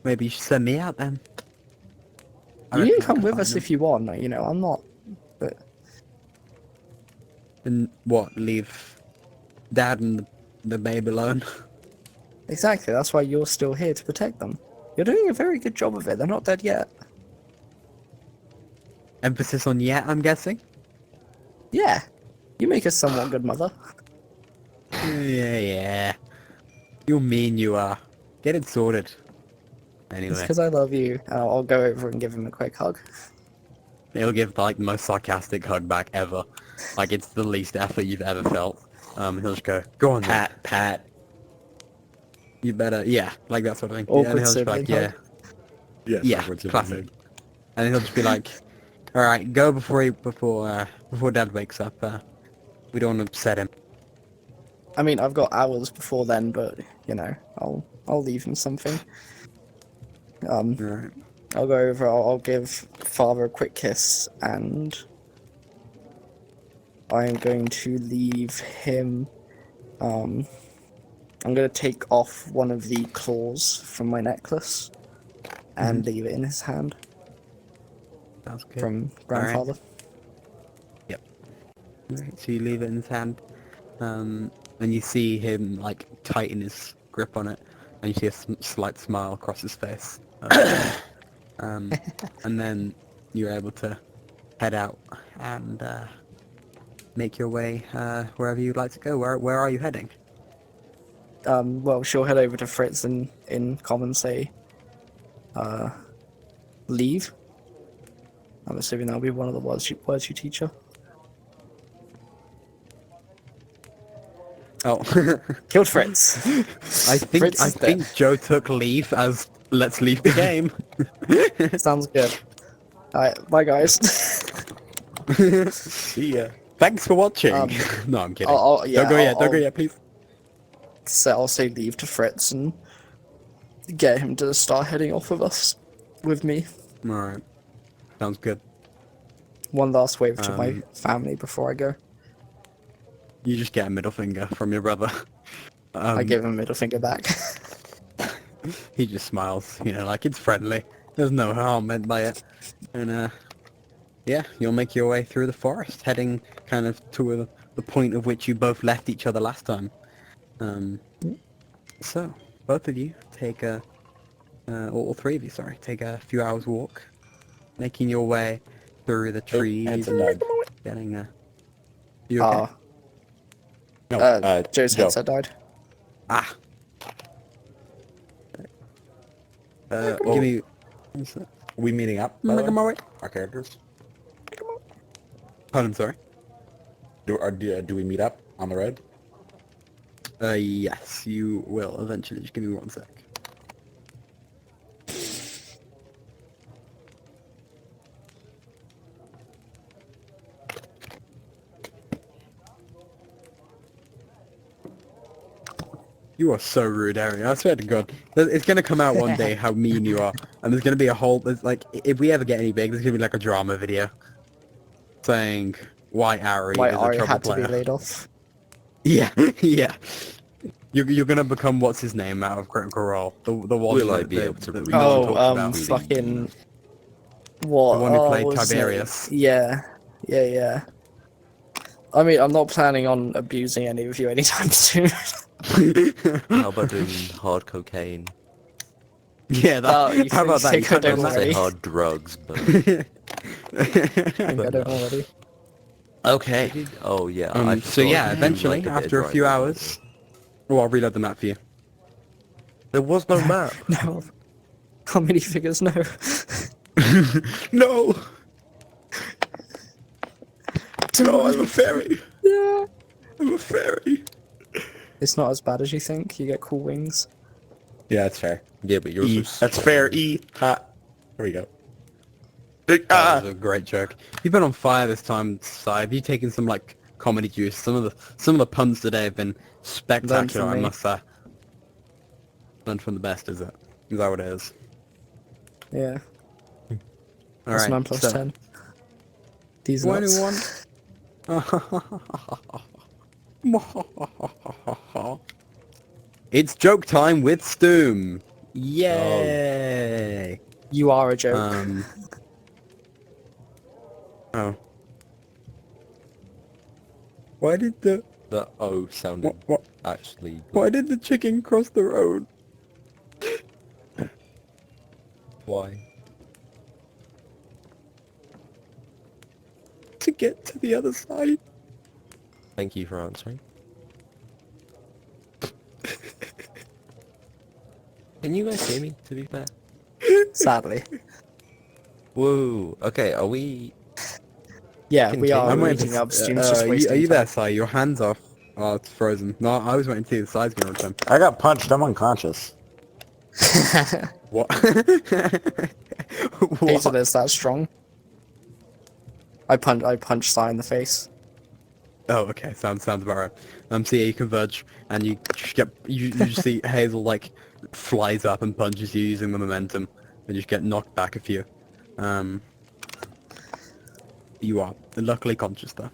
Maybe you should send me out then. I You reckon can I come can with find us them. if you want, you know, I'm not... But And what, leave dad and the babe alone? exactly, that's why you're still here to protect them. You're doing a very good job of it, they're not dead yet. Emphasis on yet, I'm guessing? Yeah, you make a somewhat good mother. Yeah. You mean you are. Get it sorted. It's Anyway, because I love you, and I'll go over and give him a quick hug. he'll give like the most sarcastic hug back ever. Like it's the least effort you've ever felt. He'll just go on, then. Pat. You better, yeah, like that sort of thing. Awkward and he'll just be sibling like, yeah, hug. Yes, yeah, upwards of classic. And he'll just be like, All right, go before Dad wakes up. We don't want to upset him. I mean, I've got hours before then, but you know, I'll leave him something. All right. I'll go over. I'll give Father a quick kiss, and I'm going to leave him. I'm going to take off one of the claws from my necklace and leave it in his hand Sounds good. from grandfather. Right, so you leave it in his hand, and you see him like tighten his grip on it, and you see a slight smile across his face. And then you're able to head out and make your way wherever you'd like to go. Where are you heading? Well, she'll head over to Fritz and in common say, leave. I'm assuming that'll be one of the words you teach her. Oh, Killed Fritz. I Fritz is think Joe took leave as let's leave the game. Sounds good. Alright, bye guys. See ya. Thanks for watching. No, I'm kidding. Yeah, Don't go yet, please. So I'll say leave to Fritz and get him to start heading off with me. Alright. Sounds good. One last wave to my family before I go. You just get a middle finger from your brother. I give him a middle finger back. He just smiles, like it's friendly. There's no harm meant by it. And yeah, you'll make your way through the forest, heading kind of to the point of which you both left each other last time. So, both of you take all three of you, sorry, take a few hours walk, making your way through the trees and getting you okay? No, Joe's Joe. headset died. Ah. Give me. Are we meeting up? by the Making my way. Our characters. Pardon, sorry. Do we meet up on the road? Yes, you will eventually. Just give me 1 sec. You are so rude, Arian. I swear to God. It's going to come out one day how mean you are. And there's going to be if we ever get any big, there's going to be like a drama video. Saying why Ari Why is a Ari trouble had to player. be laid off. Yeah, yeah. You're going to become what's his name out of Critical Role. The one Will I that be able to read? no one talks about. Fucking... What? The one who played what was his name? Tiberius. Yeah. I mean, I'm not planning on abusing any of you anytime soon. How about doing hard cocaine? Yeah, you how about that? think You I can't don't do I that. say worry. hard drugs, but... I think I don't already. Okay. Oh, yeah. I So yeah, forgot. eventually, Like a bit after a few right. hours... Oh, I'll reload the map for you. There was no map. No. How many figures? No. No! No, I'm a fairy! Yeah. I'm a fairy! It's not as bad as you think. You get cool wings. Yeah, that's fair. Yeah, but yours E. was... That's fair. E. Ha. There we go. That was a great joke. You've been on fire this time, Si. Have you taken some, comedy juice? Some of the puns today have been spectacular, I me. must say. Learned from the best, is it? Is that what it is? Yeah. Alright, That's 9 plus so, 10. These nuts. 21. It's joke time with Stoom. Yay! You are a joke. Oh. Why did the The O sounded what? actually... Why did the chicken cross the road? Why? To get to the other side. Thank you for answering. Can you guys hear me, to be fair? Sadly. Whoa. Okay, are we... Yeah, we Continue. are I'm waiting meeting up. Students just are wasting you time. there, Si? Your hands off. Oh, it's frozen. No, I was waiting to see the sides going on time. I got punched. I'm unconscious. What? Hazel What? is that strong? I punch Sai in the face. Oh, okay. Sounds about right. So yeah, you converge, and you just see Hazel like flies up and punches you using the momentum, and you just get knocked back a few. You are luckily conscious though.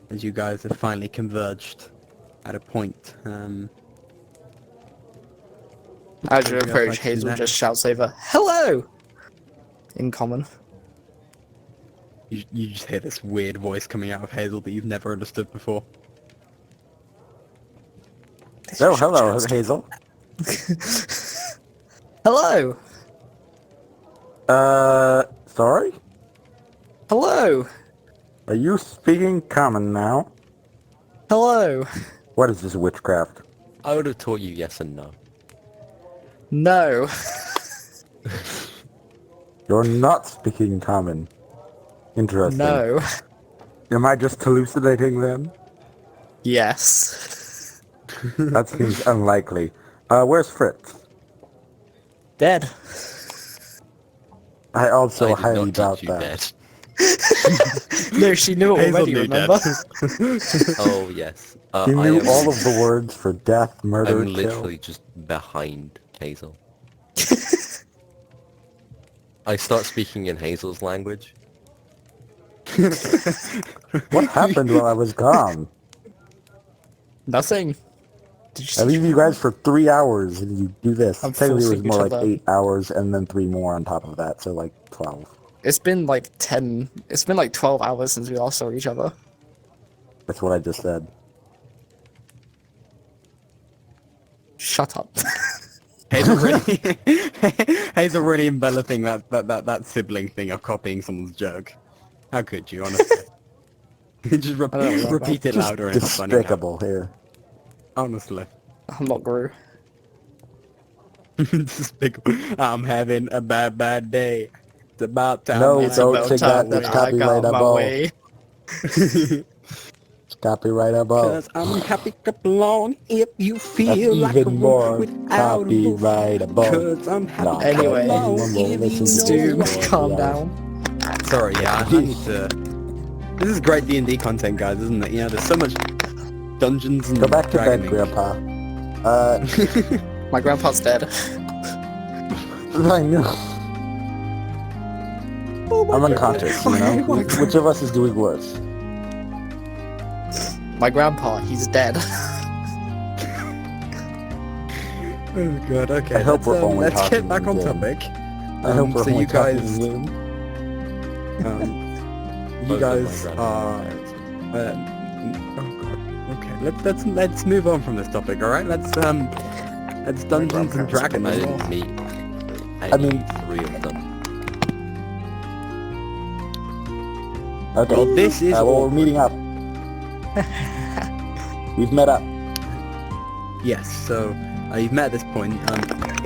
As you guys have finally converged at a point. As you Would you guys approach, like to do Hazel next? just shouts over, "Hello!" in common. You just hear this weird voice coming out of Hazel that you've never understood before. Oh, hello, Hazel. Hello! Sorry? Hello! Are you speaking common now? Hello! What is this witchcraft? I would have taught you yes and no. No. You're not speaking common. Interesting. No. Am I just hallucinating then? Yes. That seems unlikely. Where's Fritz? Dead. I also I did highly not doubt teach you that. that. No, she knew it Hazel already, knew remember? Oh, yes. You I knew am, all of the words for death, murder, I'm kill. literally just behind Hazel. I start speaking in Hazel's language. What happened while I was gone? Nothing. Did you I leave you guys for 3 hours and you do this. I'm Technically it was forcing more each like other. 8 hours and then 3 more on top of that, so like 12. It's been like 10... It's been like 12 hours since we last saw each other. That's what I just said. Shut up. Hazel really enveloping that sibling thing of copying someone's joke. How could you, honestly? Just I don't know, repeat it just louder and it's funny now. Despicable here. Honestly. I'm not Gru. Despicable. I'm having a bad day. It's about time. No, I It's don't about take time that, that it's I got my copyrightable. way. It's copyrightable. Cause I'm happy clap along if you That's feel like a even more wolf without a wolf. copyrightable. Cause I'm happy Not clap Anyway, along anyone will if listen you to Stu, know this. calm Yeah. down. Sorry, yeah, I need to... This is great D&D content, guys, isn't it? You know, there's so much Dungeons and Go back to bed, Dragoning. Grandpa. My grandpa's dead. I know. I'm unconscious, you know? Which of us is doing worse? My grandpa, he's dead. Oh god, okay. I hope we're only let's talking get back on in game. topic. I hope we're so only you guys, talking in game. you Both of guys my are. grandparents. Oh god. Okay, let's move on from this topic. All right, let's Dungeons and I Dragons. didn't meet I mean- 3 of them. Okay. Well, this is well, we're awkward. meeting up. We've met up. Yes. So you've met at this point.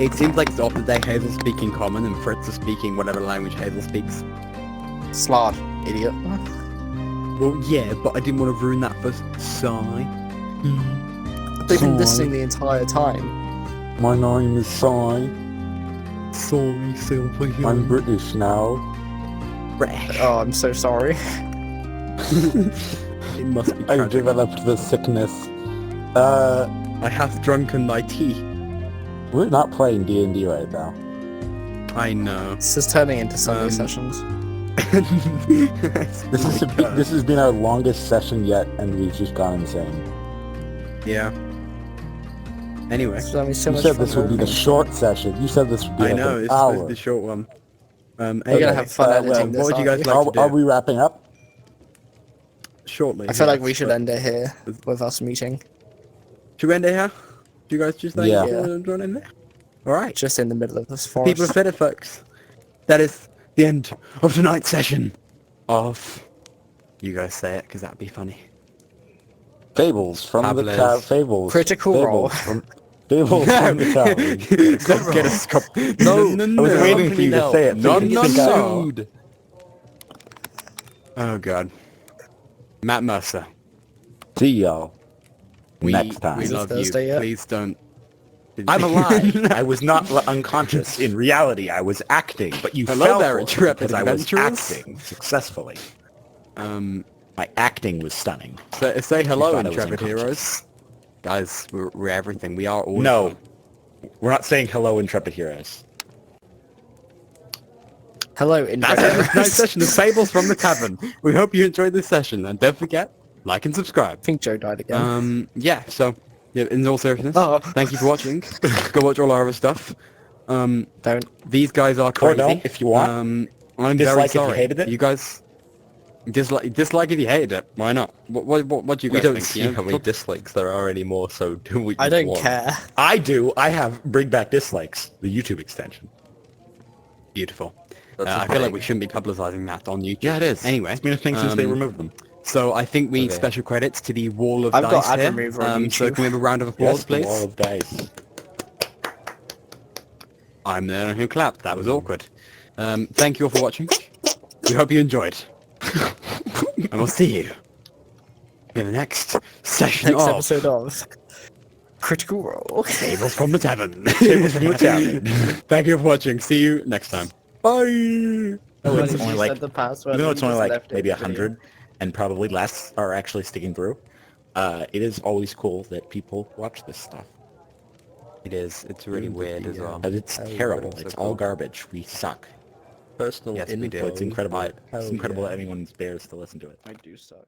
It seems like it's off the day. Hazel's speaking Common and Fritz is speaking whatever language Hazel speaks. Slard, idiot. Well, yeah, but I didn't want to ruin that for Sai. They've been Sorry. listening the entire time. My name is Sai. Sorry, Silver. I'm British now. Oh, I'm so sorry. It must be I tragic. developed the sickness. I have drunken my tea. We're not playing D&D right now. I know. This is turning into Sunday Um, sessions. This has been our longest session yet, and we've just gone insane. Yeah. Anyway, It's having so You much said fun this would be the going. short session. You said this would be I like know, an it's supposed to hour. be the short one. You're Anyway, gonna have fun editing well, this, what would you aren't guys you? like to do? Are we wrapping up? Shortly. I feel like yes, we should but- end it here with us meeting. Should we end it here? Do you guys just like Yeah. join in there? Alright. Just in the middle of this People forest. have said it, folks. That is the end of tonight's session of... You guys say it, because that'd be funny. Fables from the Fables. Fables. Critical Fables role. From, Fables from the Tavern. Let's get a scope. No, I was waiting for you to say it. so you No, can think I- Sued. Oh god. Matt Mercer. See y'all We, next time. we Is it love Thursday you. yet? Please don't. I'm alive. I was not unconscious. In reality, I was acting, but you Hello fell there, for it intrepid because I was adventurers. acting successfully. My acting was stunning. Say hello, thought I was intrepid unconscious. heroes. Guys, we're everything. We are all. No, we're not saying hello, intrepid heroes. Hello, in That's it. This night's session of Fables from the Tavern. We hope you enjoyed this session, and don't forget, like and subscribe. I think Joe died again. Yeah. So, yeah, in all seriousness, Oh. thank you for watching. Go watch all our other stuff. Don't. These guys are Or crazy. don't, if you want. I'm Dislike very if you sorry. hated it. You guys dislike if you hated it. Why not? What do you We guys don't think? see You know, how many dislikes there are anymore, so do what you I don't want. care. I do. I have Bring Back Dislikes, the YouTube extension. Beautiful. That's a I feel like thing. we shouldn't be publicizing that on YouTube. Yeah, it is. Anyway, It's been a thing since they removed them. So I think we need Okay. special credits to the Wall of I've Dice got ad here. remover on So YouTube. can we have a round of applause, Yes, the please? Wall of Dice. I'm the one who clapped. That was awkward. Thank you all for watching. We hope you enjoyed. And we'll see you in the next session Next of episode of Critical Role. Fables from the Tavern. Fables from the Tavern. Thank you for watching. See you next time. Bye! Oh, it's You only said like, the password even though and it's only just like left it maybe in the video. 100 and probably less are actually sticking through, it is always cool that people watch this stuff. It is. It's really weird as well. But it's terrible. It's all garbage. We suck. Personal Yes, we do. info. But it's incredible. Like, It's hell incredible yeah. that anyone bears to listen to it. I do suck.